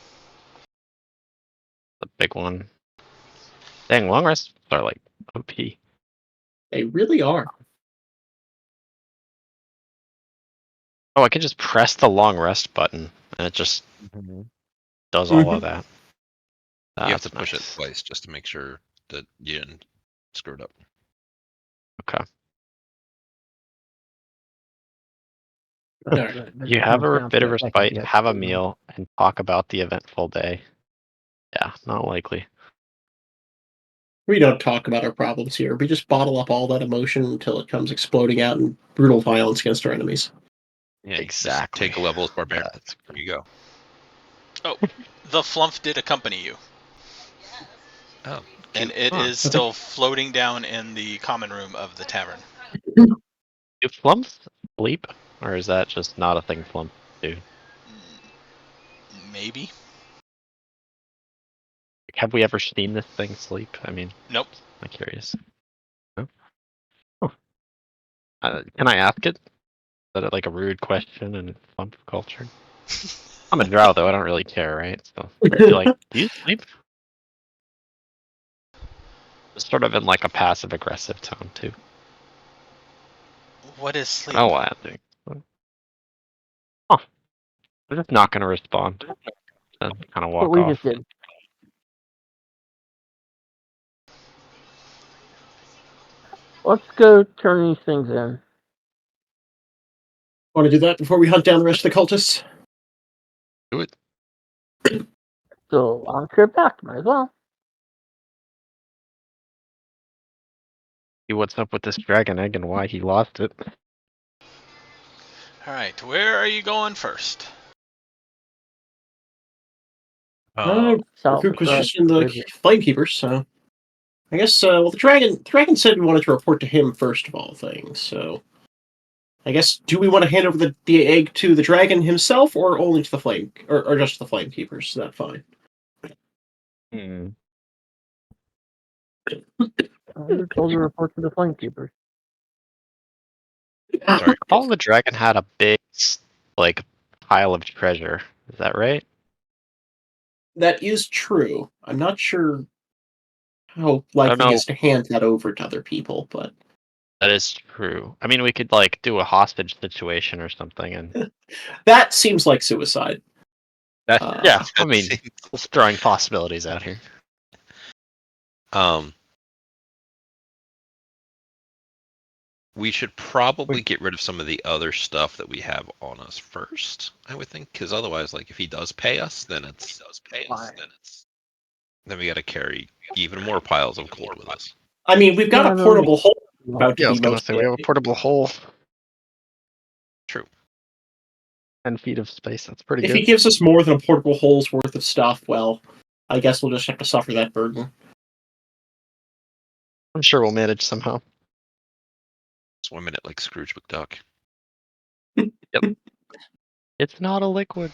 big one. Dang, long rests are like OP. They really are. Oh, I can just press the long rest button, and it just does all of that. You have That's to push it nice. twice just to make sure that you didn't screw it up. Okay. Alright. You have a bit of respite, have a meal, and talk about the eventful day. Yeah, not likely. We don't talk about our problems here. We just bottle up all that emotion until it comes exploding out in brutal violence against our enemies. Yeah, you just Exactly. take a level as barbarian. That's There you go. Oh, the flump did accompany you. Oh, And it Huh. is still floating down in the common room of the tavern. Do flumps sleep, or is that just not a thing flumps do? Maybe. Have we ever seen this thing sleep? I mean, Nope. I'm curious. No? Oh. Can I ask it? Is that like a rude question in flump culture? I'm a drow though. I don't really care, right? So, like, do you sleep? It's sort of in like a passive aggressive tone too. What is sleep? Oh, I think. Huh. I'm just not gonna respond. Then kind of walk What we off. just did. Let's go turn these things in. Want to do that before we hunt down the rest of the cultists? do it. So long trip back, might as well. See what's up with this dragon egg and why he lost it. All right, where are you going first? Rukook was just in the Flamekeepers, so I guess. Well, the dragon said we wanted to report to him first of all things. So I guess, do we want to hand over the egg to the dragon himself, or only to the flame, or just the Flamekeepers? Is that fine? You're told to report to the Flamekeepers. Sorry. All the dragon had a big, like, pile of treasure. Is that right? That is true. I'm not sure how I don't likely he know. is to hand that over to other people, but That is true. I mean, we could like do a hostage situation or something, and that seems like suicide. yeah. I mean, just throwing possibilities out here. We should probably get rid of some of the other stuff that we have on us first, I would think, because otherwise, like, if he does pay us, then then we got to carry even more piles of gold with us. I mean, we've got a portable hole about to Yeah, I be was gonna most say we have a portable hole. True. 10 feet of space. That's pretty If good. he gives us more than a portable hole's worth of stuff, well, I guess we'll just have to suffer that burden. I'm sure we'll manage somehow. Swim in it like Scrooge McDuck. Yep. It's not a liquid.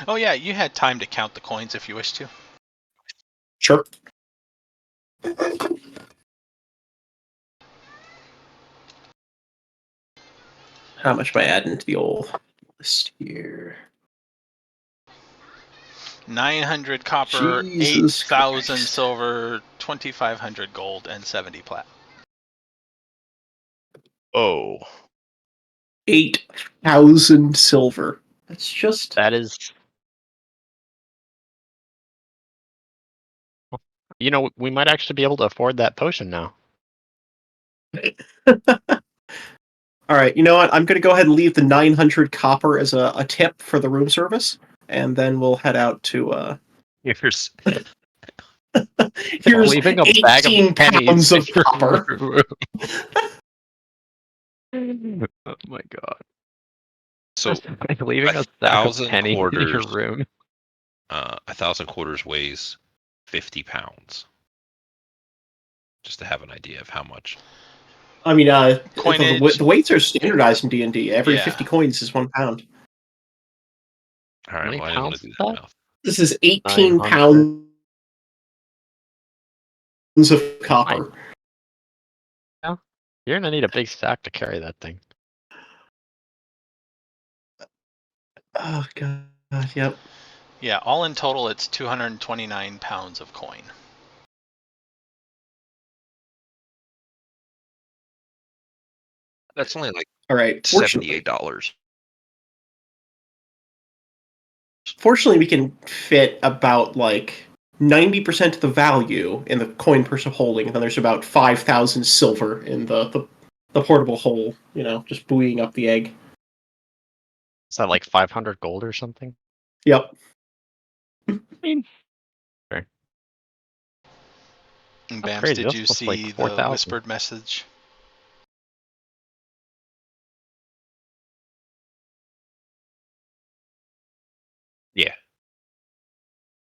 Oh yeah, you had time to count the coins if you wish to. Sure. How much am I adding to the old list here? 900 copper, Jesus 8,000 Christ. silver, 2,500 gold, and 70 plat. Oh. 8,000 silver. That's just... That is... You know, we might actually be able to afford that potion now. Alright, you know what? I'm going to go ahead and leave the 900 copper as a tip for the room service, and then we'll head out to... Here's Here's leaving a 18 bag of pounds pennies of copper. Oh my god. so Like leaving a stack of 1,000 pennies in your quarters. room. 1,000 quarters weighs 50 pounds. Just to have an idea of how much. I mean, Coinage. the weights are standardized in D&D. Every Yeah. 50 coins is 1 pound. All right, many well, I didn't want pounds to do is that that? math. This is 18 900. pounds of copper. You're gonna need a big sack to carry that thing. Oh god, yep. Yeah, all in total, it's 229 pounds of coin. That's only like All right. $78. Fortunately, we can fit about like 90% of the value in the coin purse of holding, and then there's about 5,000 silver in the portable hole. You know, just buoying up the egg. Is that like 500 gold or something? Yep. I mean, sure. And That's Bams, crazy. did That's you almost like see the 4,000. whispered message? Yeah.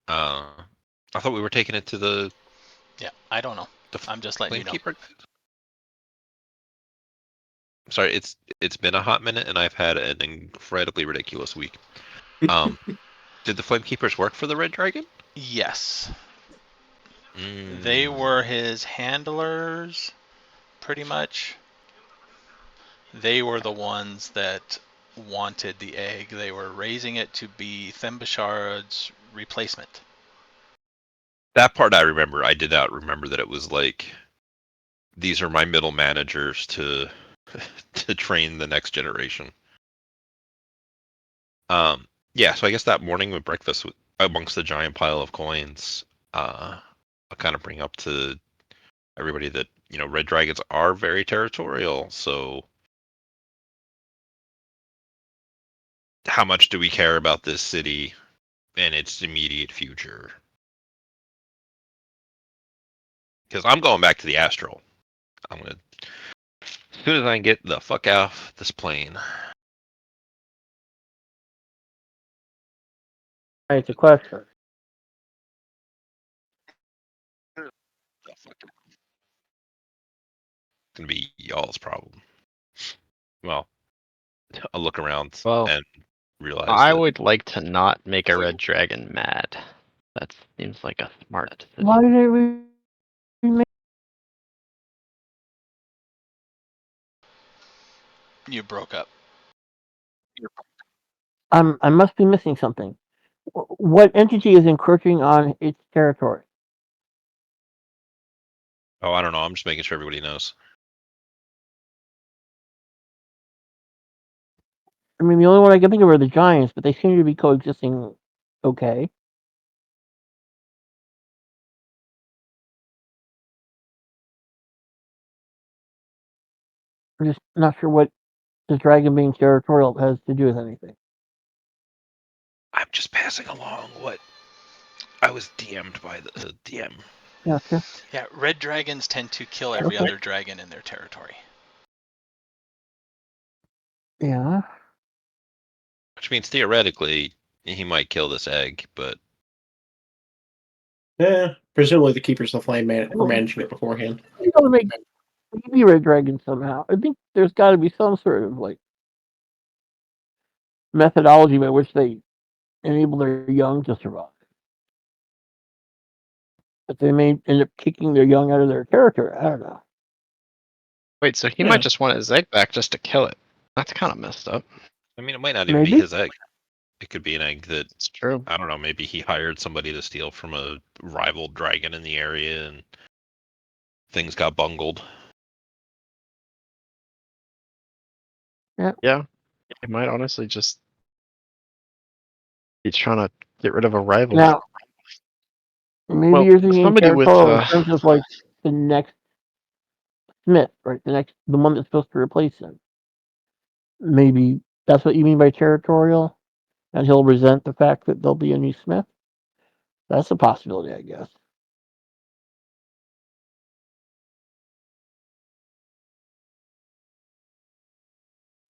I thought we were taking it to the Yeah, I don't know. I'm just letting you know. Flamekeeper. Sorry, it's been a hot minute, and I've had an incredibly ridiculous week. Did the Flamekeepers work for the Red Dragon? Yes. Mm. They were his handlers, pretty much. They were the ones that wanted the egg. They were raising it to be Thembishard's replacement. That part I remember. I did not remember that it was like, these are my middle managers to to train the next generation. Yeah, so I guess that morning with breakfast amongst the giant pile of coins, I'll kind of bring up to everybody that, red dragons are very territorial, so how much do we care about this city and its immediate future? Because I'm going back to the Astral. I'm gonna, as soon as I can get the fuck off this plane. Hey, it's a question. It's gonna be y'all's problem. Well, I'll look around Well, and realize I that would like to not make a red dragon mad. That seems like a smart decision. Why did we make? You broke up. I must be missing something. What entity is encroaching on its territory? Oh, I don't know. I'm just making sure everybody knows. I mean, the only one I can think of are the giants, but they seem to be coexisting okay. I'm just not sure what the dragon being territorial has to do with anything. I'm just passing along what I was DM'd by the DM. Gotcha. Yeah, red dragons tend to kill every Okay. other dragon in their territory. Yeah. Which means theoretically he might kill this egg, but Yeah. Presumably the Keepers of the Flame were Well, managing it beforehand. you gotta make maybe red dragon somehow. I think there's got to be some sort of like methodology by which they enable their young to survive. But they may end up kicking their young out of their territory. I don't know. Wait, so he Yeah. might just want his egg back just to kill it. That's kind of messed up. I mean, it might not even be Maybe. his egg. It could be an egg that, It's true. I don't know, maybe he hired somebody to steal from a rival dragon in the area and things got bungled. Yeah, he might honestly just he's trying to get rid of a rival. Now, maybe Well, you're thinking somebody with, territorial in terms of like the next Smith, right? The one that's supposed to replace him. Maybe that's what you mean by territorial, and he'll resent the fact that there'll be a new Smith. That's a possibility, I guess.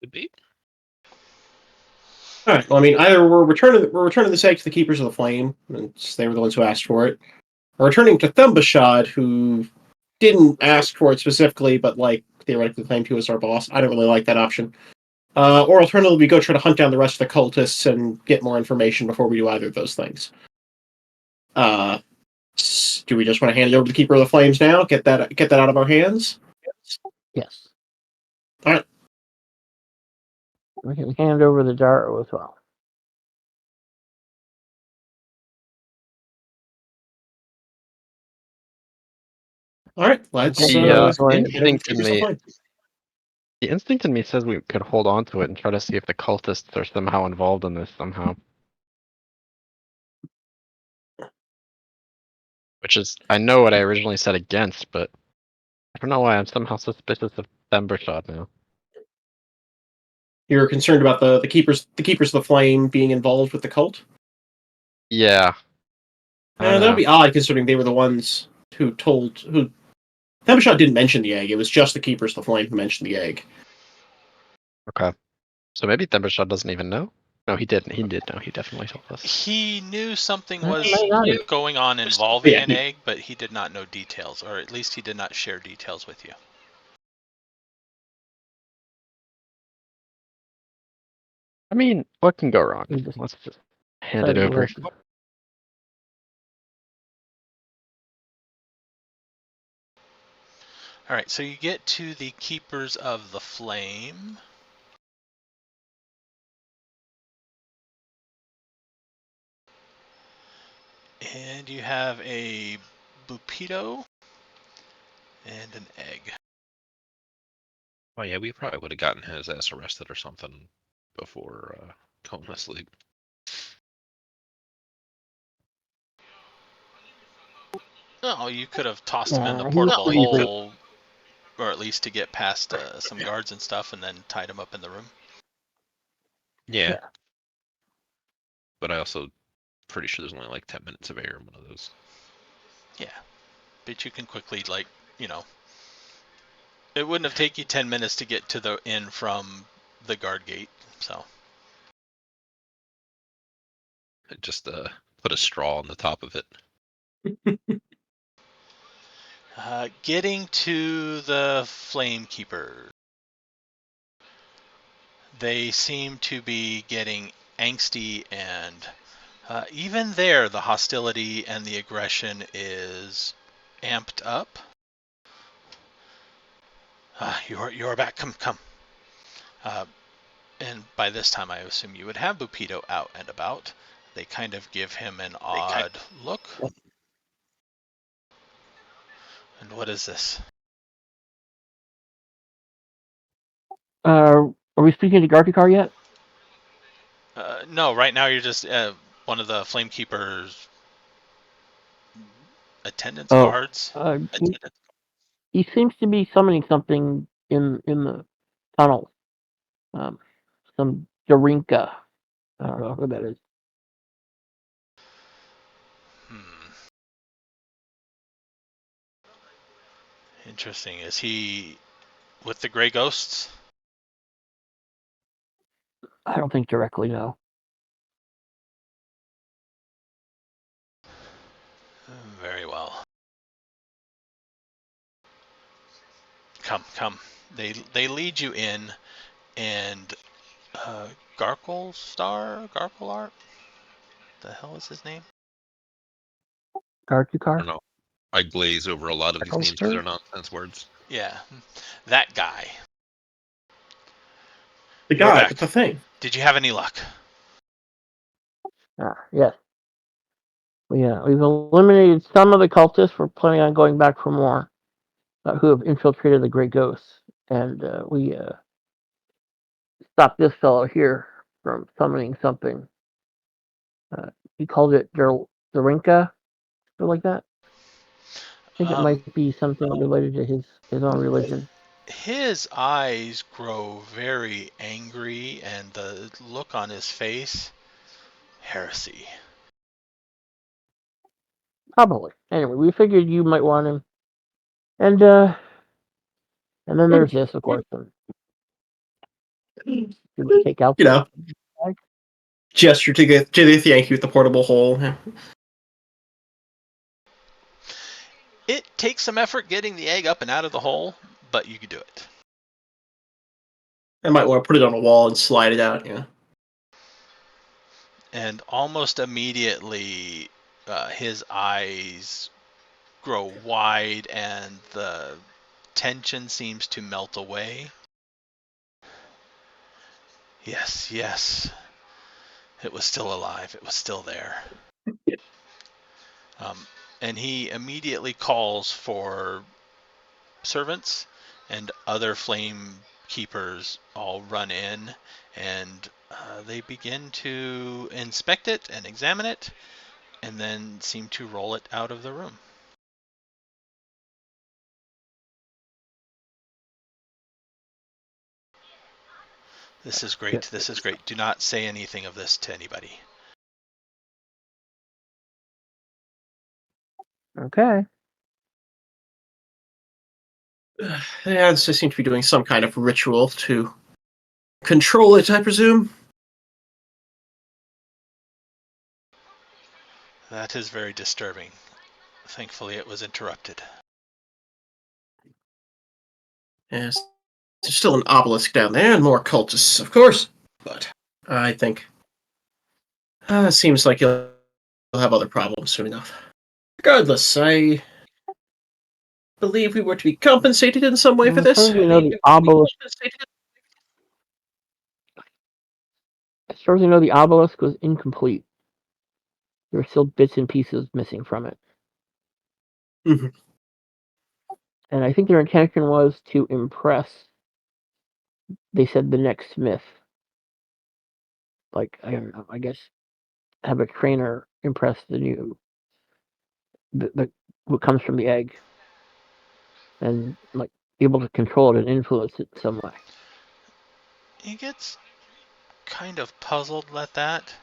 Could be. All right. Well, I mean, either we're returning this egg to the Keepers of the Flame, since they were the ones who asked for it, or returning to Thembishad, who didn't ask for it specifically, but like theoretically claimed he was our boss. I don't really like that option. Or alternatively, we go try to hunt down the rest of the cultists and get more information before we do either of those things. Do we just want to hand it over to the Keeper of the Flames now? Get that out of our hands? Yes. All right. We can hand over the Darrow as well. All right. Let's The instinct in me says we could hold on to it and try to see if the cultists are somehow involved in this somehow. Which is, I know what I originally said against, but I don't know why I'm somehow suspicious of Thembershot now. You're concerned about the keepers of the flame being involved with the cult? Yeah. That'd be odd, considering they were the ones who Thembershot didn't mention the egg. It was just the keepers of the flame who mentioned the egg. Okay. So maybe Thembershot doesn't even know? No, he didn't. He did know. He definitely told us. He knew something That was might not have- going on involving Yeah, an egg, but he did not know details, or at least he did not share details with you. I mean, what can go wrong? We just Let's just hand it over. All right, so you get to the Keepers of the Flame. And you have a Bupito and an egg. Oh yeah, we probably would have gotten his ass arrested or something before going to sleep. Oh, you could have tossed him in the Yeah, portable he's pretty hole, or at least to get past some guards and stuff, and then tied him up in the room. Yeah. But I also pretty sure there's only like 10 minutes of air in one of those. Yeah, but you can quickly, it wouldn't have taken you 10 minutes to get to the inn from the guard gate, so. Just put a straw on the top of it. Getting to the Flame Keeper. They seem to be getting angsty, and even there, the hostility and the aggression is amped up. You're back. Come. And by this time, I assume you would have Bupito out and about. They kind of give him an odd look. And what is this? Are we speaking to Garfikar yet? No, right now you're just one of the Flame Keeper's attendants, guards. He seems to be summoning something in the tunnel. Some Darinka. I don't know who that is. Interesting. Is he with the Grey Ghosts? I don't think directly, no. Very well. Come. They lead you in, and Garkleart? The hell is his name? I Garfikar? don't know. I glaze over a lot of these names because they're nonsense words. Yeah, that guy. The guy with the thing. Did you have any luck? Yes. We've eliminated some of the cultists. We're planning on going back for more who have infiltrated the Great Ghosts. And we stopped this fellow here from summoning something. He called it Darinka, something like that. I think it might be something related to his own religion. His eyes grow very angry, and the look on his face, heresy. Probably. Anyway, we figured you might want him. And then there's this, of course. Did we take out gesture to the Githyanki with the portable hole. It takes some effort getting the egg up and out of the hole, but you can do it. I might want to put it on a wall and slide it out, yeah. And almost immediately, his eyes grow wide and the tension seems to melt away. Yes, yes. It was still alive. It was still there. And he immediately calls for servants, and other flame keepers all run in, and they begin to inspect it and examine it, and then seem to roll it out of the room. This is great. This is great. Do not say anything of this to anybody. Okay. Yeah, they seem to be doing some kind of ritual to control it, I presume. That is very disturbing. Thankfully, it was interrupted. Yes, there's still an obelisk down there, and more cultists, of course. But I think seems like you'll have other problems soon enough. Regardless, I believe we were to be compensated in some way for As this. far as we know, the obelisk. As far as we know, the obelisk was incomplete. There were still bits and pieces missing from it. Mhm. And I think their intention was to impress, they said, the next smith. Like, I don't know, I guess have a trainer impress the new, what comes from the egg. And, like, be able to control it and influence it in some way. He gets kind of puzzled at that.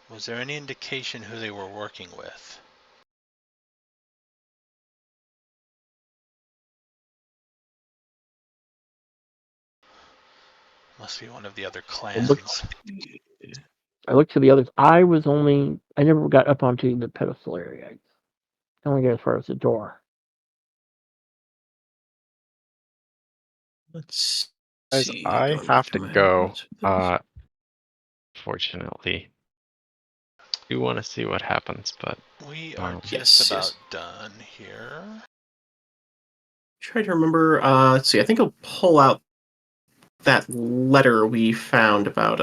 Was there any indication who they were working with? Must be one of the other clans. I looked to the others. I never got up onto the pedestal area. I only got as far as the door. Let's Guys, see. I Going have back to my go. notes. Fortunately. I do want to see what happens, but We are Yes, just about yes. done here. Try to remember. Let's see. I think I'll pull out that letter we found about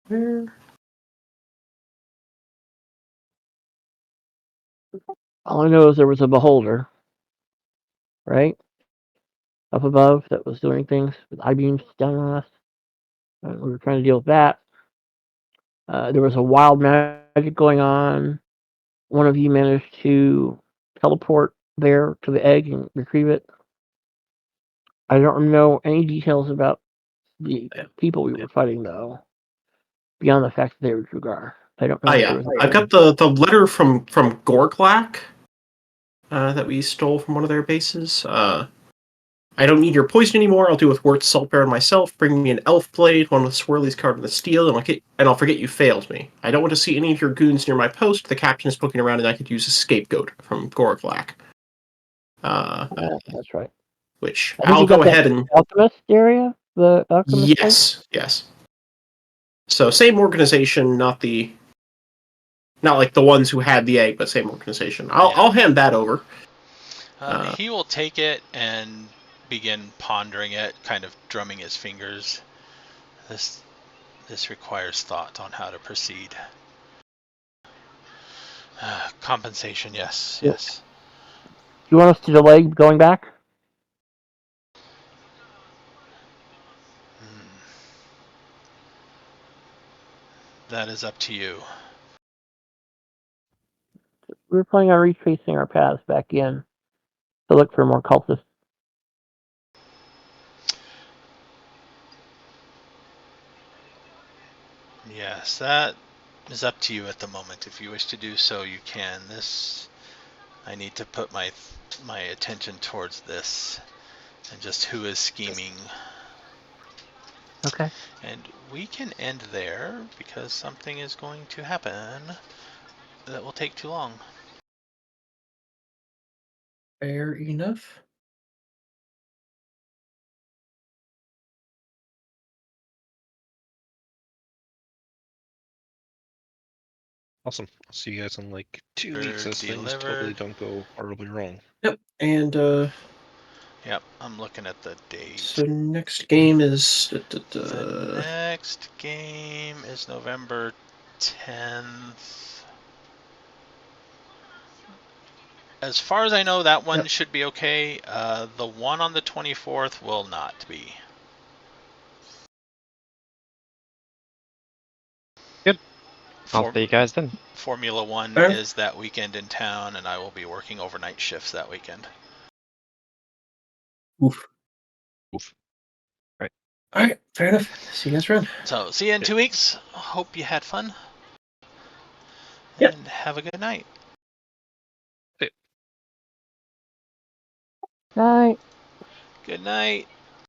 where? All I know is there was a beholder, right? Up above that was doing things with I-beams down on us. We were trying to deal with that. There was a wild magic going on. One of you managed to teleport there to the egg and retrieve it. I don't know any details about the people we were fighting, though, beyond the fact that they were Drugar. I don't know if there was. I've got the letter from Gorglak that we stole from one of their bases. I don't need your poison anymore. I'll do with Wort Saltbearer myself. Bring me an elf blade, one with swirlies carved in the steel, and I'll forget you failed me. I don't want to see any of your goons near my post. The captain is poking around, and I could use a scapegoat from Gorglak. That's right. Which I think I'll you got go that ahead and alchemist area, the alchemist thing? yes. So same organization, not like the ones who had the egg, but same organization. I'll hand that over. He will take it and begin pondering it, kind of drumming his fingers. This requires thought on how to proceed. Compensation, yes. Do you want us to delay going back? That is up to you. We were planning on retracing our paths back in to look for more cultists. Yes, that is up to you at the moment. If you wish to do so, you can. I need to put my attention towards this and just who is scheming. Okay. And we can end there because something is going to happen that will take too long. Fair enough. Awesome. I'll see you guys in like 2 Bird weeks as things totally delivered. don't go horribly wrong. Yep. And Yep, I'm looking at the date. so next game is The next game is November 10th. As far as I know, that one Yep. should be okay. The one on the 24th will not be. I'll see you guys then. Formula One Alright. is that weekend in town, and I will be working overnight shifts that weekend. Oof. Oof. All right, fair enough. See you guys around. So, see you in 2 weeks. Hope you had fun. Yep. And have a good night. Night. Good night.